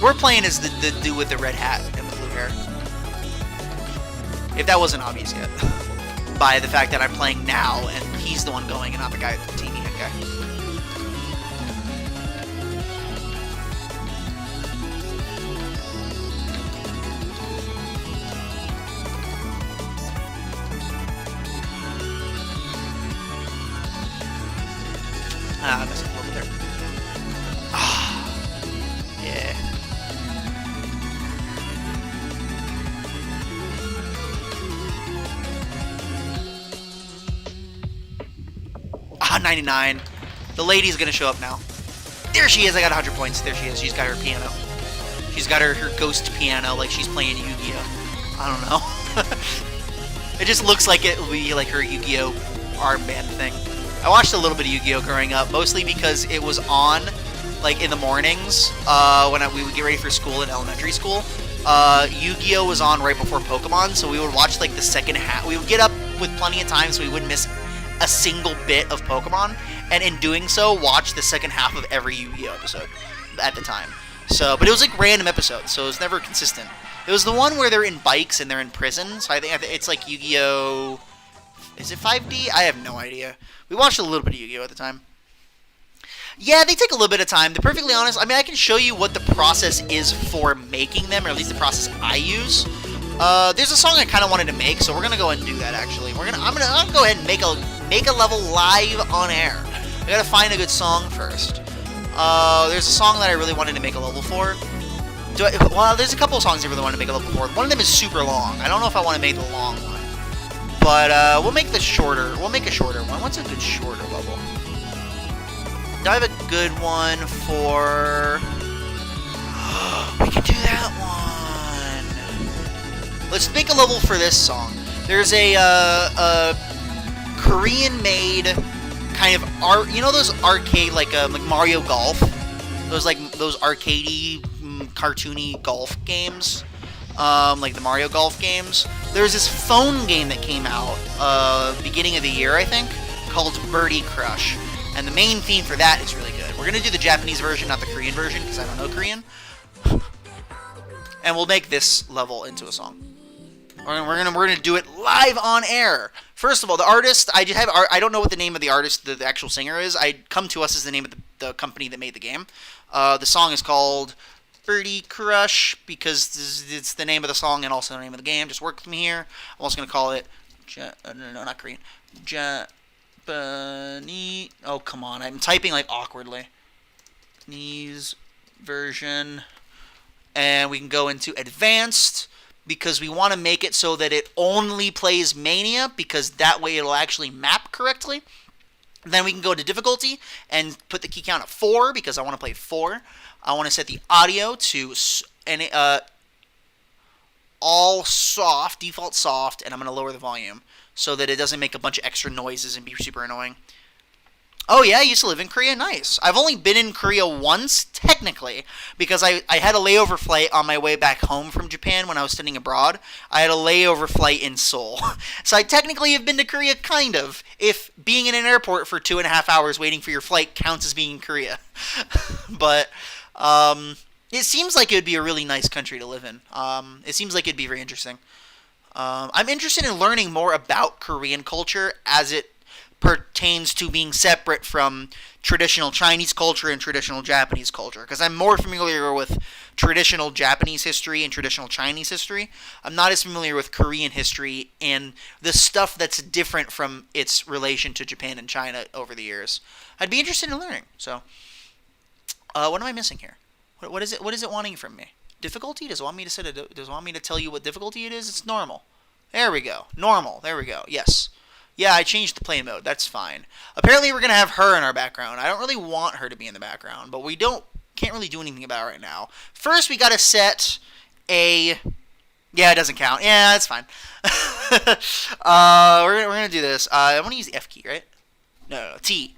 We're playing as the dude with the red hat and the blue hair. If that wasn't obvious yet. By the fact that I'm playing now and he's the one going and not the guy, the TV head guy. I messed up a little bit there. Ah, yeah. Ah, 99. The lady's gonna show up now. There she is. I got 100 points. There she is. She's got her piano. She's got her ghost piano like she's playing Yu-Gi-Oh. I don't know. It just looks like it will be like her Yu-Gi-Oh armband thing. I watched a little bit of Yu-Gi-Oh growing up, mostly because it was on, like, in the mornings, when we would get ready for school in elementary school. Yu-Gi-Oh was on right before Pokemon, so we would watch, like, the second half. We would get up with plenty of time so we wouldn't miss a single bit of Pokemon, and in doing so, watch the second half of every Yu-Gi-Oh episode at the time. So, but it was, like, random episodes, so it was never consistent. It was the one where they're in bikes and they're in prison, so I think it's, like, Yu-Gi-Oh... Is it 5D? I have no idea. We watched a little bit of Yu-Gi-Oh at the time. Yeah, they take a little bit of time. To be perfectly honest, I mean, I can show you what the process is for making them, or at least the process I use. There's a song I kind of wanted to make, so we're gonna go ahead and do that. Actually, I'm gonna go ahead and make a level live on air. I gotta find a good song first. There's a song that I really wanted to make a level for. Well, there's a couple of songs I really want to make a level for. One of them is super long. I don't know if I want to make the long one. But we'll make the shorter. We'll make a shorter one. What's a good shorter level? Do I have a good one for? We can do that one. Let's make a level for this song. There's a Korean-made kind of art. You know those arcade like Mario Golf? Those arcadey, cartoony golf games. Like the Mario Golf games. There's this phone game that came out beginning of the year, I think, called Birdie Crush. And the main theme for that is really good. We're going to do the Japanese version, not the Korean version, because I don't know Korean. And we'll make this level into a song. We're gonna do it live on air. First of all, the artist, I don't know what the name of the artist, the actual singer is. Come to Us is the name of the company that made the game. The song is called Birdie Crush because it's the name of the song and also the name of the game. Just work with me here. I'm also going to call it... no, not Korean. Japanese... Oh, come on. I'm typing, like, awkwardly. Japanese version. And we can go into advanced. because we want to make it so that it only plays Mania, because that way it'll actually map correctly. Then we can go to difficulty and put the key count at 4 because I want to play 4. I want to set the audio to all soft, default soft, and I'm going to lower the volume so that it doesn't make a bunch of extra noises and be super annoying. Oh yeah, I used to live in Korea. Nice. I've only been in Korea once, technically, because I had a layover flight on my way back home from Japan when I was studying abroad. I had a layover flight in Seoul. So I technically have been to Korea, kind of, if being in an airport for 2.5 hours waiting for your flight counts as being in Korea. But it seems like it would be a really nice country to live in. It seems like it'd be very interesting. I'm interested in learning more about Korean culture as it pertains to being separate from traditional Chinese culture and traditional Japanese culture, because I'm more familiar with traditional Japanese history and traditional Chinese history. I'm not as familiar with Korean history and the stuff that's different from its relation to Japan and China over the years. I'd be interested in learning. So, what am I missing here? What is it? What is it wanting from me? Difficulty? Does it want me to set it? Does it want me to tell you what difficulty it is? It's normal. There we go. Normal. There we go. Yes. Yeah, I changed the play mode. That's fine. Apparently, we're gonna have her in our background. I don't really want her to be in the background, but we can't really do anything about it right now. First, we gotta set a. Yeah, it doesn't count. Yeah, that's fine. We're gonna do this. I want to use the F key, right? No, T.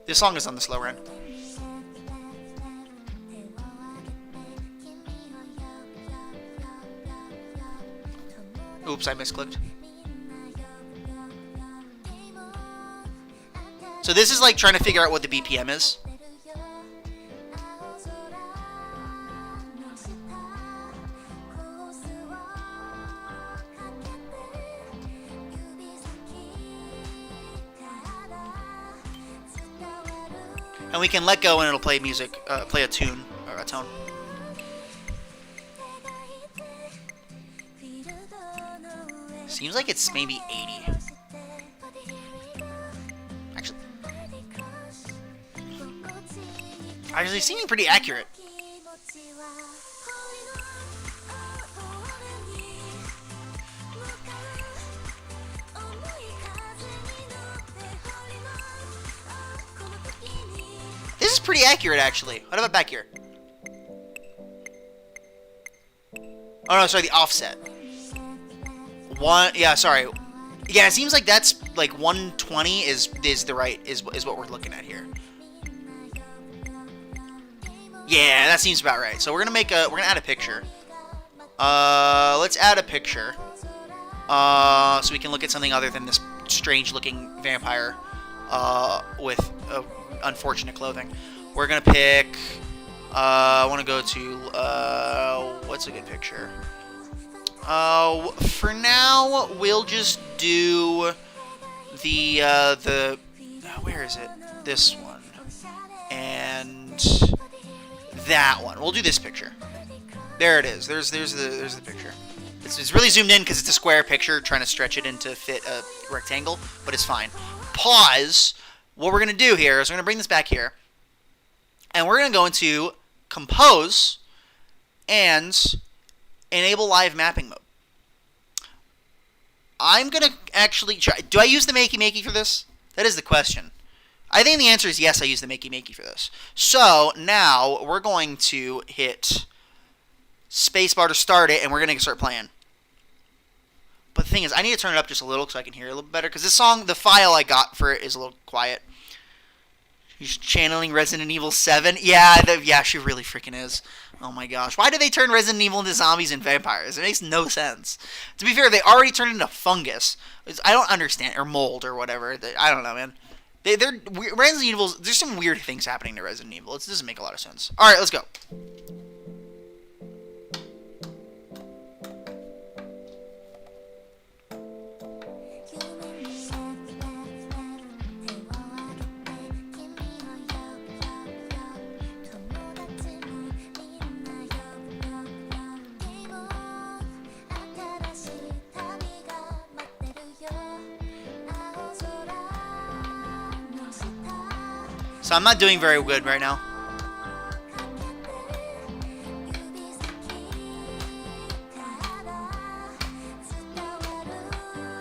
This song is on the slow run. Oops, I misclicked. So this is like trying to figure out what the BPM is. And we can let go and it'll play music, play a tune, or a tone. Seems like it's maybe 80. Actually seeming pretty accurate. This is pretty accurate, actually. What about back here? Oh no, sorry, the offset. Yeah, sorry. Yeah, it seems like that's like 120 is what we're looking at here. Yeah, that seems about right. So we're gonna add a picture. Let's add a picture. So we can look at something other than this strange-looking vampire with unfortunate clothing. We're gonna pick. I want to go to what's a good picture? For now, we'll just do the where is it? This one and that one. We'll do this picture. There it is. There's the picture. It's really zoomed in because it's a square picture, trying to stretch it in to fit a rectangle, but it's fine. Pause. What we're gonna do here is we're gonna bring this back here, and we're gonna go into compose and enable live mapping mode. I'm going to actually try. Do I use the Makey Makey for this? That is the question. I think the answer is yes, I use the Makey Makey for this. So now we're going to hit spacebar to start it, and we're going to start playing. But the thing is, I need to turn it up just a little so I can hear it a little better, because this song, the file I got for it is a little quiet. She's channeling Resident Evil 7. Yeah, she really freaking is. Oh my gosh. Why do they turn Resident Evil into zombies and vampires? It makes no sense. To be fair, they already turned into fungus. I don't understand. Or mold or whatever. I don't know, man. Resident Evil, there's some weird things happening to Resident Evil. It doesn't make a lot of sense. Alright, let's go. So I'm not doing very good right now.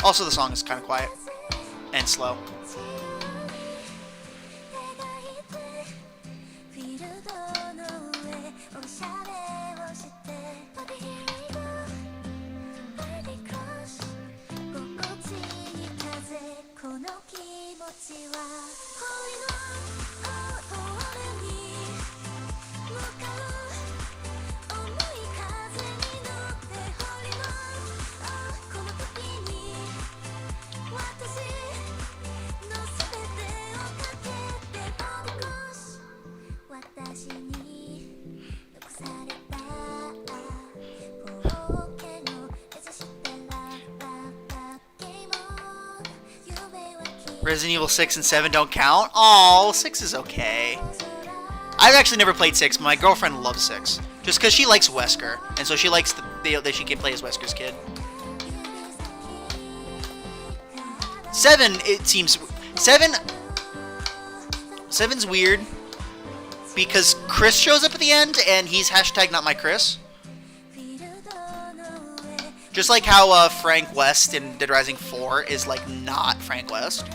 Also, the song is kind of quiet and slow. Resident Evil 6 and 7 don't count? Oh, 6 is okay. I've actually never played 6, but my girlfriend loves 6. Just because she likes Wesker, and so she likes that she can play as Wesker's kid. 7, it seems... 7's weird, because Chris shows up at the end, and he's hashtag not my Chris. Just like how Frank West in Dead Rising 4 is, like, not Frank West.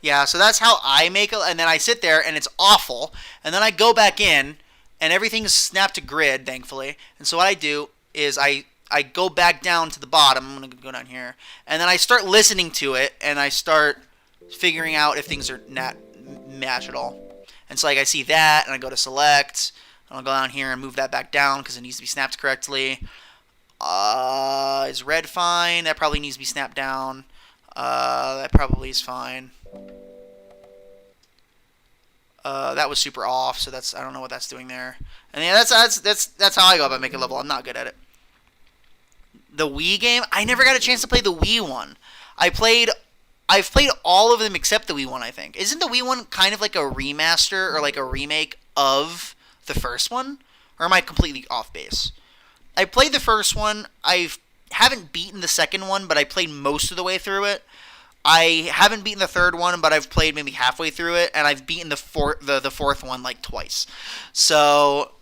Yeah, so that's how I make it, and then I sit there, and it's awful, and then I go back in, and everything's snapped to grid, thankfully, and so what I do is I go back down to the bottom, I'm going to go down here, and then I start listening to it, and I start figuring out if things are not match at all. And so like I see that, and I go to select, and I'll go down here and move that back down, because it needs to be snapped correctly. Is red fine? That probably needs to be snapped down. That probably is fine. That was super off, so I don't know what that's doing there. And yeah, that's how I go about making a level. I'm not good at it. The Wii game, I never got a chance to play the Wii one. I've played all of them except the Wii one, I think. Isn't the Wii one kind of like a remaster or like a remake of the first one? Or am I completely off base? I played the first one. I haven't beaten the second one, but I played most of the way through it. I haven't beaten the third one, but I've played maybe halfway through it, and I've beaten the fourth one like twice. So,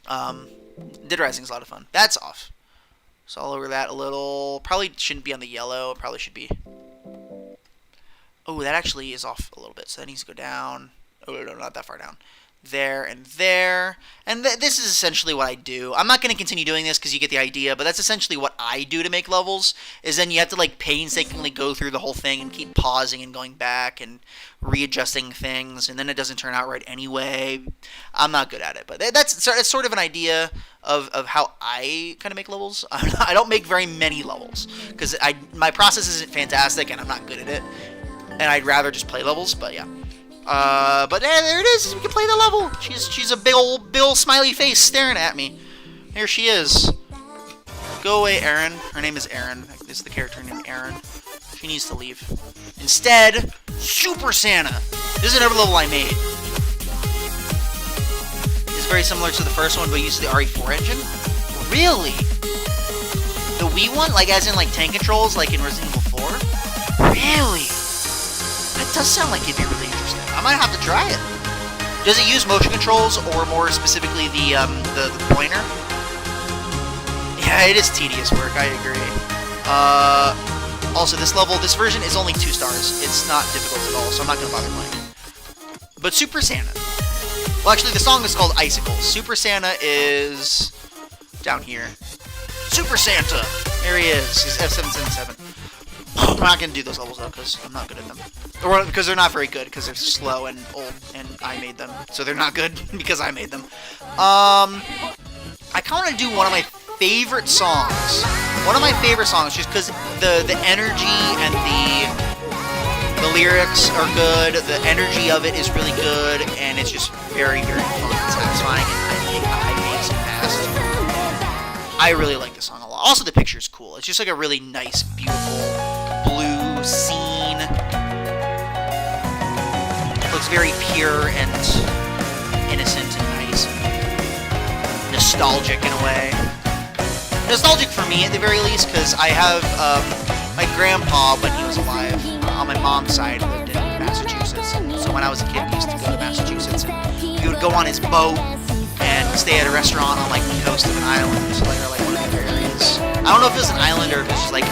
Dead Rising is a lot of fun. That's off. So I'll lower that a little. Probably shouldn't be on the yellow. It probably should be. Oh, that actually is off a little bit, so that needs to go down. Oh, no, not that far down. There and there. And this is essentially what I do. I'm not going to continue doing this because you get the idea, but that's essentially what I do to make levels, is then you have to like painstakingly go through the whole thing and keep pausing and going back and readjusting things, and then it doesn't turn out right anyway. I'm not good at it, but that's sort of an idea of how I kind of make levels. I don't make very many levels because my process isn't fantastic and I'm not good at it, and I'd rather just play levels, but yeah. But there it is. We can play the level. She's a big old Bill smiley face staring at me. Here she is. Go away, Erin. Her name is Erin. This is the character named Erin. She needs to leave. Instead, Super Santa. This is another level I made. It's very similar to the first one, but uses the RE4 engine. Really? The Wii one, like as in like tank controls, like in Resident Evil 4. Really? That does sound like it'd be really interesting. I might have to try it. Does it use motion controls, or more specifically the pointer? Yeah, it is tedious work. I agree. Also, this version is only 2 stars. It's not difficult at all, so I'm not gonna bother playing it. But Super Santa. Well, actually, the song is called Icicles. Super Santa is down here. Super Santa! There he is. He's F777. I'm not gonna do those levels though, because I'm not good at them. Or because they're not very good, because they're slow and old, and I made them. So they're not good because I made them. I kind of want to do one of my favorite songs. One of my favorite songs, just because the energy and the lyrics are good. The energy of it is really good, and it's just very, very fun and satisfying. And I made some fast. I really like this song a lot. Also, the picture is cool. It's just like a really nice, beautiful blue scene. It looks very pure and innocent and nice. Nostalgic in a way. Nostalgic for me at the very least, because I have my grandpa, when he was alive, on my mom's side, lived in Massachusetts. So when I was a kid, we used to go to Massachusetts. He would go on his boat and stay at a restaurant on like the coast of an island, like, or like one of the areas. I don't know if it was an island or if it was just like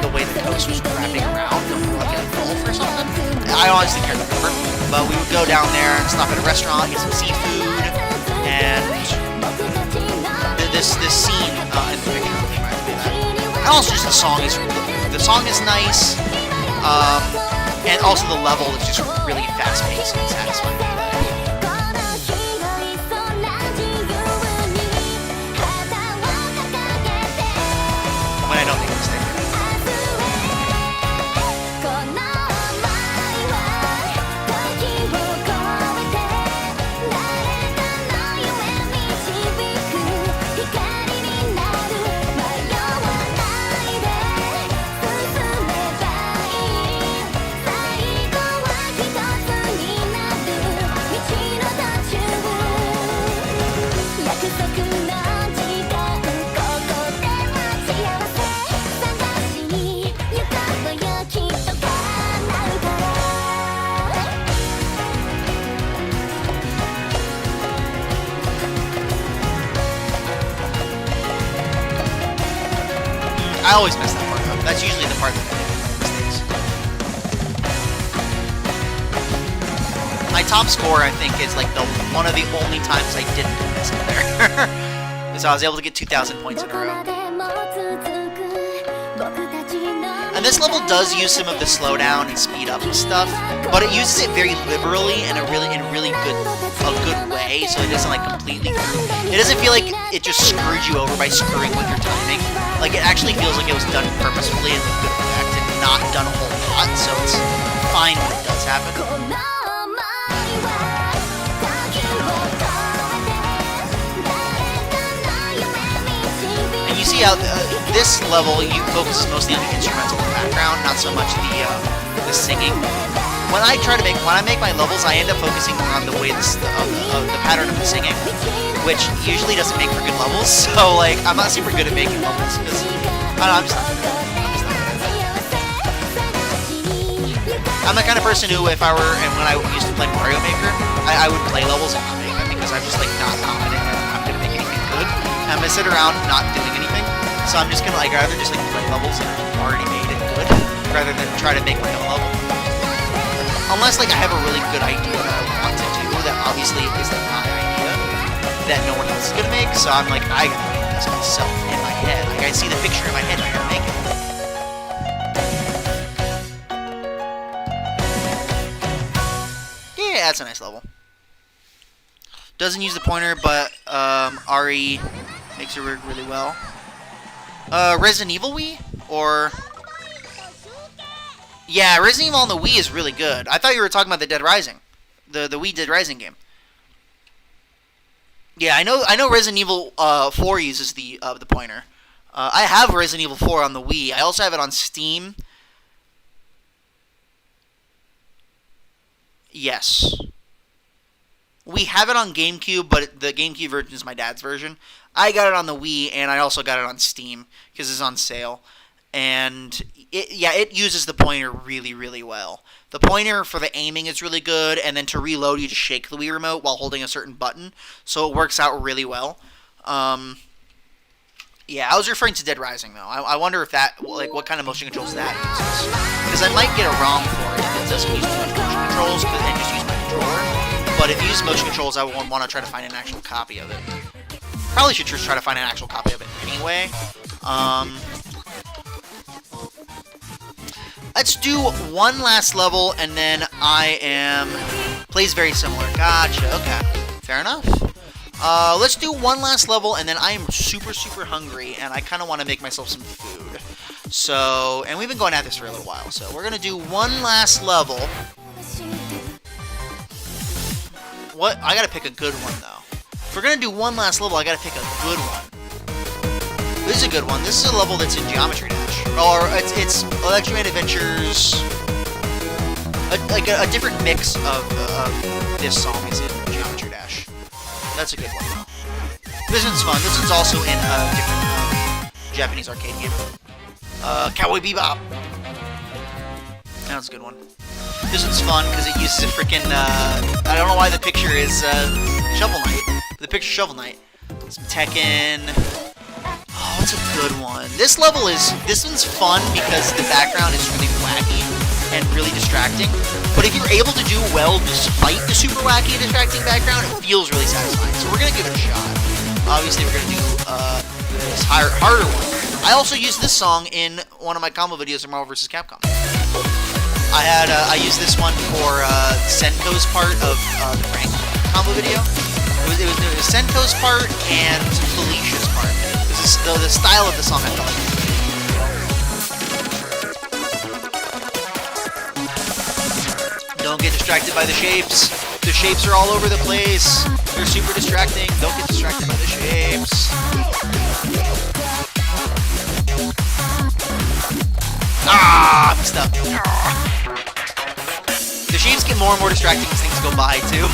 the way the coast was wrapping around, like a gulf or something. I honestly can't remember. But we would go down there and stop at a restaurant, get some seafood, and this scene in particular really reminds me of that. And also just the song is nice, and also the level is just really fast paced and satisfying. When I don't make a mistake. I always mess that part up. That's usually the part that I make mistakes. My top score, I think, is like one of the only times I didn't miss it there. So I was able to get 2,000 points in a row. And this level does use some of the slowdown and speed up and stuff, but it uses it very liberally and a really good way, so it doesn't like completely it doesn't feel like it just screwed you over by screwing with your timing. Like it actually feels like it was done purposefully and with good effect and not done a whole lot, so it's fine when it does happen. And you see how this level you focus mostly on the instrumental in the background, not so much the singing. When I make my levels, I end up focusing more on the way the pattern of the singing, which usually doesn't make for good levels. So like, I'm not super good at making levels because I'm just not good at it. I'm the kind of person who, if I were, and when I used to play Mario Maker, I would play levels and not make them because I'm just like not confident that I'm gonna make anything good. And I'm gonna sit around not doing anything. So I'm just gonna like rather just like play levels that I've already made it good, rather than try to make my own level. Unless, like, I have a really good idea that I want to do, that obviously is, like, my idea, that no one else is gonna make, so I'm like, I gotta make this myself in my head. Like, I see the picture in my head, and I gotta make it. Yeah, that's a nice level. Doesn't use the pointer, but, Ari makes it work really well. Resident Evil Wii? Or... Yeah, Resident Evil on the Wii is really good. I thought you were talking about the Dead Rising. The Wii Dead Rising game. Yeah, I know Resident Evil 4 uses the pointer. I have Resident Evil 4 on the Wii. I also have it on Steam. Yes. We have it on GameCube, but the GameCube version is my dad's version. I got it on the Wii, and I also got it on Steam, because it's on sale. And, it uses the pointer really, really well. The pointer for the aiming is really good, and then to reload, you just shake the Wii remote while holding a certain button, so it works out really well. Yeah, I was referring to Dead Rising, though. I wonder if that, like, what kind of motion controls that uses. Because I might get it wrong for it if it doesn't use too much motion controls, and just use my controller. But if you use motion controls, I would want to try to find an actual copy of it. Probably should just try to find an actual copy of it anyway. Let's do one last level, and then I am... Plays very similar. Gotcha, okay. Fair enough. Let's do one last level, and then I am super, super hungry, and I kind of want to make myself some food. So, and we've been going at this for a little while, so we're going to do one last level. What? I got to pick a good one, though. If we're going to do one last level, I got to pick a good one. This is a good one. This is a level that's in Geometry Dash. Or it's Electroman Adventures. A different mix of this song is in Geometry Dash. That's a good one, though. This one's fun. This one's also in a different Japanese arcade game. Cowboy Bebop. That's a good one. This one's fun because it uses a freaking, I don't know why the picture is Shovel Knight. The picture Shovel Knight. Some Tekken. Oh, that's a good one. This one's fun because the background is really wacky and really distracting. But if you're able to do well despite the super wacky and distracting background, it feels really satisfying. So we're going to give it a shot. Obviously, we're going to do this harder one. I also used this song in one of my combo videos in Marvel vs. Capcom. I used this one for Senko's part of the Frank combo video. It was Senko's part and Felicia's part. The style of the song I felt like. Don't get distracted by the shapes. The shapes are all over the place. They're super distracting. Don't get distracted by the shapes. Ah, I'm stuck. The shapes get more and more distracting as things go by, too.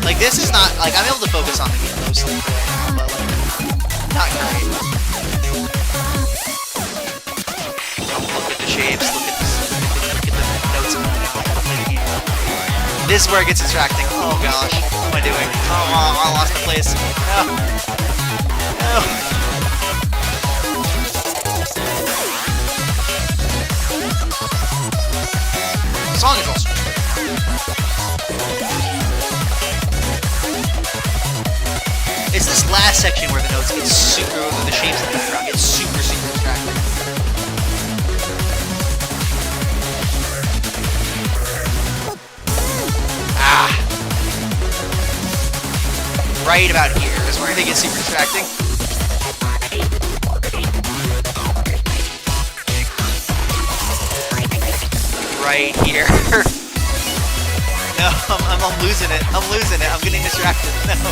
Like, this is not... Like, I'm able to focus on the game mostly right now, but, like, not great. Look at the shapes, look at the notes. This is where it gets distracting. Oh, gosh. What am I doing? Oh, I lost the place. No. No. The song is also... It's this last section where the notes get super, the shapes in the background get super, super distracting. Ah! Right about here is where they get super distracting. Right here. No, I'm losing it. I'm losing it. I'm getting distracted. No.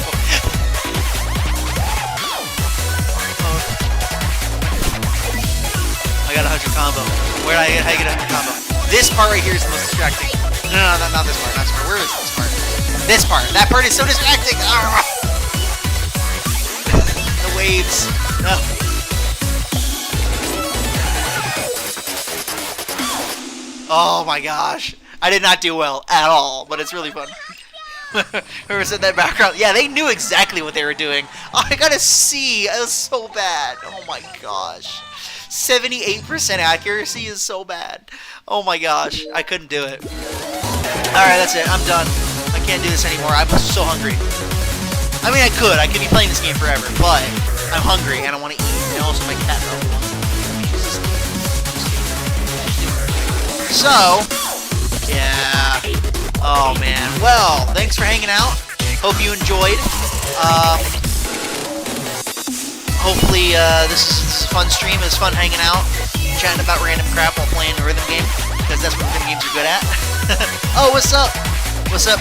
I got a 100 combo. How do you get a 100 combo? This part right here is the most distracting. No, not this part. Not this part. Where is this part? This part. That part is so distracting. The waves. No. Oh my gosh. I did not do well at all, but it's really fun. Whoever said that background. Yeah, they knew exactly what they were doing. Oh, I got a C. It was so bad. Oh my gosh. 78% accuracy is so bad. Oh my gosh. I couldn't do it. Alright, that's it. I'm done. I can't do this anymore. I'm so hungry. I mean, I could. I could be playing this game forever, but I'm hungry and I want to eat. And also my cat probably wants to eat. So, yeah. Oh man. Well, thanks for hanging out. Hope you enjoyed. Hopefully this is a fun stream. It's fun hanging out, chatting about random crap while playing a rhythm game, because that's what rhythm games are good at. Oh, what's up? What's up,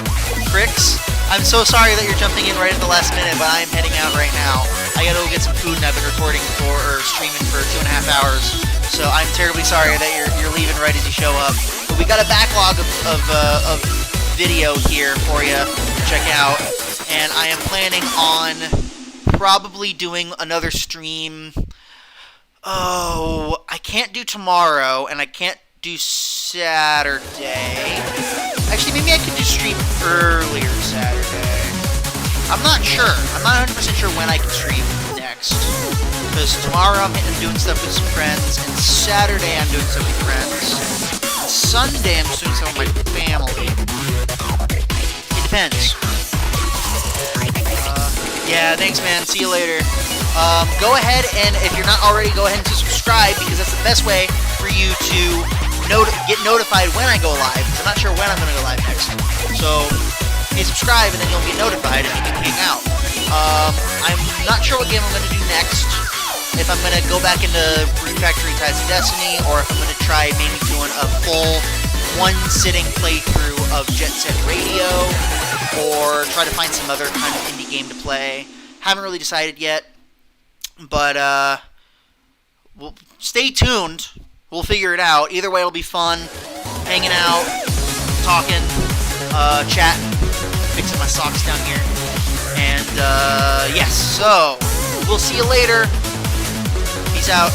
Crix? I'm so sorry that you're jumping in right at the last minute, but I am heading out right now. I gotta go get some food, and I've been recording or streaming for 2.5 hours. So I'm terribly sorry that you're leaving right as you show up. But we got a backlog of video here for you to check out, and I am planning on probably doing another stream. Oh, I can't do tomorrow, and I can't do Saturday. Actually, maybe I could do stream earlier Saturday. I'm not sure. I'm not 100% sure when I can stream next. Because tomorrow I'm doing stuff with some friends, and Saturday I'm doing stuff with friends. And Sunday I'm doing stuff with my family. It depends. Yeah, thanks, man. See you later. Go ahead and, if you're not already, go ahead and subscribe, because that's the best way for you to get notified when I go live. I'm not sure when I'm going to go live next. So, hey, subscribe, and then you'll get notified, and you can hang out. I'm not sure what game I'm going to do next. If I'm going to go back into Rune Factory Ties of Destiny, or if I'm going to try maybe doing a full one-sitting playthrough of Jet Set Radio, or try to find some other kind of indie game to play. Haven't really decided yet, but we'll stay tuned. We'll figure it out. Either way, it'll be fun. Hanging out, talking, chatting, fixing my socks down here. And yes, so we'll see you later. Peace out.